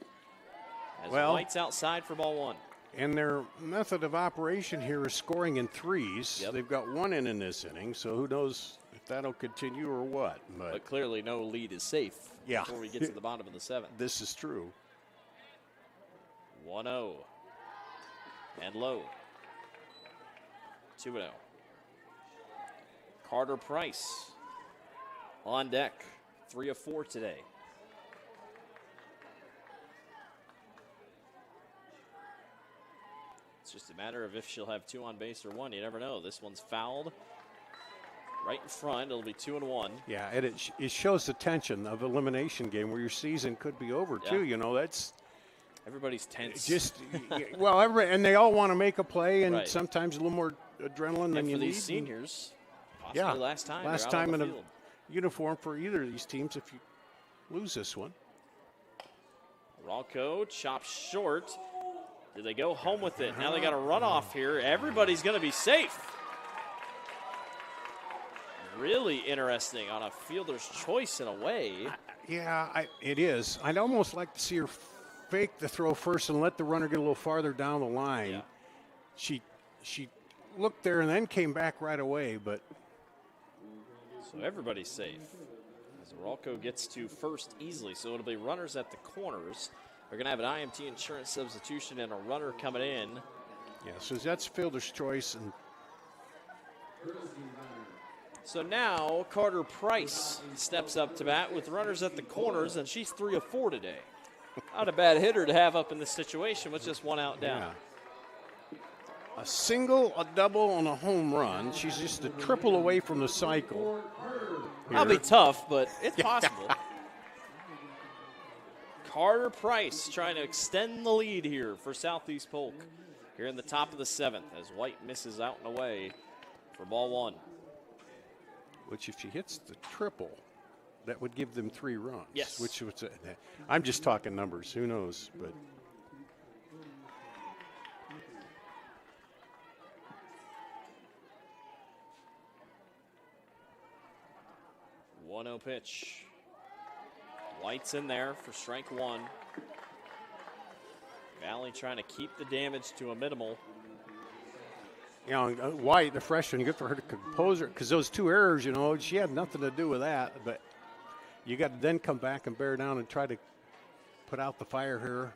As Well- White's outside for ball 1. And their method of operation here is scoring in 3s. Yep. They've got 1 in this inning, so who knows if that'll continue or what. But clearly no lead is safe Yeah. before we get to the bottom of the 7th. This is true. 1-0. And low. 2-0. Carter Price on deck. 3 of 4 today. It's just a matter of if she'll have 2 on base or 1. You never know. This one's fouled right in front. It'll be 2-1. Yeah, and it shows the tension of elimination game where your season could be over, Yeah. too. You know, that's Everybody's tense. just, well, and they all want to make a play, and Right. sometimes a little more adrenaline and than for you these need. seniors, possibly Yeah, last time. last they're out time on in the a field. uniform for either of these teams if you lose this one. Ralco chops short. Do they go home with it? Now they got a runoff here. Everybody's going to be safe. Really interesting on a fielder's choice in a way. Yeah, it is. I'd almost like to see her fake the throw first and let the runner get a little farther down the line. Yeah. She looked there and then came back right away, but So everybody's safe. As Ralco gets to first easily. So it'll be runners at the corners. They're going to have an IMT insurance substitution and a runner coming in. yeah, so that's fielder's choice. And So now Carter Price steps up to bat with runners at the corners, and she's 3 of 4 today. Not a bad hitter to have up in this situation with just 1 out down. a single, a double, and a home run. She's just a triple away from the cycle. That'll be tough, but it's possible. Carter Price trying to extend the lead here for Southeast Polk here in the top of the 7th as White misses out and away for ball 1. Which, if she hits the triple, that would give them 3 runs. Yes. Which was, I'm just talking numbers. Who knows? But One-zero pitch. White's in there for strike 1. Valley trying to keep the damage to a minimal. you know, White, the freshman, good for her to compose her, because those 2 errors, you know, she had nothing to do with that. But You got to then come back and bear down and try to put out the fire here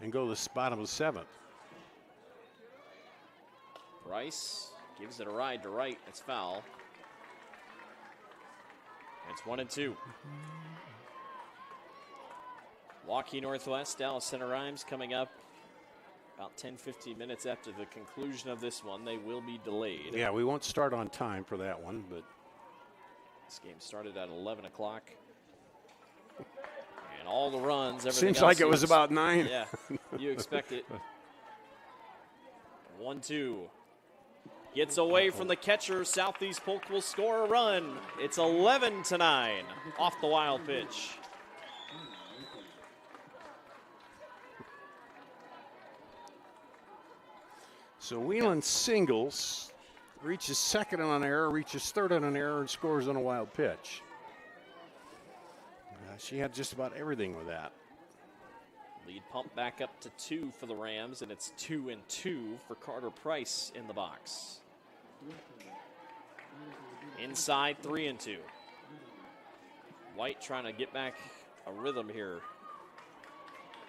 and go to the bottom of the 7th. Price gives it a ride to right. It's foul. It's 1-2. Waukee Northwest, Dallas Center Rhymes coming up about 10-15 minutes after the conclusion of this one. They will be delayed. Yeah, we won't start on time for that one, but this game started at 11 o'clock. And all the runs, everything seems else like it was about 9. Yeah, you expect it. 1-2. Gets away from the catcher. Southeast Polk will score a run. It's 11-9 off the wild pitch. So Whelan singles, reaches second on an error, reaches third on an error, and scores on a wild pitch. She had just about everything with that. Lead pump back up to 2 for the Rams, and it's 2-2 for Carter Price in the box. Inside 3-2. White trying to get back a rhythm here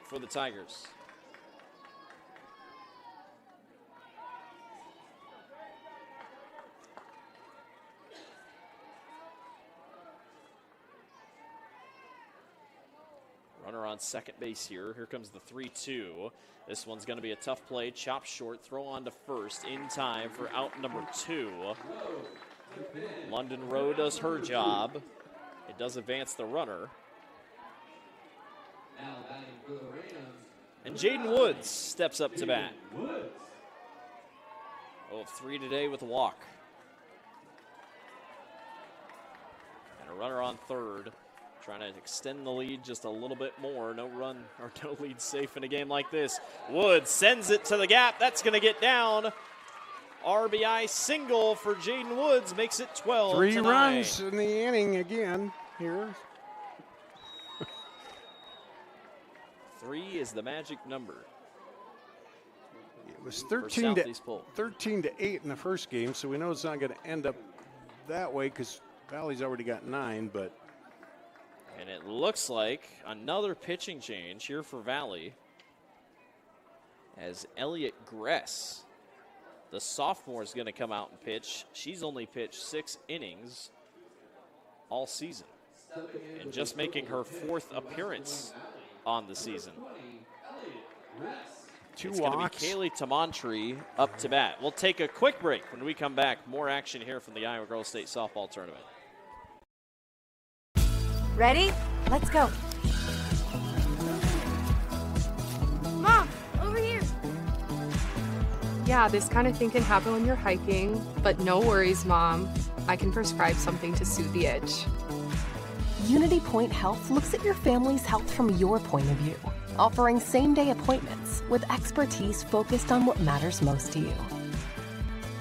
for the Tigers. Runner on second base here. Here comes the 3-2. This one's going to be a tough play. Chop short, throw on to first in time for out number 2. London Rowe does her job. It does advance the runner. And Jaden Woods steps up to bat. 0-3 today with a walk. And a runner on third. Trying to extend the lead just a little bit more. No run or no lead safe in a game like this. Woods sends it to the gap. That's going to get down. RBI single for Jaden Woods makes it 12-9. 3 runs in the inning again here. 3 is the magic number. It was 13 to 8 in the first game, so we know it's not going to end up that way because Valley's already got 9, but. And it looks like another pitching change here for Valley as Elliott Gress, the sophomore, is going to come out and pitch. She's only pitched 6 innings all season and just making her 4th appearance on the season. It's going to be Kaylee Tamantri up to bat. We'll take a quick break. When we come back, more action here from the Iowa Girls State Softball Tournament. Ready? Let's go. Mom, over here. Yeah, this kind of thing can happen when you're hiking, but no worries, Mom. I can prescribe something to soothe the itch. Unity Point Health looks at your family's health from your point of view, offering same-day appointments with expertise focused on what matters most to you.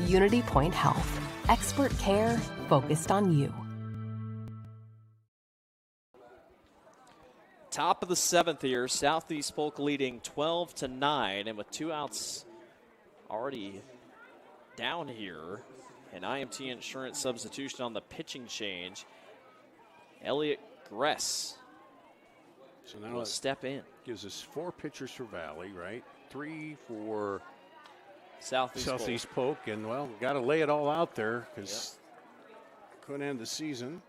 Unity Point Health, expert care focused on you. Top of the 7th here, Southeast Polk leading 12-9, and with 2 outs already down here, an IMT insurance substitution on the pitching change. Elliott Gress so now will step in. Gives us 4 pitchers for Valley, right? 3 for Southeast Polk. And, well, got to lay it all out there because couldn't end the season.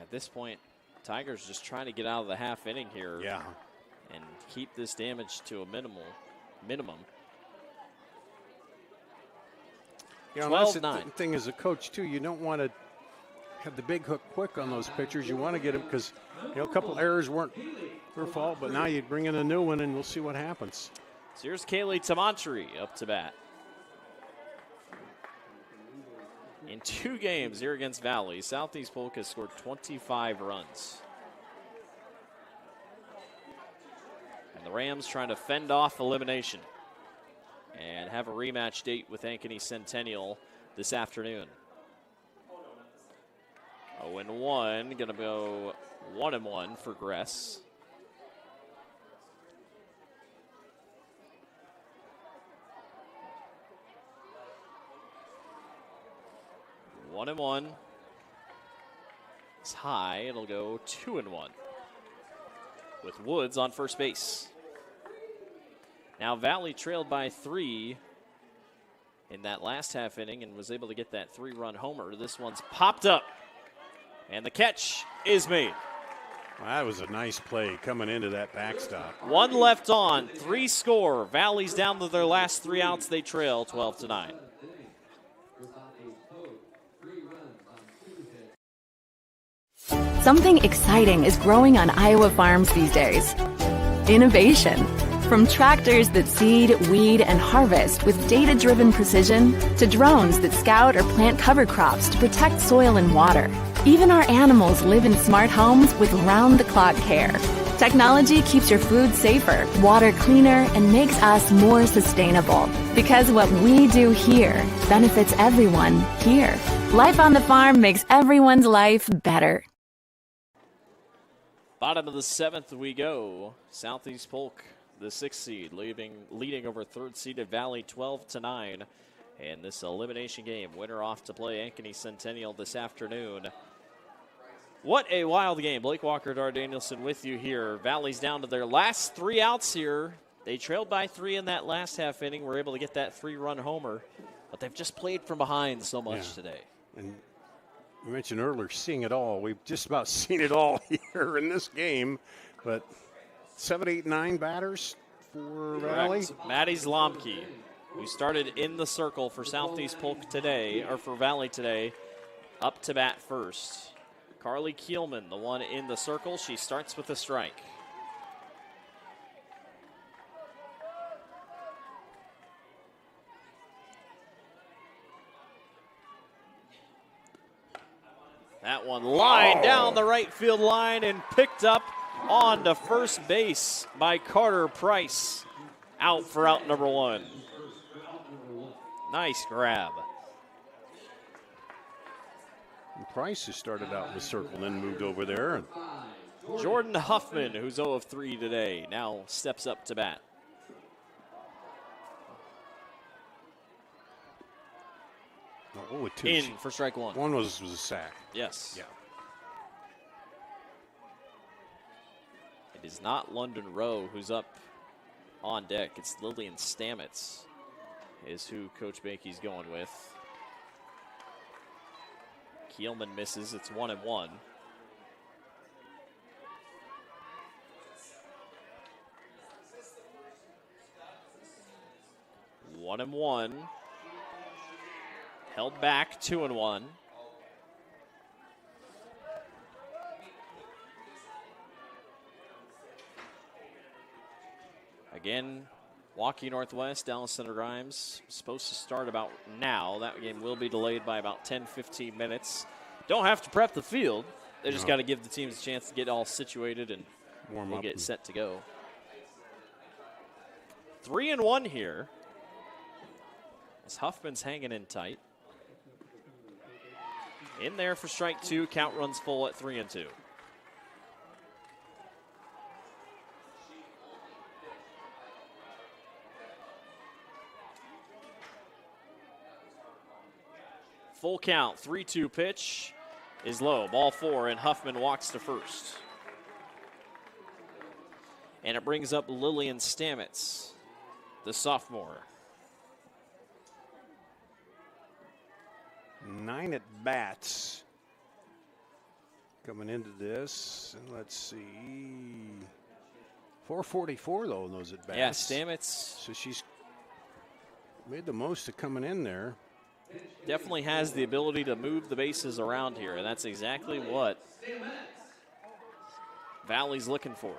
At this point, Tigers just trying to get out of the half inning here. Yeah. And keep this damage to a minimum. You know, that's the thing as a coach, too. You don't want to have the big hook quick on those pitchers. You want to get them because, a couple errors weren't their fault, but now you bring in a new one and we'll see what happens. So here's Kaylee Tamantri up to bat. In 2 games here against Valley, Southeast Polk has scored 25 runs. And the Rams trying to fend off elimination and have a rematch date with Ankeny Centennial this afternoon. 0-1, going to go 1-1 for Gress. One and one. It's high. It'll go 2-1 with Woods on first base. Now Valley trailed by 3 in that last half inning and was able to get that 3-run homer. This one's popped up, and the catch is made. Well, that was a nice play coming into that backstop. 1 left on, 3 score. Valley's down to their last 3 outs. They trail 12-9. Something exciting is growing on Iowa farms these days. Innovation. From tractors that seed, weed, and harvest with data-driven precision to drones that scout or plant cover crops to protect soil and water. Even our animals live in smart homes with round-the-clock care. Technology keeps your food safer, water cleaner, and makes us more sustainable. Because what we do here benefits everyone here. Life on the farm makes everyone's life better. Bottom of the 7th we go. Southeast Polk, the 6th seed, leading over 3rd seeded Valley 12-9. And this elimination game, winner off to play Ankeny Centennial this afternoon. What a wild game. Blake Walker, Dar Danielson with you here. Valley's down to their last 3 outs here. They trailed by 3 in that last half inning. Were able to get that 3-run homer. But they've just played from behind so much today. And we mentioned earlier seeing it all. We've just about seen it all here in this game. But 7, 8, 9 batters for Valley. Maddie Zlomke, who started in the circle for Southeast Polk today, or for Valley today, up to bat first. Carly Kielman, the one in the circle. She starts with a strike. That one lined down the right field line and picked up on to first base by Carter Price. Out for out number 1. Nice grab. And Price has started out in the circle, then moved over there. Jordan Huffman, who's 0 of 3 today, now steps up to bat. Oh, 2. In for strike 1. One was a sack. Yes. Yeah. It is not London Rowe who's up on deck. It's Lillian Stamets is who Coach Bakey's going with. Kielman misses. It's 1-1. One and one. Held back, 2-1. Again, Waukee Northwest, Dallas Center Grimes, supposed to start about now. That game will be delayed by about 10-15 minutes. Don't have to prep the field. They just got to give the teams a chance to get all situated and warm up, get set to go. 3-1 here. As Huffman's hanging in tight. In there for strike 2. Count runs full at 3-2. Full count, 3-2 pitch is low. Ball 4, and Huffman walks to first. And it brings up Lillian Stamets, the sophomore. 9 at bats coming into this, and let's see, 444 though in those at bats. Yeah, Stamets. So she's made the most of coming in there. Definitely has the ability to move the bases around here, and that's exactly what Valley's looking for.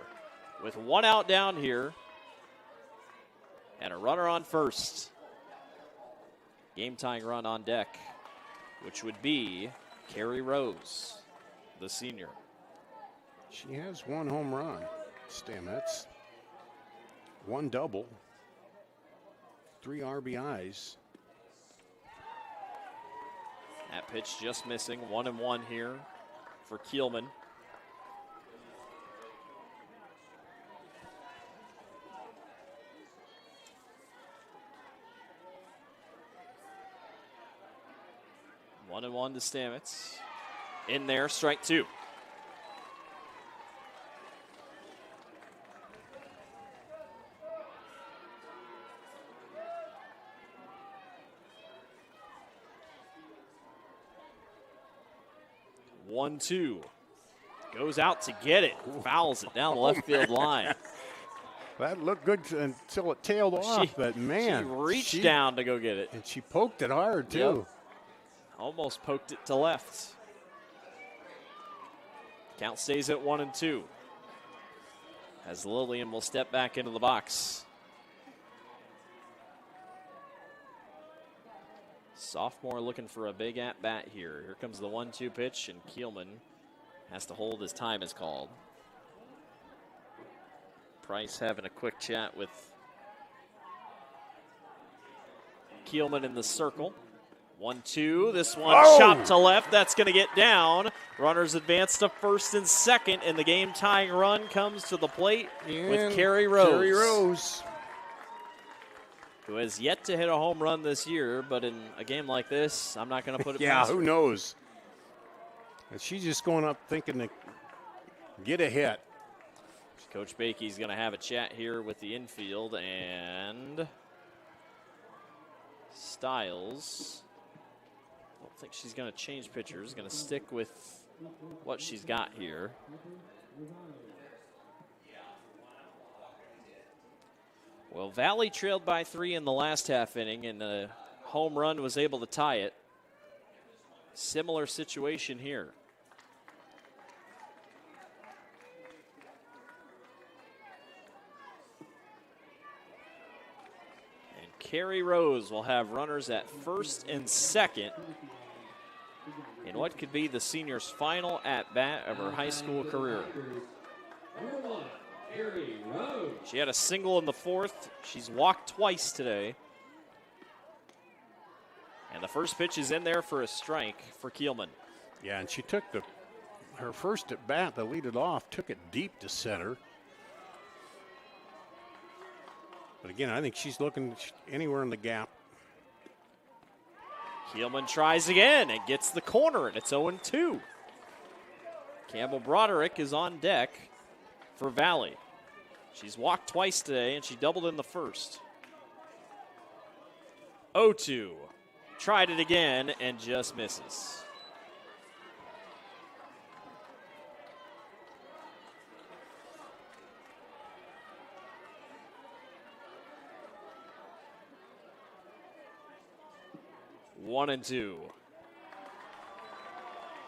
With 1 out down here and a runner on first. Game-tying run on deck, which would be Carrie Rose, the senior. She has 1 home run, Stamets. 1 double. 3 RBIs. That pitch just missing. 1-1 here for Kielman. One and one to Stamets. In there, strike two. One, two. Goes out to get it. Fouls it down the left field line. That looked good until it tailed off, but man. She reached down to go get it. And she poked it hard, too. Yep. Almost poked it to left. Count stays at 1-2. As Lillian will step back into the box. Sophomore looking for a big at-bat here. Here comes the 1-2 pitch, and Kielman has to hold his time is called. Price having a quick chat with Kielman in the circle. 1-2. This one chopped to left. That's going to get down. Runners advance to first and second, and the game-tying run comes to the plate with Carrie Rose. Carrie Rose, who has yet to hit a home run this year, but in a game like this, I'm not going to put it yeah, past who her. knows? And she's just going up thinking to get a hit. Coach Bakey's going to have a chat here with the infield, and Stiles. I don't think she's going to change pitchers. Going to stick with what she's got here. Well, Valley trailed by 3 in the last half inning, and a home run was able to tie it. Similar situation here. And Carrie Rose will have runners at first and second in what could be the senior's final at-bat of her high school career. She had a single in the fourth. She's walked twice today. And the first pitch is in there for a strike for Kielman. Yeah, and she took her first at bat to lead it off, took it deep to center. But again, I think she's looking anywhere in the gap. Kielman tries again and gets the corner, and it's 0-2. Campbell Broderick is on deck for Valley. She's walked twice today, and she doubled in the first. 0-2. Tried it again and just misses. One and two.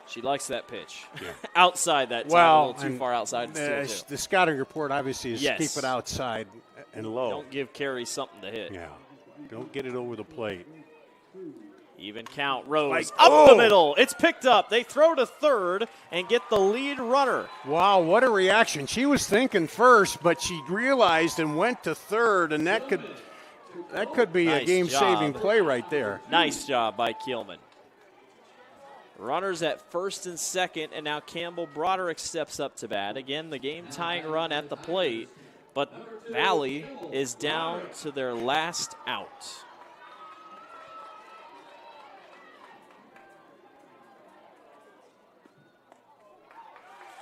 She likes that pitch. Yeah. Outside that time, a little too far outside. The scouting report obviously is keep it outside and low. Don't give Carrie something to hit. Yeah. Don't get it over the plate. Even count. Rose up the middle. It's picked up. They throw to third and get the lead runner. Wow, what a reaction. She was thinking first, but she realized and went to third, and that could be a game-saving play right there. Nice job by Kielman. Runners at first and second, and now Campbell Broderick steps up to bat. Again, the game-tying run at the plate, but Valley is down to their last out.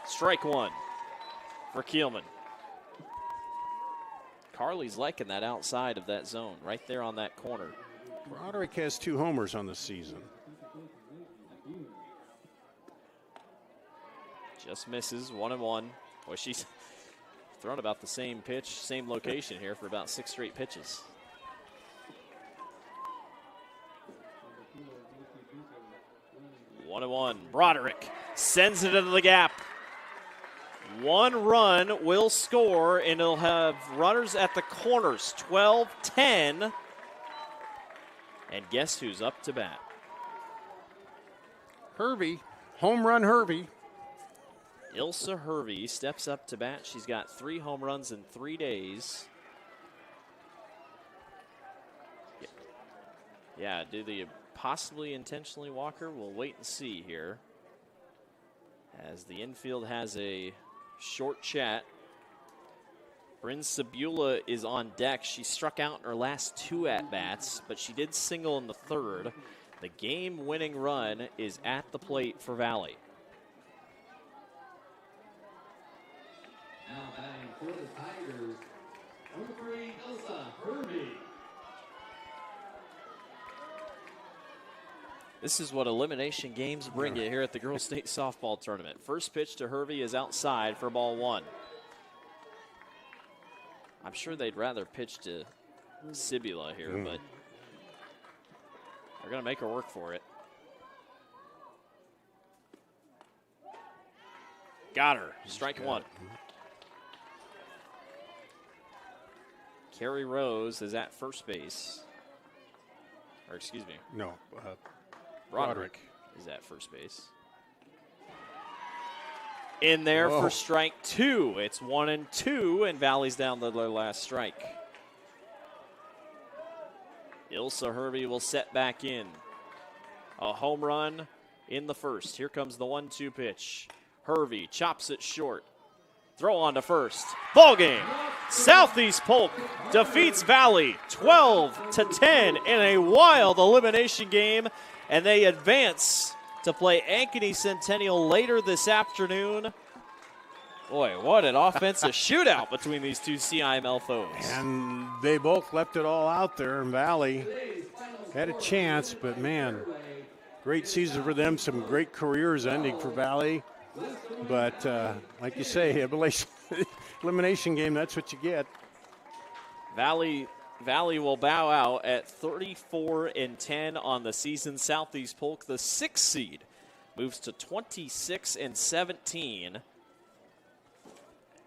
Strike one for Kielman. Carly's liking that outside of that zone, right there on that corner. Broderick has 2 homers on the season. Just misses, 1-1. Boy, she's thrown about the same pitch, same location here for about 6 straight pitches. One and one. Broderick sends it into the gap. 1 run will score, and it'll have runners at the corners, 12-10. And guess who's up to bat? Hervey, home run Hervey. Ilsa Hervey steps up to bat. She's got 3 home runs in 3 days. Yeah, do they possibly intentionally walk her? We'll wait and see here. As the infield has a short chat. Bryn Sabula is on deck. She struck out in her last 2 at-bats, but she did single in the third. The game-winning run is at the plate for Valley. for the Tigers. Number 3, Elsa Hervey. This is what elimination games bring you here at the Girls State Softball Tournament. First pitch to Hervey is outside for ball 1. I'm sure they'd rather pitch to Sibula here, but they're going to make her work for it. Got her. Strike 1. Carrie Rose is at first base. Or excuse me. No. Roderick is at first base. In there for strike 2. It's 1-2, and Valley's down to their last strike. Ilsa Hervey will set back in. A home run in the first. Here comes the 1-2 pitch. Hervey chops it short. Throw on to first. Ball game. Southeast Polk defeats Valley 12-10 in a wild elimination game, and they advance to play Ankeny Centennial later this afternoon. Boy, what an offensive shootout between these two CIML foes. And they both left it all out there, and Valley had a chance, but man, great season for them. Some great careers ending for Valley. But like you say, elimination game, that's what you get. Valley will bow out at 34-10 on the season. Southeast Polk, the 6th seed, moves to 26-17.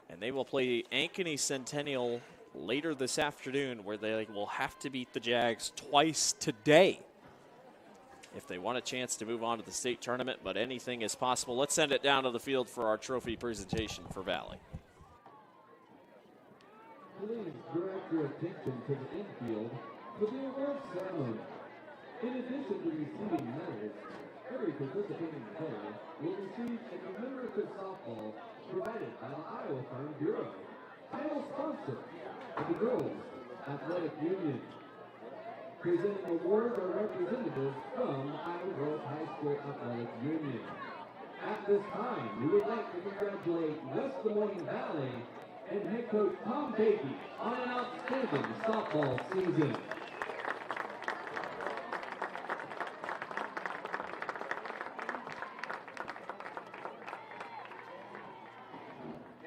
And they will play Ankeny Centennial later this afternoon, where they will have to beat the Jags twice today if they want a chance to move on to the state tournament, but anything is possible. Let's send it down to the field for our trophy presentation for Valley. Please direct your attention to the infield for the award ceremony. In addition to receiving medals, every participating player will receive a commemorative softball provided by the Iowa Farm Bureau, title sponsor of the Girls Athletic Union. Presenting awards are representatives from Iowa Girls High School Athletic Union. At this time, we would like to congratulate West Des Moines Valley and head coach Tom Bakey on an outstanding softball season.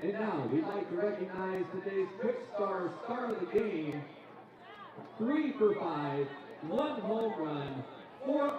And now we'd like to recognize today's Quick Star star of the game. 3 for 5, 1 home run, 4